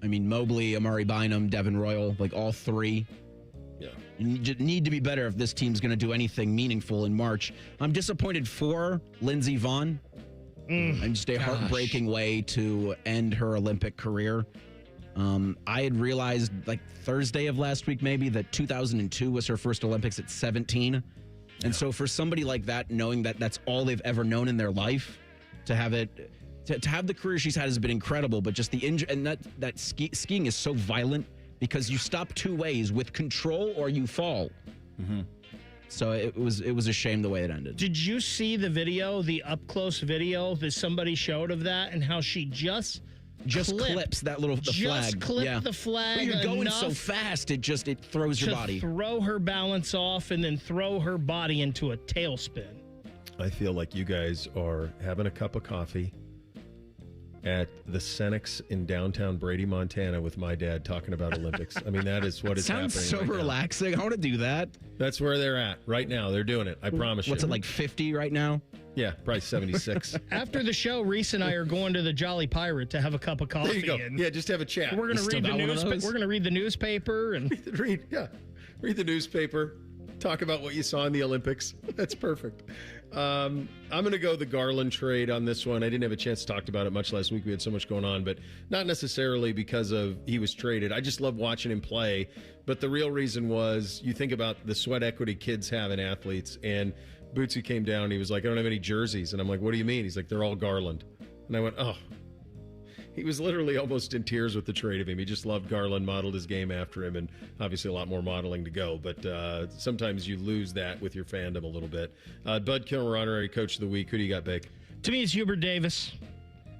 I mean, Mobley, Amari Bynum, Devin Royal, all 3. Yeah. You need to be better if this team's going to do anything meaningful in March. I'm disappointed for Lindsey Vonn. And just a heartbreaking way to end her Olympic career. I had realized Thursday of last week maybe that 2002 was her first Olympics at 17. And so for somebody like that, knowing that that's all they've ever known in their life, to have the career she's had has been incredible. But just the injury, and that skiing is so violent because you stop 2 ways: with control or you fall. Mm-hmm. So it was a shame the way it ended. Did you see the video, the up close video that somebody showed of that, and how she just clips that the flag. Just clipped the flag. But you're going so fast, it throws your body. Throw her balance off and then throw her body into a tailspin. I feel like you guys are having a cup of coffee at the Senex in downtown Brady, Montana, with my dad talking about Olympics. I mean, that is what is happening. Sounds so right relaxing. Now. I want to do that. That's where they're at right now. They're doing it. I promise you. What's it, 50 right now? Yeah, probably 76. After the show, Reese and I are going to the Jolly Pirate to have a cup of coffee. There you go. Yeah, just have a chat. We're going to read the newspaper. We're going to read the newspaper and read the newspaper. Talk about what you saw in the Olympics. That's perfect. I'm going to go the Garland trade on this one. I didn't have a chance to talk about it much last week. We had so much going on, but not necessarily because of he was traded. I just love watching him play. But the real reason was you think about the sweat equity kids have in athletes, and Bootsy came down. He was like, I don't have any jerseys. And I'm like, what do you mean? He's like, they're all Garland. And I went, oh. He was literally almost in tears with the trade of him. He just loved Garland, modeled his game after him, and obviously a lot more modeling to go. But sometimes you lose that with your fandom a little bit. Bud Kilmer, honorary coach of the week. Who do you got, Bake? To me, it's Hubert Davis.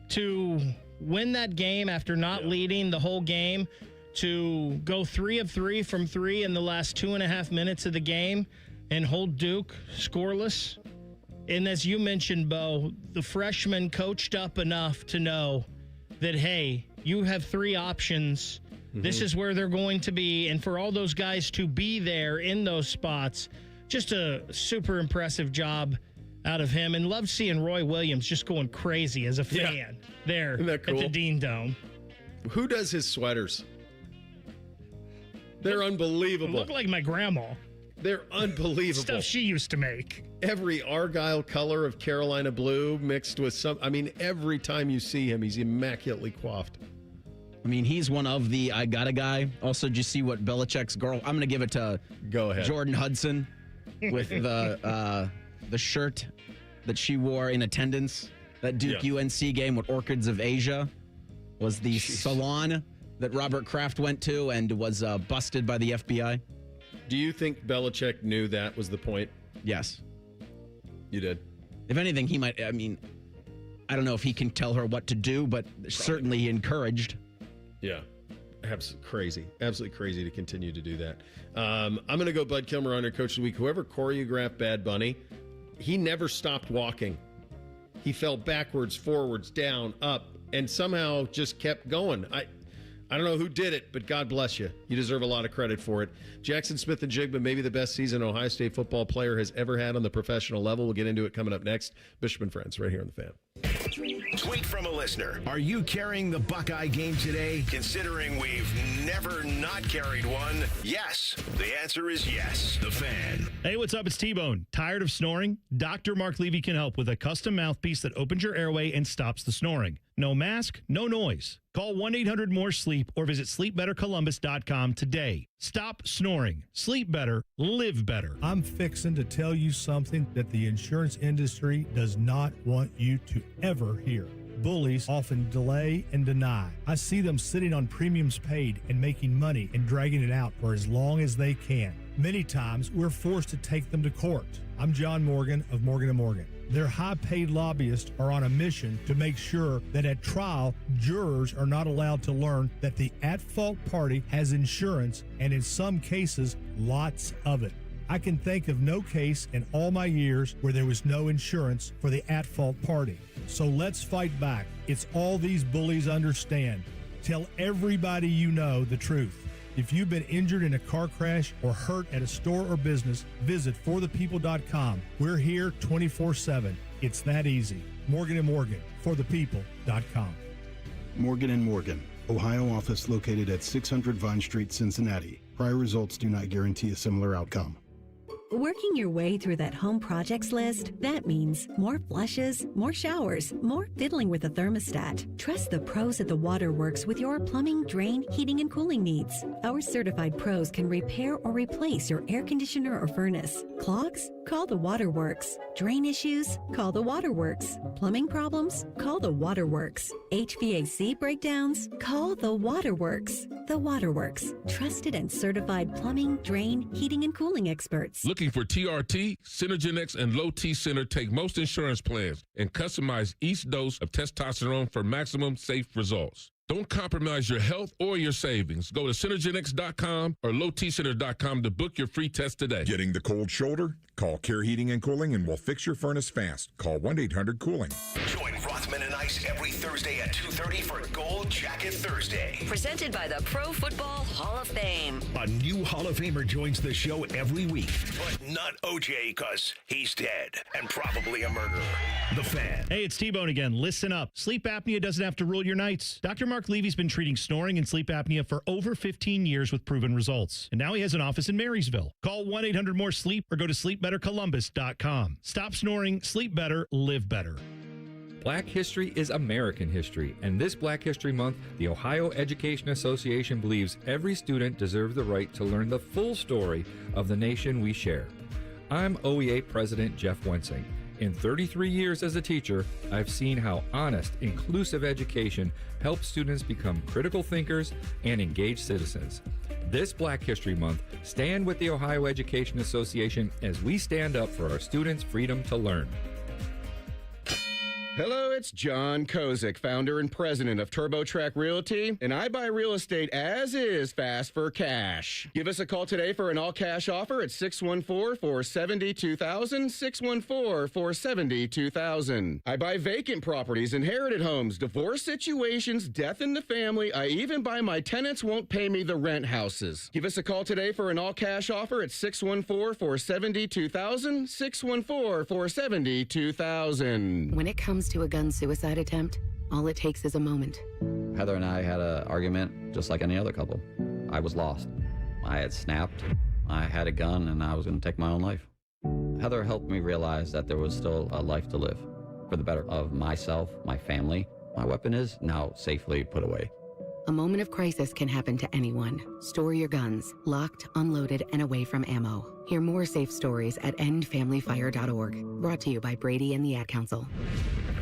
To win that game after not leading the whole game, to go 3 of 3 from 3 in the last 2.5 minutes of the game and hold Duke scoreless. And as you mentioned, Bo, the freshman coached up enough to know that, hey, you have 3 options. This is where they're going to be. And for all those guys to be there in those spots, just a super impressive job out of him. And love seeing Roy Williams just going crazy as a fan there at the Dean Dome. Who does his sweaters? They're unbelievable. Look like my grandma. They're unbelievable. Stuff she used to make. Every Argyle color of Carolina blue mixed with some. I mean, every time you see him, he's immaculately coiffed. I mean, he's one of the I got a guy. Also, did you see what Belichick's girl? I'm going to give it to Jordan Hudson with the shirt that she wore in attendance. That Duke UNC game with Orchids of Asia was the salon that Robert Kraft went to and was busted by the FBI. Do you think Belichick knew that was the point? Yes. You did? If anything, he might, I mean, I don't know if he can tell her what to do, but certainly he encouraged. Yeah. Absolutely crazy. Absolutely crazy to continue to do that. I'm going to go Bud Kilmer on your coach of the week. Whoever choreographed Bad Bunny, he never stopped walking. He fell backwards, forwards, down, up, and somehow just kept going. I don't know who did it, but God bless you. You deserve a lot of credit for it. Jackson Smith and Jigba, maybe the best season an Ohio State football player has ever had on the professional level. We'll get into it coming up next. Bishop and Friends, right here on The Fan. Tweet from a listener. Are you carrying the Buckeye game today? Considering we've never not carried one, yes. The answer is yes. The Fan. Hey, what's up? It's T-Bone. Tired of snoring? Dr. Mark Levy can help with a custom mouthpiece that opens your airway and stops the snoring. No mask, no noise. Call 1-800-MORE-SLEEP or visit sleepbettercolumbus.com today. Stop snoring. Sleep better. Live better. I'm fixing to tell you something that the insurance industry does not want you to ever hear. Bullies often delay and deny. I see them sitting on premiums paid and making money and dragging it out for as long as they can. Many times, we're forced to take them to court. I'm John Morgan of Morgan & Morgan. Their high-paid lobbyists are on a mission to make sure that at trial, jurors are not allowed to learn that the at-fault party has insurance, and in some cases, lots of it. I can think of no case in all my years where there was no insurance for the at-fault party. So let's fight back. It's all these bullies understand. Tell everybody you know the truth. If you've been injured in a car crash or hurt at a store or business, visit forthepeople.com. We're here 24/7. It's that easy. Morgan & Morgan, forthepeople.com. Morgan & Morgan, Ohio office located at 600 Vine Street, Cincinnati. Prior results do not guarantee a similar outcome. Working your way through that home projects list, that means more flushes, more showers, more fiddling with the thermostat. Trust the pros at the Waterworks with your plumbing, drain, heating, and cooling needs. Our certified pros can repair or replace your air conditioner or furnace. Clogs? Call the Waterworks. Drain issues? Call the Waterworks. Plumbing problems? Call the Waterworks. HVAC breakdowns? Call the Waterworks. The Waterworks. Trusted and certified plumbing, drain, heating, and cooling experts. Looking for TRT, Synergenex, and Low T Center take most insurance plans and customize each dose of testosterone for maximum safe results. Don't compromise your health or your savings. Go to Synergenex.com or LowTCenter.com to book your free test today. Getting the cold shoulder? Call Care Heating and Cooling and we'll fix your furnace fast. Call 1-800-COOLING. Join Rothman and Ice every Thursday at 2:30 for Gold Jacket Thursday. Presented by the Pro Football Hall of Fame. A new Hall of Famer joins the show every week. But not OJ, because he's dead and probably a murderer. The Fan. Hey, it's T-Bone again. Listen up. Sleep apnea doesn't have to rule your nights. Dr. Mark Levy's been treating snoring and sleep apnea for over 15 years with proven results. And now he has an office in Marysville. Call 1-800-MORE-SLEEP or go to sleepbettercolumbus.com. Stop snoring, sleep better, live better. Black history is American history, and this Black History Month, the Ohio Education Association believes every student deserves the right to learn the full story of the nation we share. I'm OEA President Jeff Wensing. In 33 years as a teacher, I've seen how honest, inclusive education helps students become critical thinkers and engaged citizens. This Black History Month, stand with the Ohio Education Association as we stand up for our students' freedom to learn. Hello, it's John Kozik, founder and president of TurboTrack Realty, and I buy real estate as is, fast for cash. Give us a call today for an all-cash offer at 614-470-2000, 614-470-2000. I buy vacant properties, inherited homes, divorce situations, death in the family. I even buy my tenants won't pay me the rent houses. Give us a call today for an all-cash offer at 614-470-2000, 614-470-2000. When it comes to a gun suicide attempt, all it takes is a moment. Heather and I had an argument just like any other couple. I was lost. I had snapped. I had a gun and I was going to take my own life. Heather helped me realize that there was still a life to live for the better of myself, my family. My weapon is now safely put away. A moment of crisis can happen to anyone. Store your guns, locked, unloaded, and away from ammo. Hear more safe stories at endfamilyfire.org. Brought to you by Brady and the Ad Council.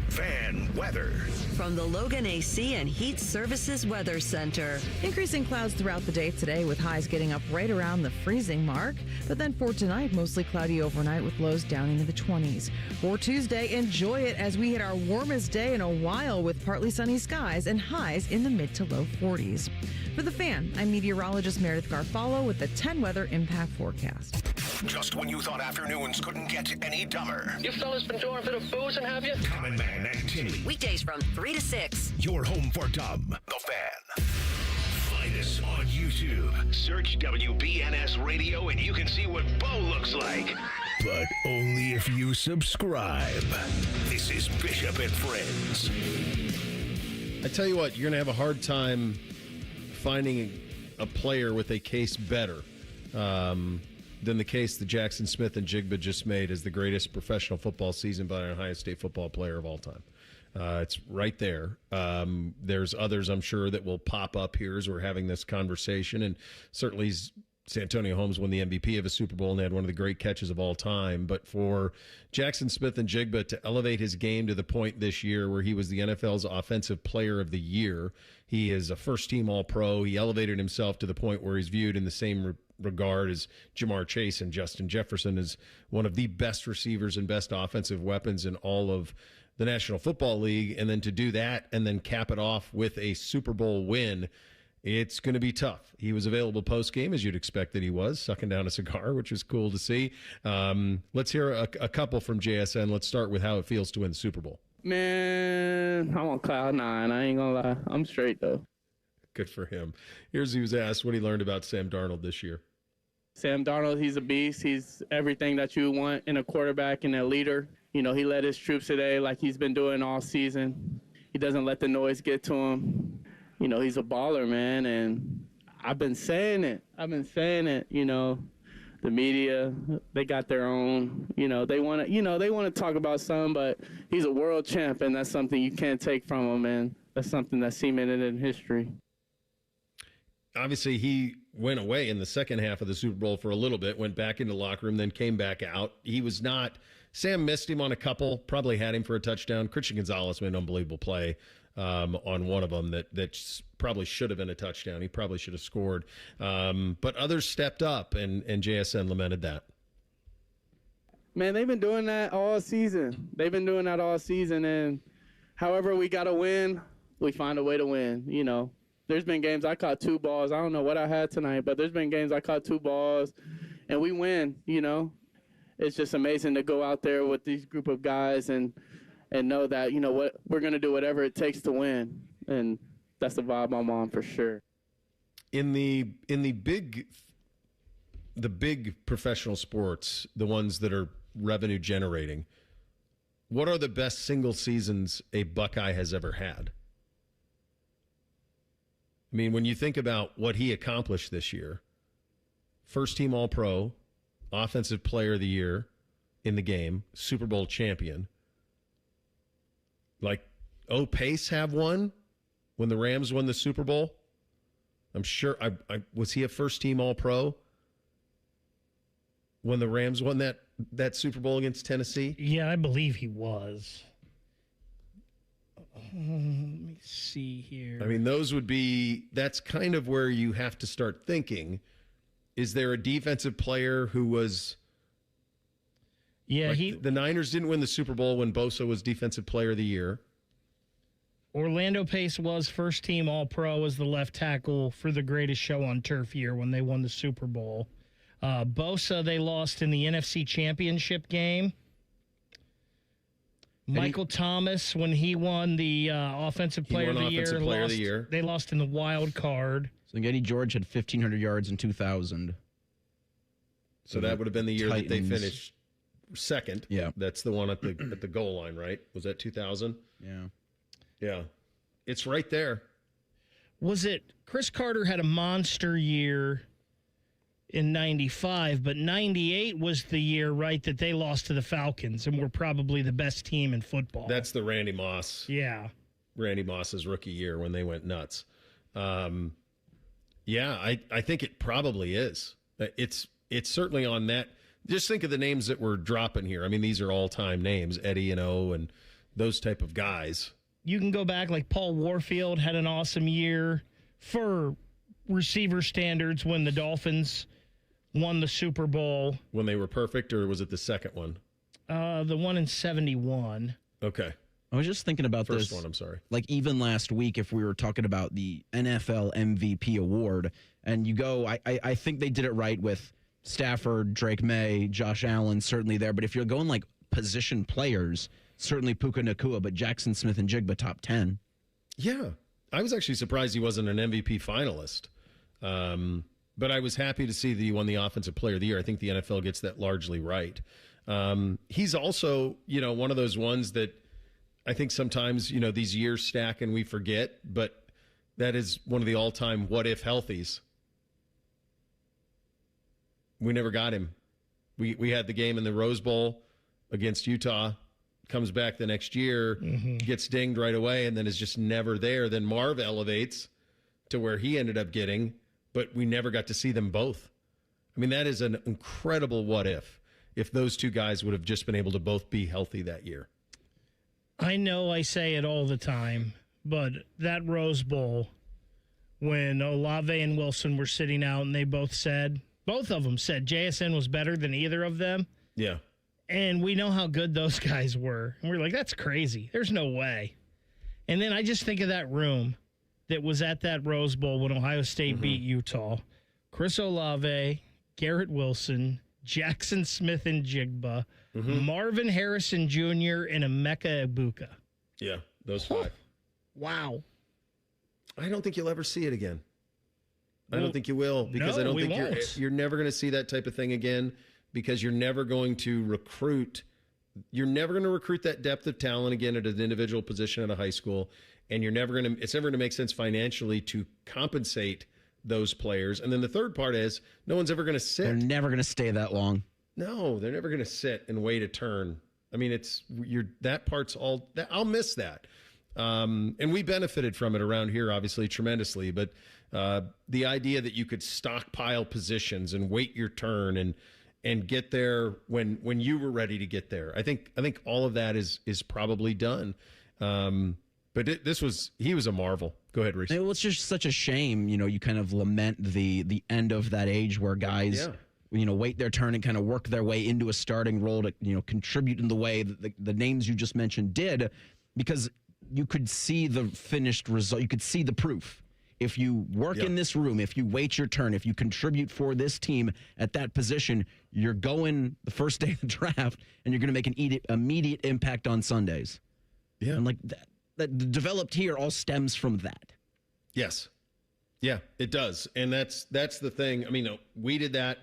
Fan weather. From the Logan AC and Heat Services Weather Center. Increasing clouds throughout the day today with highs getting up right around the freezing mark. But then for tonight, mostly cloudy overnight with lows down into the 20s. For Tuesday, enjoy it as we hit our warmest day in a while with partly sunny skies and highs in the mid to low 40s. For The Fan, I'm meteorologist Meredith Garfalo with the 10 weather impact forecast. Just when you thought afternoons couldn't get any dumber. You fellas been drawing for the boozing, have you? Common Man and Tinley. Weekdays from 3 to 6. Your home for dumb. The Fan. Find us on YouTube. Search WBNS Radio and you can see what Bo looks like. But only if you subscribe. This is Bishop and Friends. I tell you what, you're going to have a hard time finding a player with a case better than the case that Jackson Smith and Jigba just made as the greatest professional football season by an Ohio State football player of all time. It's right there. There's others, I'm sure, that will pop up here as we're having this conversation. And certainly Santonio Holmes won the MVP of a Super Bowl and had one of the great catches of all time. But for Jackson Smith and Jigba to elevate his game to the point this year where he was the NFL's Offensive Player of the Year, he is a first-team All-Pro. He elevated himself to the point where he's viewed in the same regard as Jamar Chase and Justin Jefferson as one of the best receivers and best offensive weapons in all of the National Football League. And then to do that and then cap it off with a Super Bowl win, it's going to be tough. He was available post-game, as you'd expect that he was, sucking down a cigar, which is cool to see. Let's hear a couple from JSN. Let's start with how it feels to win the Super Bowl. Man, I'm on cloud nine. I ain't going to lie. I'm straight, though. Good for him. Here's who was asked what he learned about Sam Darnold this year. Sam Darnold, he's a beast. He's everything that you want in a quarterback and a leader. You know, he led his troops today like he's been doing all season. He doesn't let the noise get to him. You know, he's a baller, man, and I've been saying it. You know, the media, they got their own, you know, they want to talk about something, but he's a world champ, and that's something you can't take from him, man. That's something that's cemented in history. Obviously, he went away in the second half of the Super Bowl for a little bit, went back into the locker room, then came back out. He was not – Sam missed him on a couple, probably had him for a touchdown. Christian Gonzalez made an unbelievable play on one of them that probably should have been a touchdown. He probably should have scored. But others stepped up, and JSN lamented that. Man, they've been doing that all season. And however we got to win, we find a way to win, you know. There's been games I caught 2 balls. I don't know what I had tonight, but there's been games I caught 2 balls, and we win, you know. It's just amazing to go out there with these group of guys and know that, you know, what we're going to do whatever it takes to win, and that's the vibe I'm on for sure. In the big professional sports, the ones that are revenue generating, what are the best single seasons a Buckeye has ever had? I mean, when you think about what he accomplished this year, first team All-Pro, Offensive Player of the Year in the game, Super Bowl champion. Like, Pace have one when the Rams won the Super Bowl? I'm sure. Was he a first team All-Pro? when the Rams won that Super Bowl against Tennessee? Yeah, I believe he was. Let me see here. I mean, that's kind of where you have to start thinking. Is there a defensive player who was... Yeah, the Niners didn't win the Super Bowl when Bosa was Defensive Player of the Year. Orlando Pace was first-team All-Pro as the left tackle for the greatest show on turf year when they won the Super Bowl. Bosa, they lost in the NFC Championship game. Michael Thomas, when he won the Offensive Player of the Year, they lost in the wild card. So Eddie George had 1,500 yards in 2000. So that would have been the year Titans. that they finished second. Yeah. That's the one at the goal line, right? Was that 2000? Yeah. Yeah. It's right there. Was it Chris Carter had a monster year in 95, but 98 was the year, right, that they lost to the Falcons and were probably the best team in football. That's the Randy Moss. Yeah. Randy Moss's rookie year when they went nuts. Yeah, I think it probably is. It's certainly on that. Just think of the names that we're dropping here. I mean, these are all-time names, Eddie and O and those type of guys. You can go back, like Paul Warfield had an awesome year for receiver standards when the Dolphins won the Super Bowl. When they were perfect, or was it the second one? The one in 71. Okay. I was just thinking about First this. one, I'm sorry. Like even last week, if we were talking about the NFL MVP award, and you go, I think they did it right with Stafford, Drake May, Josh Allen, certainly there. But if you're going like position players, certainly Puka Nacua, but Jackson Smith and Jigba top 10. Yeah. I was actually surprised he wasn't an MVP finalist. But I was happy to see that he won the Offensive Player of the Year. I think the NFL gets that largely right. He's also, one of those ones that I think sometimes, these years stack and we forget, but that is one of the all-time what-if healthies. We never got him. We had the game in the Rose Bowl against Utah, comes back the next year, gets dinged right away, and then is just never there. Then Marv elevates to where he ended up getting, but we never got to see them both. I mean, that is an incredible if those two guys would have just been able to both be healthy that year. I know I say it all the time, but that Rose Bowl, when Olave and Wilson were sitting out and both of them said JSN was better than either of them. Yeah. And we know how good those guys were. And we're like, that's crazy. There's no way. And then I just think of that room that was at that Rose Bowl when Ohio State beat Utah. Chris Olave, Garrett Wilson, Jackson Smith and Jigba, Marvin Harrison Jr., and Emeka Egbuka. Yeah, those five. Wow. I don't think you'll ever see it again. I don't think you will, because I don't think you're never going to see that type of thing again, because you're never going to recruit. You're never going to recruit that depth of talent again at an individual position at a high school, and it's never going to make sense financially to compensate those players. And then the third part is no one's ever going to sit. They're never going to stay that long. No, they're never going to sit and wait a turn. I mean, that part's all that I'll miss that. And we benefited from it around here, obviously, tremendously. But the idea that you could stockpile positions and wait your turn and get there when you were ready to get there, I think all of that is probably done. But he was a marvel. Go ahead, Reese. Well, it's just such a shame, you kind of lament the end of that age where guys, wait their turn and kind of work their way into a starting role to, contribute in the way that the names you just mentioned did, because you could see the finished result. You could see the proof. If you work in this room, if you wait your turn, if you contribute for this team at that position, you're going the first day of the draft and you're going to make an immediate impact on Sundays. Yeah. And like that developed here all stems from that. Yes. Yeah, it does. And that's the thing. I mean, we did that.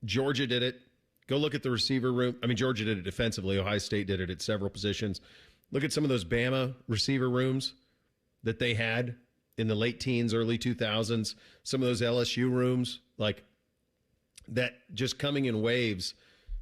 Georgia did it. Go look at the receiver room. I mean, Georgia did it defensively. Ohio State did it at several positions. Look at some of those Bama receiver rooms that they had in the late teens, early 2000s. Some of those LSU rooms, like that, just coming in waves.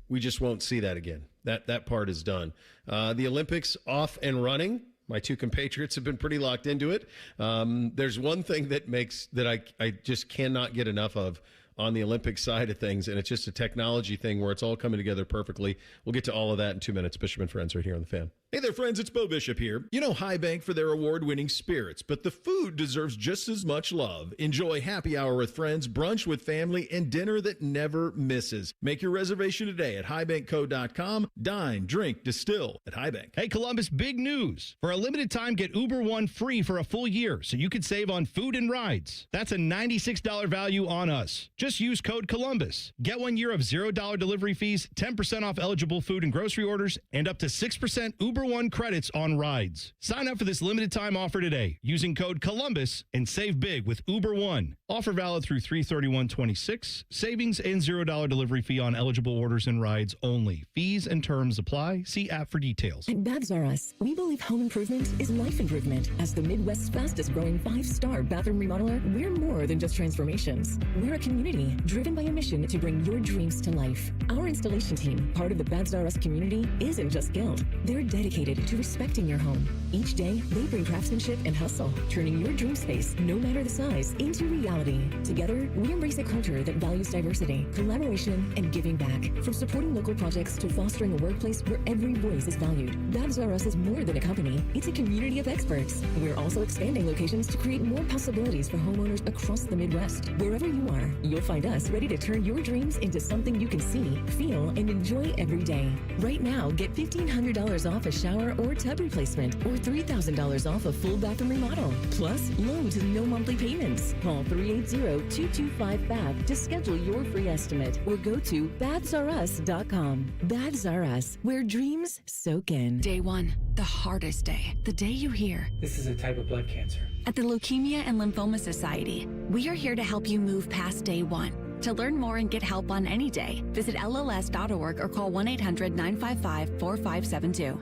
We just won't see that again. That part is done. The Olympics off and running. My two compatriots have been pretty locked into it. There's one thing that I just cannot get enough of on the Olympic side of things, and it's just a technology thing where it's all coming together perfectly. We'll get to all of that in 2 minutes. Bishop and Friends right here on The Fan. Hey there, friends. It's Bo Bishop here. You know High Bank for their award-winning spirits, but the food deserves just as much love. Enjoy happy hour with friends, brunch with family, and dinner that never misses. Make your reservation today at highbankco.com. Dine, drink, distill at High Bank. Hey, Columbus, big news. For a limited time, get Uber One free for a full year so you can save on food and rides. That's a $96 value on us. Just use code Columbus. Get 1 year of $0 delivery fees, 10% off eligible food and grocery orders, and up to 6% Uber One credits on rides. Sign up for this limited time offer today using code Columbus and save big with Uber One. Offer valid through 3/31/26. Savings and $0 delivery fee on eligible orders and rides only. Fees and terms apply. See app for details. At Babs R Us, we believe home improvement is life improvement. As the Midwest's fastest growing 5-star bathroom remodeler, we're more than just transformations. We're a community driven by a mission to bring your dreams to life. Our installation team, part of the Babs R Us community, isn't just skilled. They're dedicated to respecting your home. Each day, they bring craftsmanship and hustle, turning your dream space, no matter the size, into reality. Together, we embrace a culture that values diversity, collaboration, and giving back. From supporting local projects to fostering a workplace where every voice is valued, Babs R Us is more than a company. It's a community of experts. We're also expanding locations to create more possibilities for homeowners across the Midwest. Wherever you are, you'll find us ready to turn your dreams into something you can see, feel, and enjoy every day. Right now, get $1,500 off a shower or tub replacement, or $3,000 off a full bathroom remodel. Plus, low to no monthly payments. Call 380-2255 to schedule your free estimate, or go to babsrus.com. Babs R Us, where dreams soak in. Day one, the hardest day. The day you hear, "This is a type of blood cancer." At the Leukemia and Lymphoma Society, we are here to help you move past day one. To learn more and get help on any day, visit LLS.org or call 1-800-955-4572.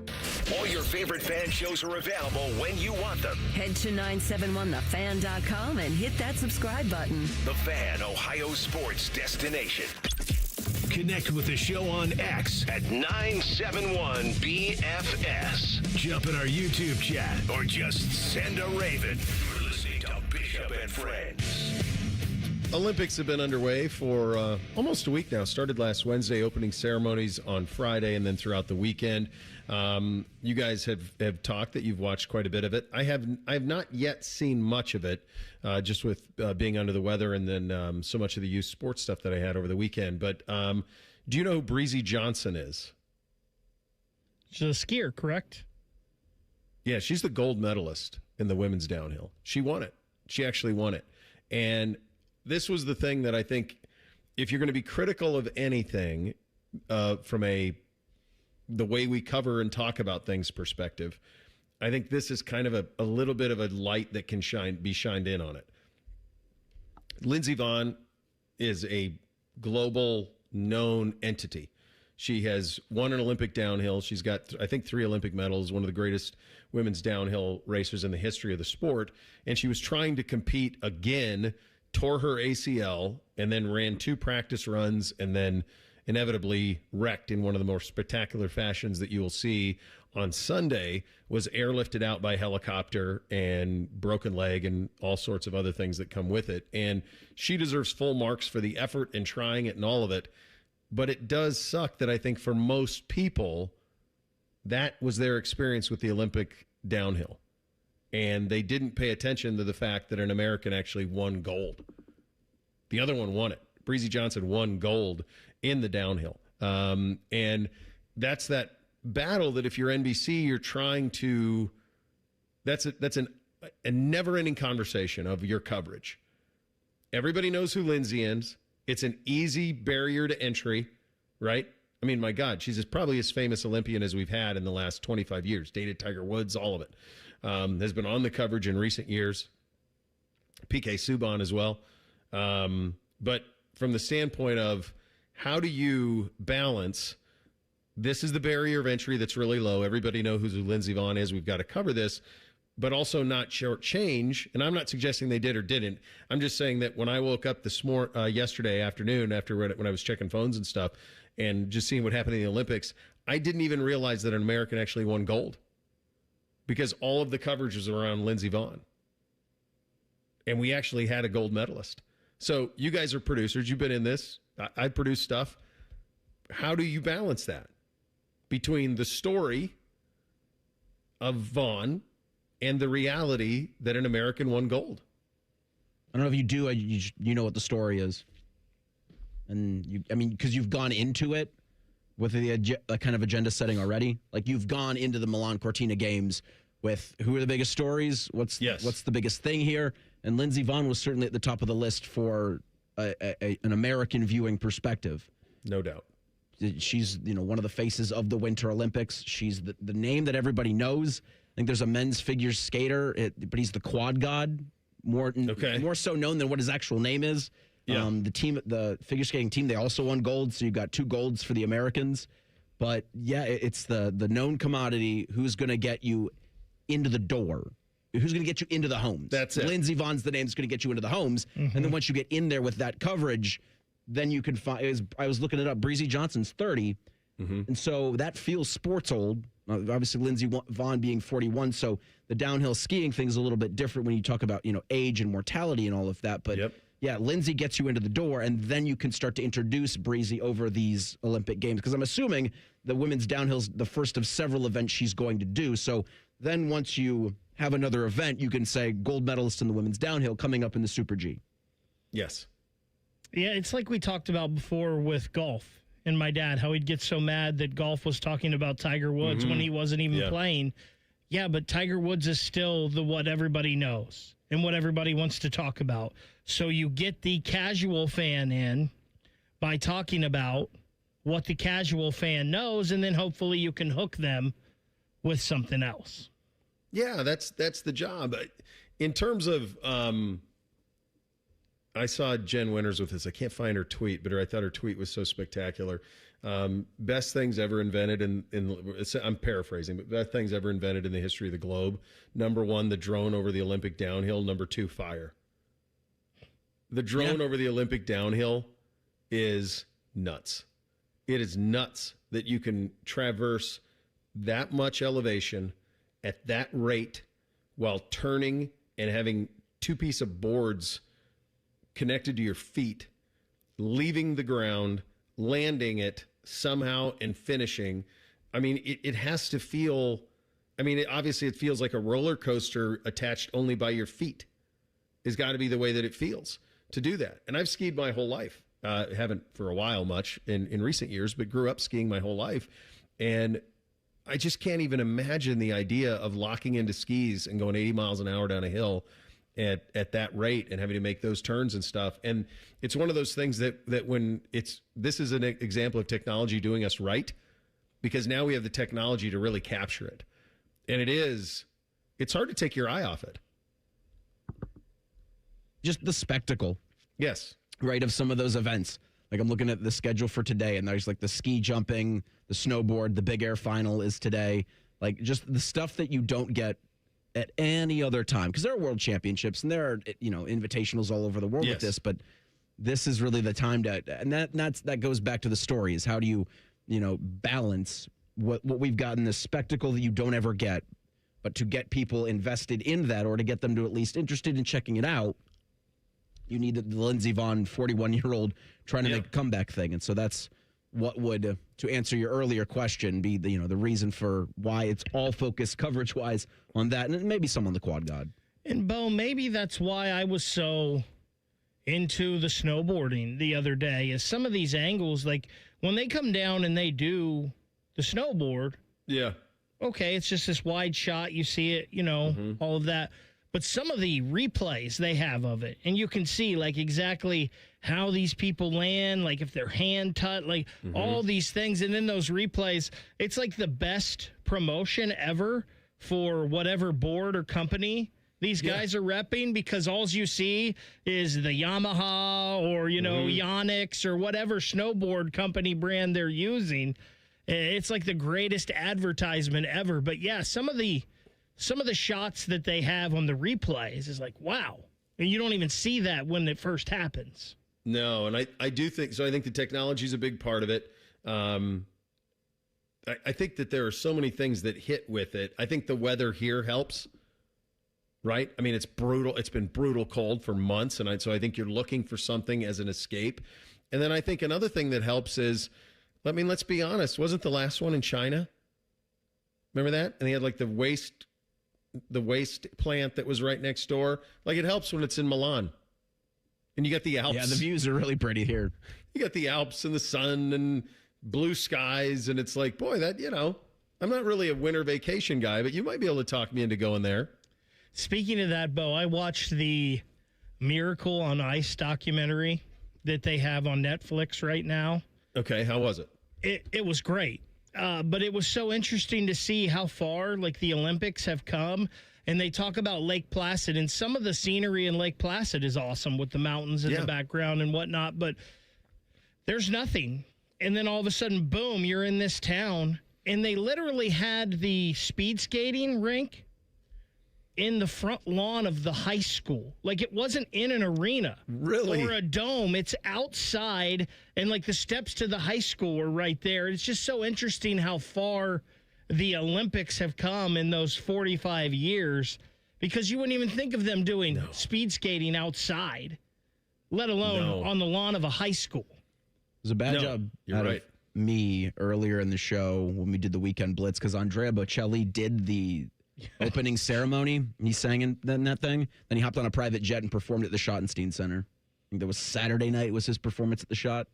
All your favorite fan shows are available when you want them. Head to 971thefan.com and hit that subscribe button. The Fan, Ohio sports destination. Connect with the show on X at 971BFS. Jump in our YouTube chat Or just send a raven. You're listening to Bishop and Friends. Olympics have been underway for almost a week now. Started last Wednesday, opening ceremonies on Friday, and then throughout the weekend. You guys have talked that you've watched quite a bit of it. I have not yet seen much of it, just with being under the weather and then so much of the youth sports stuff that I had over the weekend. But do you know who Breezy Johnson is? She's a skier, correct? Yeah, she's the gold medalist in the women's downhill. She won it. She actually won it. And this was the thing that I think, if you're going to be critical of anything from the way we cover and talk about things perspective, I think this is kind of a little bit of a light that can be shined in on it. Lindsey Vonn is a global known entity. She has won an Olympic downhill. She's got, I think, 3 Olympic medals, one of the greatest women's downhill racers in the history of the sport. And she was trying to compete again, tore her ACL, and then ran 2 practice runs, and then inevitably wrecked in one of the more spectacular fashions that you will see on Sunday, was airlifted out by helicopter and broken leg and all sorts of other things that come with it. And she deserves full marks for the effort and trying it and all of it. But it does suck that I think for most people, that was their experience with the Olympic downhill. And they didn't pay attention to the fact that an American actually won gold. The other one won it. Breezy Johnson won gold in the downhill. And that's that battle that if you're NBC, you're trying to, that's a never-ending conversation of your coverage. Everybody knows who Lindsay is. It's an easy barrier to entry, right? I mean, my God, she's probably as famous Olympian as we've had in the last 25 years. Dated Tiger Woods, all of it. Has been on the coverage in recent years. PK Subban as well. But from the standpoint of how do you balance, this is the barrier of entry that's really low. Everybody knows who Lindsey Vonn is. We've got to cover this, but also not shortchange. And I'm not suggesting they did or didn't. I'm just saying that when I woke up yesterday afternoon, after when I was checking phones and stuff and just seeing what happened in the Olympics, I didn't even realize that an American actually won gold, because all of the coverage was around Lindsey Vonn. And we actually had a gold medalist. So you guys are producers. You've been in this. I produce stuff. How do you balance that between the story of Vaughn and the reality that an American won gold? I don't know if you do. You know what the story is. And, because you've gone into it with the kind of agenda setting already. Like, you've gone into the Milan Cortina games with who are the biggest stories, what's the biggest thing here. And Lindsey Vonn was certainly at the top of the list for an American viewing perspective. No doubt. She's, one of the faces of the Winter Olympics. She's the name that everybody knows. I think there's a men's figure skater, but he's the quad god, more so known than what his actual name is. Yeah. The figure skating team, they also won gold, so you've got 2 golds for the Americans. But, yeah, it's the known commodity who's going to get you into the door. Who's going to get you into the homes? That's it. Lindsey Vonn's the name that's going to get you into the homes. Mm-hmm. And then once you get in there with that coverage, then you can find. I was looking it up. Breezy Johnson's 30. Mm-hmm. And so that feels sports old. Obviously, Lindsey Vonn being 41. So the downhill skiing thing is a little bit different when you talk about, age and mortality and all of that. But, yeah, Lindsey gets you into the door, and then you can start to introduce Breezy over these Olympic Games. Because I'm assuming the women's downhill's the first of several events she's going to do. So then once you have another event, you can say gold medalist in the women's downhill coming up in the Super G. Yes. Yeah, it's like we talked about before with golf and my dad, how he'd get so mad that golf was talking about Tiger Woods when he wasn't even playing. Yeah, but Tiger Woods is still what everybody knows and what everybody wants to talk about. So you get the casual fan in by talking about what the casual fan knows, and then hopefully you can hook them with something else. Yeah, that's the job. In terms of, I saw Jen Winters with this. I can't find her tweet, but I thought her tweet was so spectacular. Best things ever invented I'm paraphrasing, but best things ever invented in the history of the globe. Number 1, the drone over the Olympic downhill. Number 2, fire. The drone over the Olympic downhill is nuts. It is nuts that you can traverse that much elevation at that rate while turning and having 2 pieces of boards connected to your feet, leaving the ground, landing it somehow and finishing. I mean, it has to feel, obviously it feels like a roller coaster attached only by your feet. Has got to be the way that it feels to do that. And I've skied my whole life. Haven't for a while much in recent years, but grew up skiing my whole life. And I just can't even imagine the idea of locking into skis and going 80 miles an hour down a hill at that rate and having to make those turns and stuff. And it's one of those things that when this is an example of technology doing us right, because now we have the technology to really capture it. And it's hard to take your eye off it. Just the spectacle. Yes. Right, of some of those events. Like, I'm looking at the schedule for today, and there's like the ski jumping, the snowboard, the Big Air final is today. Like, just the stuff that you don't get at any other time. Because there are world championships, and there are, invitationals all over the world with this, but this is really the time to, and that goes back to the story, is how do you, balance what we've got in this spectacle that you don't ever get, but to get people invested in that, or to get them to at least interested in checking it out, you need the Lindsey Vonn 41-year-old trying to make a comeback thing. And so that's what would, to answer your earlier question, be the reason for why it's all focused coverage-wise on that, and maybe some on the quad god. And, Bo, maybe that's why I was so into the snowboarding the other day, is some of these angles, like when they come down and they do the snowboard. Yeah. Okay, it's just this wide shot. You see it, all of that. But some of the replays they have of it, and you can see, like, exactly how these people land, like if their hand touch, like all these things. And then those replays, it's like the best promotion ever for whatever board or company these guys are repping, because all you see is the Yamaha or, Yonex or whatever snowboard company brand they're using. It's like the greatest advertisement ever. But, yeah, some of the shots that they have on the replays is like, wow. And you don't even see that when it first happens. No, and I do think so. I think the technology is a big part of it. I think that there are so many things that hit with it. I think the weather here helps. right? I mean, it's brutal. It's been brutal cold for months, and so I think you're looking for something as an escape. And then I think another thing that helps is, I mean, let's be honest, wasn't the last one in China? Remember that? And they had like the waste plant that was right next door. Like, it helps when it's in Milan. And you got the Alps. Yeah, the views are really pretty here. You got the Alps and the sun and blue skies, and it's like, boy, that, I'm not really a winter vacation guy, but you might be able to talk me into going there. Speaking of that, Bo, I watched the Miracle on Ice documentary that they have on Netflix right now. Okay, how was it? It was great, but it was so interesting to see how far, like, the Olympics have come. And they talk about Lake Placid, and some of the scenery in Lake Placid is awesome with the mountains in the background and whatnot, but there's nothing. And then all of a sudden, boom, you're in this town, and they literally had the speed skating rink in the front lawn of the high school. Like, it wasn't in an arena. Really? Or a dome. It's outside, and, like, the steps to the high school were right there. It's just so interesting how far the Olympics have come in those 45 years, because you wouldn't even think of them doing speed skating outside, let alone on the lawn of a high school. It was a bad job out of me earlier in the show when we did the Weekend Blitz, because Andrea Bocelli did the opening ceremony. He sang in that thing. Then he hopped on a private jet and performed at the Schottenstein Center. I think that was Saturday night was his performance at the Schott.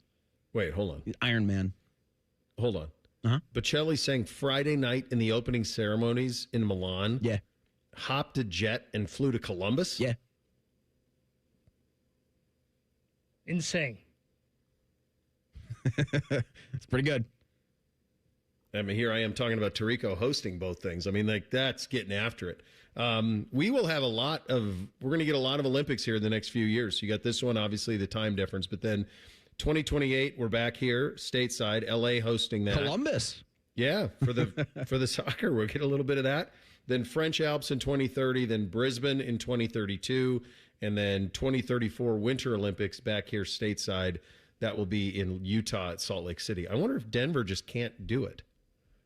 Wait, hold on. Iron Man. Hold on. Uh-huh. Bocelli sang Friday night in the opening ceremonies in Milan. Yeah. Hopped a jet and flew to Columbus. Yeah. Insane. It's pretty good. I mean, here I am talking about Tirico hosting both things. I mean, like, that's getting after it. We will have we're going to get a lot of Olympics here in the next few years. You got this one, obviously, the time difference, but then 2028, we're back here stateside, LA hosting that. Columbus. Yeah, for the soccer, we'll get a little bit of that. Then French Alps in 2030, then Brisbane in 2032, and then 2034 Winter Olympics back here stateside. That will be in Utah at Salt Lake City. I wonder if Denver just can't do it,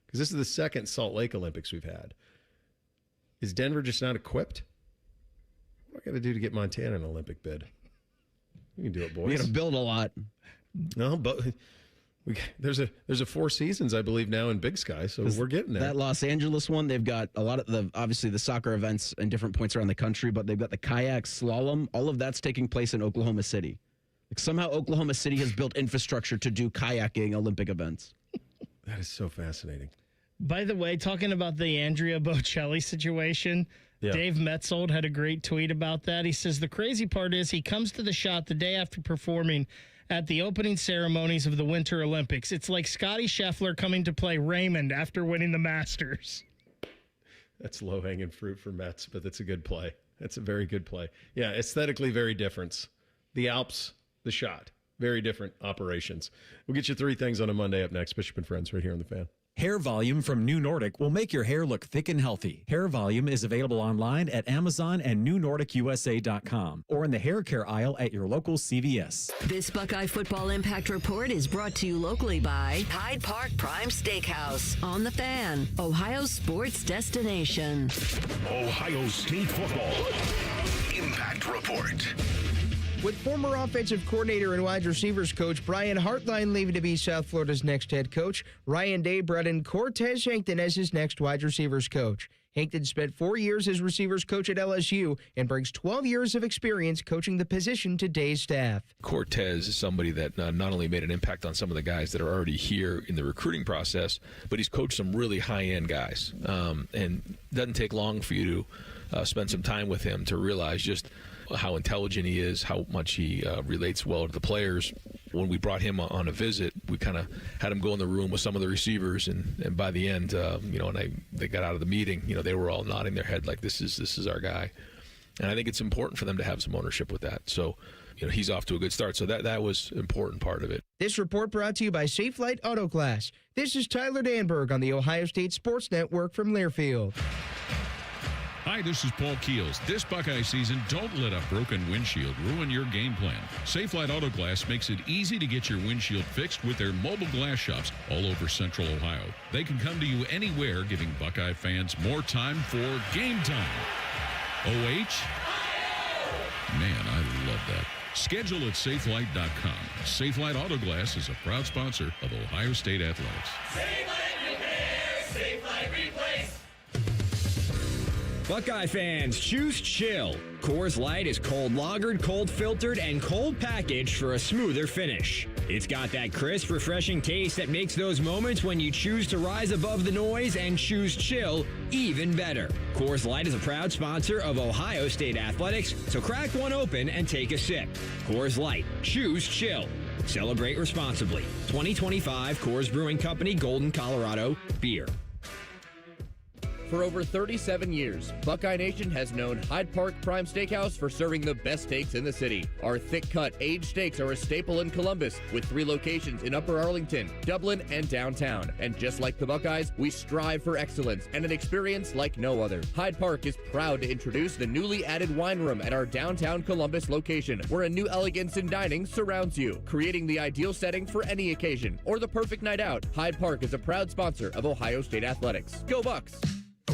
because this is the second Salt Lake Olympics we've had. Is Denver just not equipped? What do I got to do to get Montana an Olympic bid? We can do it, boys. We got to build a lot. No, but there's a Four Seasons, I believe, now in Big Sky, so we're getting there. That Los Angeles one, they've got a lot of obviously the soccer events in different points around the country, but they've got the kayak slalom. All of that's taking place in Oklahoma City. Like, somehow Oklahoma City has built infrastructure to do kayaking Olympic events. That is so fascinating. By the way, talking about the Andrea Bocelli situation, Dave Metzold had a great tweet about that. He says, the crazy part is he comes to the shot the day after performing at the opening ceremonies of the Winter Olympics. It's like Scotty Scheffler coming to play Raymond after winning the Masters. That's low-hanging fruit for Mets, but that's a good play. That's a very good play. Yeah, aesthetically very different. The Alps, the shot, very different operations. We'll get you three things on a Monday up next. Bishop and Friends right here on The Fan. Hair Volume from New Nordic will make your hair look thick and healthy. Hair Volume is available online at Amazon and newnordicusa.com or in the hair care aisle at your local CVS. This Buckeye Football Impact Report is brought to you locally by Hyde Park Prime Steakhouse on The Fan, Ohio's sports destination. Ohio State football Impact Report. With former offensive coordinator and wide receivers coach Brian Hartline leaving to be South Florida's next head coach, Ryan Day brought in Cortez Hankton as his next wide receivers coach. Hankton spent 4 years as receivers coach at LSU and brings 12 years of experience coaching the position to Day's staff. Cortez is somebody that not only made an impact on some of the guys that are already here in the recruiting process, but he's coached some really high-end guys. And it doesn't take long for you to spend some time with him to realize just how intelligent he is, how much he relates well to the players. When we brought him on a visit, we kind of had him go in the room with some of the receivers, and by the end, they got out of the meeting, they were all nodding their head like, this is our guy. And I think it's important for them to have some ownership with that. So, he's off to a good start. So that was an important part of it. This report brought to you by Safe Light Auto Glass. This is Tyler Danberg on the Ohio State Sports Network from Learfield. Hi, this is Paul Keels. This Buckeye season, don't let a broken windshield ruin your game plan. Safelite Auto Glass makes it easy to get your windshield fixed with their mobile glass shops all over Central Ohio. They can come to you anywhere, giving Buckeye fans more time for game time. OH? Man, I love that. Schedule at safelight.com. Safelight Autoglass is a proud sponsor of Ohio State Athletics. Safelight Repair, Safelight Replace. Buckeye fans, choose chill. Coors Light is cold lagered, cold filtered, and cold packaged for a smoother finish. It's got that crisp, refreshing taste that makes those moments when you choose to rise above the noise and choose chill even better. Coors Light is a proud sponsor of Ohio State Athletics, so crack one open and take a sip. Coors Light, choose chill. Celebrate responsibly. 2025 Coors Brewing Company, Golden, Colorado, beer. For over 37 years, Buckeye Nation has known Hyde Park Prime Steakhouse for serving the best steaks in the city. Our thick-cut, aged steaks are a staple in Columbus, with 3 locations in Upper Arlington, Dublin, and downtown. And just like the Buckeyes, we strive for excellence and an experience like no other. Hyde Park is proud to introduce the newly added wine room at our downtown Columbus location, where a new elegance in dining surrounds you, creating the ideal setting for any occasion or the perfect night out. Hyde Park is a proud sponsor of Ohio State Athletics. Go Bucks!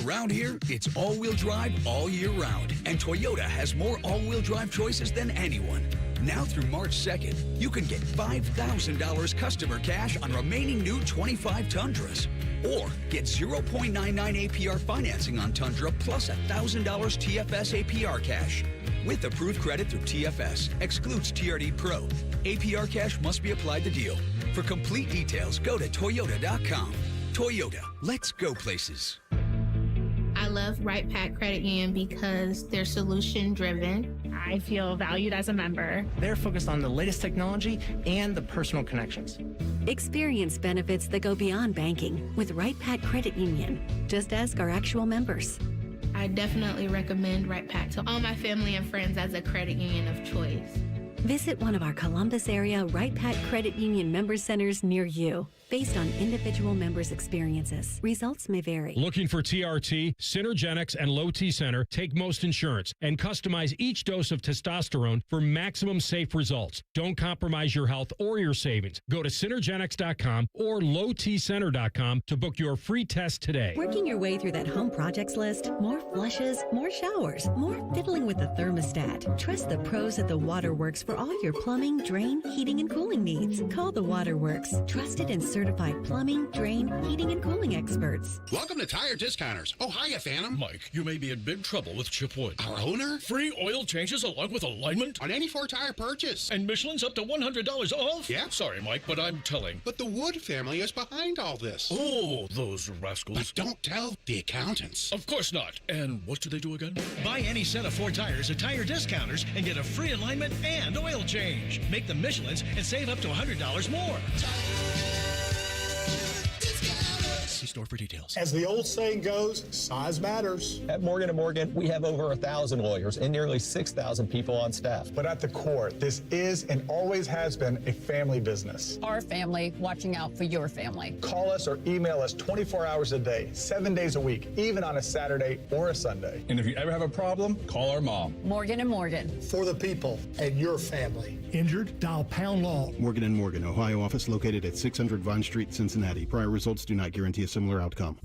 Around here, it's all-wheel drive all year round, and Toyota has more all-wheel drive choices than anyone. Now through March 2nd, you can get $5,000 customer cash on remaining new 25 Tundras. Or get 0.99 APR financing on Tundra plus $1,000 TFS APR cash. With approved credit through TFS, excludes TRD Pro. APR cash must be applied to deal. For complete details, go to Toyota.com. Toyota, let's go places. I love Right Pack Credit Union because they're solution driven. I feel valued as a member. They're focused on the latest technology and the personal connections. Experience benefits that go beyond banking with Right Pack Credit Union. Just ask our actual members. I definitely recommend Right Pack to all my family and friends as a credit union of choice. Visit one of our Columbus area Right Pack Credit Union member centers near you. Based on individual members' experiences, results may vary. Looking for TRT, Synergenics, and Low T Center, take most insurance and customize each dose of testosterone for maximum safe results. Don't compromise your health or your savings. Go to Synergenics.com or LowTCenter.com to book your free test today. Working your way through that home projects list, more flushes, more showers, more fiddling with the thermostat. Trust the pros at the Waterworks for all your plumbing, drain, heating, and cooling needs. Call the Waterworks. Trusted and certified plumbing, drain, heating, and cooling experts. Welcome to Tire Discounters. Oh, hiya, Phantom. Mike, you may be in big trouble with Chip Wood. Our owner? Free oil changes along with alignment? On any 4-tire purchase. And Michelin's up to $100 off? Yeah. Sorry, Mike, but I'm telling. But the Wood family is behind all this. Oh, those rascals. But don't tell the accountants. Of course not. And what do they do again? Buy any set of 4 tires at Tire Discounters and get a free alignment and oil change. Make them Michelin's and save up to $100 more. See store for details. As the old saying goes, size matters. At Morgan & Morgan, we have over 1,000 lawyers and nearly 6,000 people on staff. But at the core, this is and always has been a family business. Our family watching out for your family. Call us or email us 24 hours a day, 7 days a week, even on a Saturday or a Sunday. And if you ever have a problem, call our mom. Morgan & Morgan. For the people and your family. Injured? Dial pound law. Morgan & Morgan, Ohio office located at 600 Vine Street, Cincinnati. Prior results do not guarantee a similar outcome.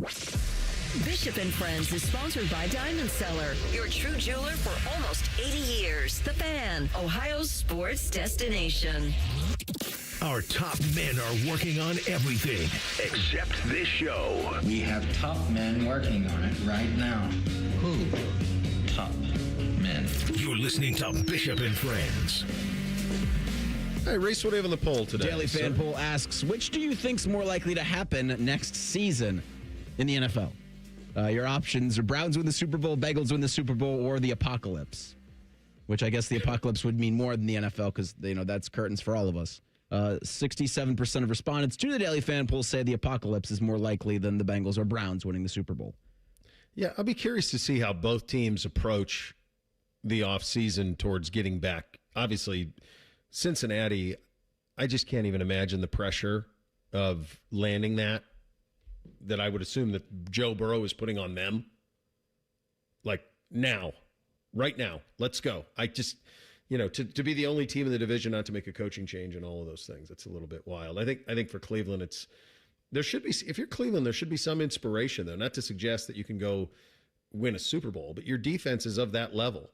Bishop and Friends is sponsored by Diamond Seller, your true jeweler for almost 80 years. The Fan, Ohio's sports destination. Our top men are working on everything except this show. We have top men working on it right now. Who? Top men. You're listening to Bishop and Friends. Hey, Reese, what do you have on the poll today? Daily Fan Poll asks, which do you think's more likely to happen next season in the NFL? Your options are Browns win the Super Bowl, Bengals win the Super Bowl, or the apocalypse. Which I guess the apocalypse would mean more than the NFL because, that's curtains for all of us. 67% of respondents to the Daily Fan Poll say the apocalypse is more likely than the Bengals or Browns winning the Super Bowl. Yeah, I'll be curious to see how both teams approach the offseason towards getting back. Obviously, Cincinnati, I just can't even imagine the pressure of landing that I would assume that Joe Burrow is putting on them. Like now, right now, let's go. I just, to be the only team in the division not to make a coaching change and all of those things, it's a little bit wild. I think for Cleveland, if you're Cleveland, there should be some inspiration though, not to suggest that you can go win a Super Bowl, but your defense is of that level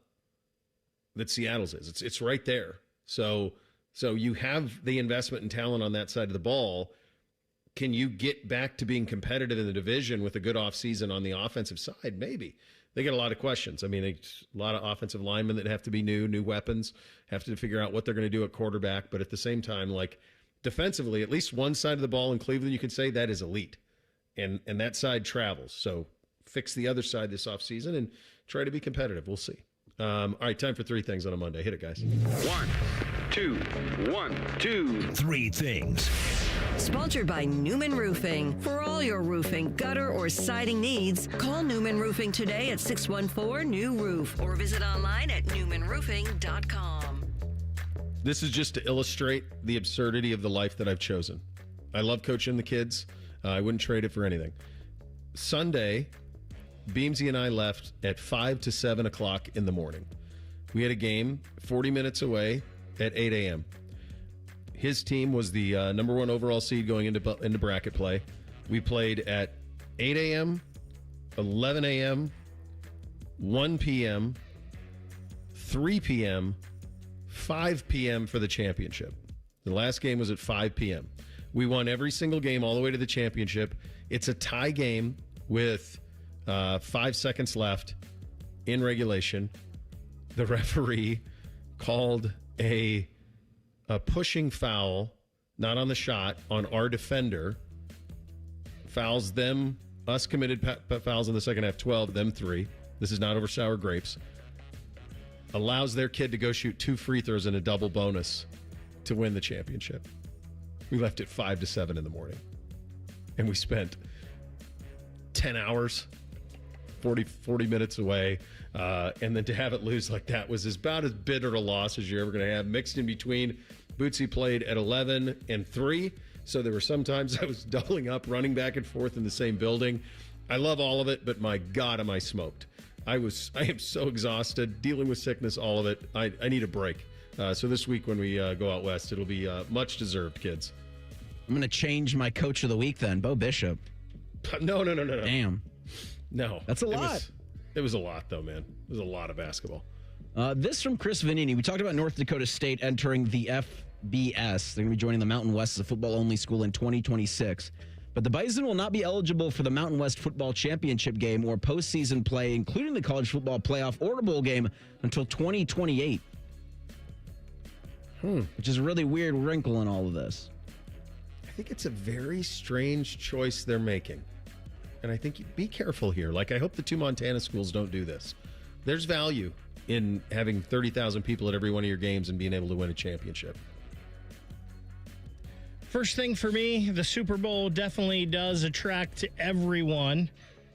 that Seattle's is. It's right there. So you have the investment and talent on that side of the ball. Can you get back to being competitive in the division with a good offseason on the offensive side? Maybe. They get a lot of questions. I mean, a lot of offensive linemen that have to be new weapons, have to figure out what they're going to do at quarterback. But at the same time, like defensively, at least one side of the ball in Cleveland, you can say that is elite. And that side travels. So fix the other side this offseason and try to be competitive. We'll see. All right, time for 3 things on a Monday. Hit it, guys. 1, 2, 1, 2, 3 things. Sponsored by Newman Roofing. For all your roofing, gutter, or siding needs, call Newman Roofing today at 614-NEW-ROOF or visit online at newmanroofing.com. This is just to illustrate the absurdity of the life that I've chosen. I love coaching the kids. I wouldn't trade it for anything. Sunday, Beamsy and I left at 5 to 7 o'clock in the morning. We had a game 40 minutes away at 8 a.m. His team was the number 1 overall seed going into bracket play. We played at 8 a.m., 11 a.m., 1 p.m., 3 p.m., 5 p.m. for the championship. The last game was at 5 p.m. We won every single game all the way to the championship. It's a tie game with 5 seconds left in regulation. The referee called a pushing foul, not on the shot, on our defender. Fouls them, us committed fouls in the second half, 12, them 3. This is not over sour grapes. Allows their kid to go shoot 2 free throws and a double bonus to win the championship. We left at 5 to 7 in the morning. And we spent 10 hours, 40 minutes away. And then to have it lose like that was about as bitter a loss as you're ever going to have. Mixed in between, Bootsy played at 11 and 3. So there were some times I was doubling up, running back and forth in the same building. I love all of it, but my God, am I smoked. I am so exhausted, dealing with sickness, all of it. I need a break. So this week when we go out west, it'll be much deserved, kids. I'm going to change my coach of the week then, Bo Bishop. No. Damn. No. That's a lot. It was a lot, though, man. It was a lot of basketball. This from Chris Vanini. We talked about North Dakota State entering the FBS. They're going to be joining the Mountain West as a football-only school in 2026. But the Bison will not be eligible for the Mountain West Football Championship game or postseason play, including the College Football Playoff or Bowl game, until 2028. Which is a really weird wrinkle in all of this. I think it's a very strange choice they're making. And I think be careful here. Like, I hope the 2 Montana schools don't do this. There's value in having 30,000 people at every one of your games and being able to win a championship. First thing for me, the Super Bowl definitely does attract everyone.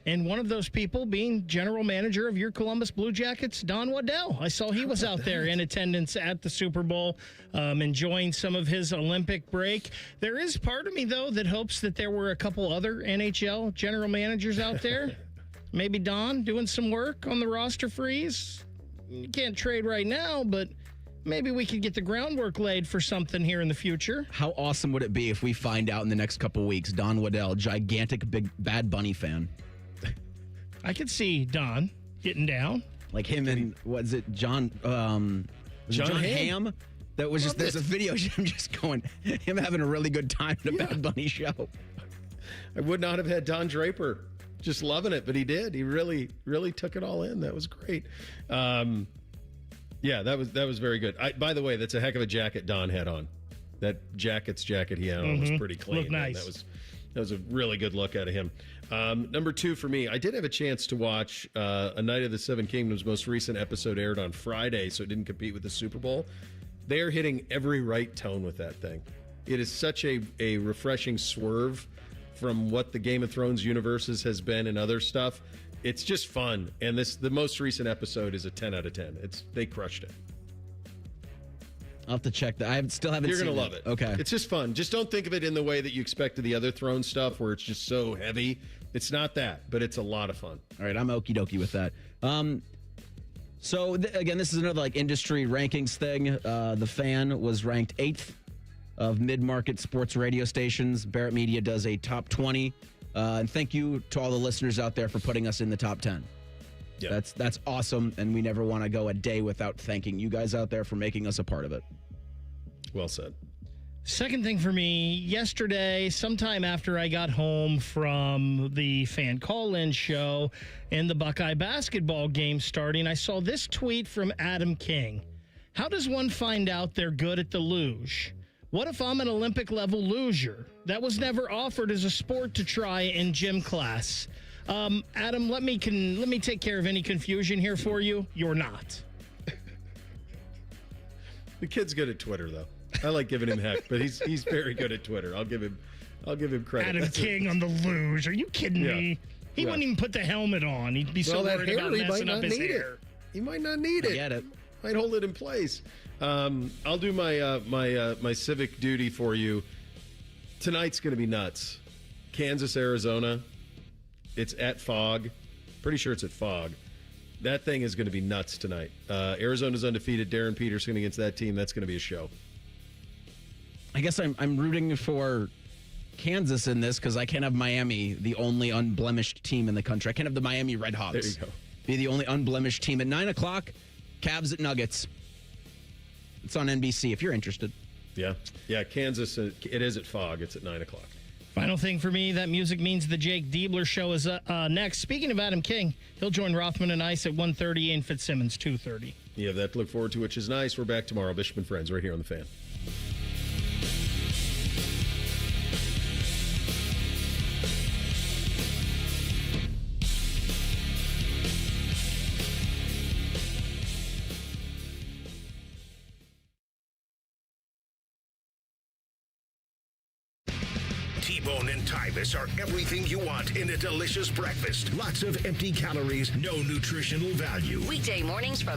And one of those people being general manager of your Columbus Blue Jackets, Don Waddell. I saw he was out there in attendance at the Super Bowl, enjoying some of his Olympic break. There is part of me, though, that hopes that there were a couple other NHL general managers out there. Maybe Don doing some work on the roster freeze. You can't trade right now, but maybe we could get the groundwork laid for something here in the future. How awesome would it be if we find out in the next couple weeks, Don Waddell, gigantic big Bad Bunny fan? I could see Don getting down. Like him and, what is it, John Hamm? That was just, there's a video of him just going, him having a really good time at a Bad Bunny show. I would not have had Don Draper just loving it, but he did. He really, really took it all in. That was great. Yeah, that was very good. By the way, that's a heck of a jacket Don had on. That jacket he had on was pretty clean. Looked nice. That was a really good look out of him. Number 2 for me, I did have a chance to watch A Night of the Seven Kingdoms. Most recent episode aired on Friday, so it didn't compete with the Super Bowl. They are hitting every right tone with that thing. It is such a refreshing swerve from what the Game of Thrones universes has been and other stuff. It's just fun, and the most recent episode is a 10 out of 10. They crushed it. I'll have to check that. I still haven't seen it. You're going to love it. Okay. It's just fun. Just don't think of it in the way that you expected the other Throne stuff where it's just so heavy. It's not that, but it's a lot of fun. All right, I'm okie dokie with that. So, again, this is another industry rankings thing. The Fan was ranked 8th of mid-market sports radio stations. Barrett Media does a top 20. And thank you to all the listeners out there for putting us in the top 10. Yeah. That's awesome, and we never want to go a day without thanking you guys out there for making us a part of it. Well said. Second thing for me, yesterday, sometime after I got home from the fan call-in show and the Buckeye basketball game starting, I saw this tweet from Adam King. How does one find out they're good at the luge? What if I'm an Olympic-level luger? That was never offered as a sport to try in gym class. Adam, let me take care of any confusion here for you. You're not. The kid's good at Twitter, though. I like giving him heck, but he's very good at Twitter. I'll give him credit. Adam King on the luge. Are you kidding me? He wouldn't even put the helmet on. He'd be so worried about messing up his hair. He might not need it. I get it. Might hold it in place. I'll do my civic duty for you. Tonight's going to be nuts. Kansas, Arizona. It's at Fog. Pretty sure it's at Fog. That thing is going to be nuts tonight. Arizona's undefeated. Darren Peterson against that team. That's going to be a show. I guess I'm rooting for Kansas in this because I can't have Miami, the only unblemished team in the country. I can't have the Miami Red Hawks. There you go. Be the only unblemished team. At 9 o'clock, Cavs at Nuggets. It's on NBC if you're interested. Yeah. Kansas, it is at Fog. It's at 9 o'clock. Final thing for me, that music means the Jake Diebler show is next. Speaking of Adam King, he'll join Rothman and Ice at 1:30 and Fitzsimmons 2:30. You have that to look forward to, which is nice. We're back tomorrow. Bishop and Friends right here on The Fan. T-Bone and Tyvus are everything you want in a delicious breakfast. Lots of empty calories, no nutritional value. Weekday mornings from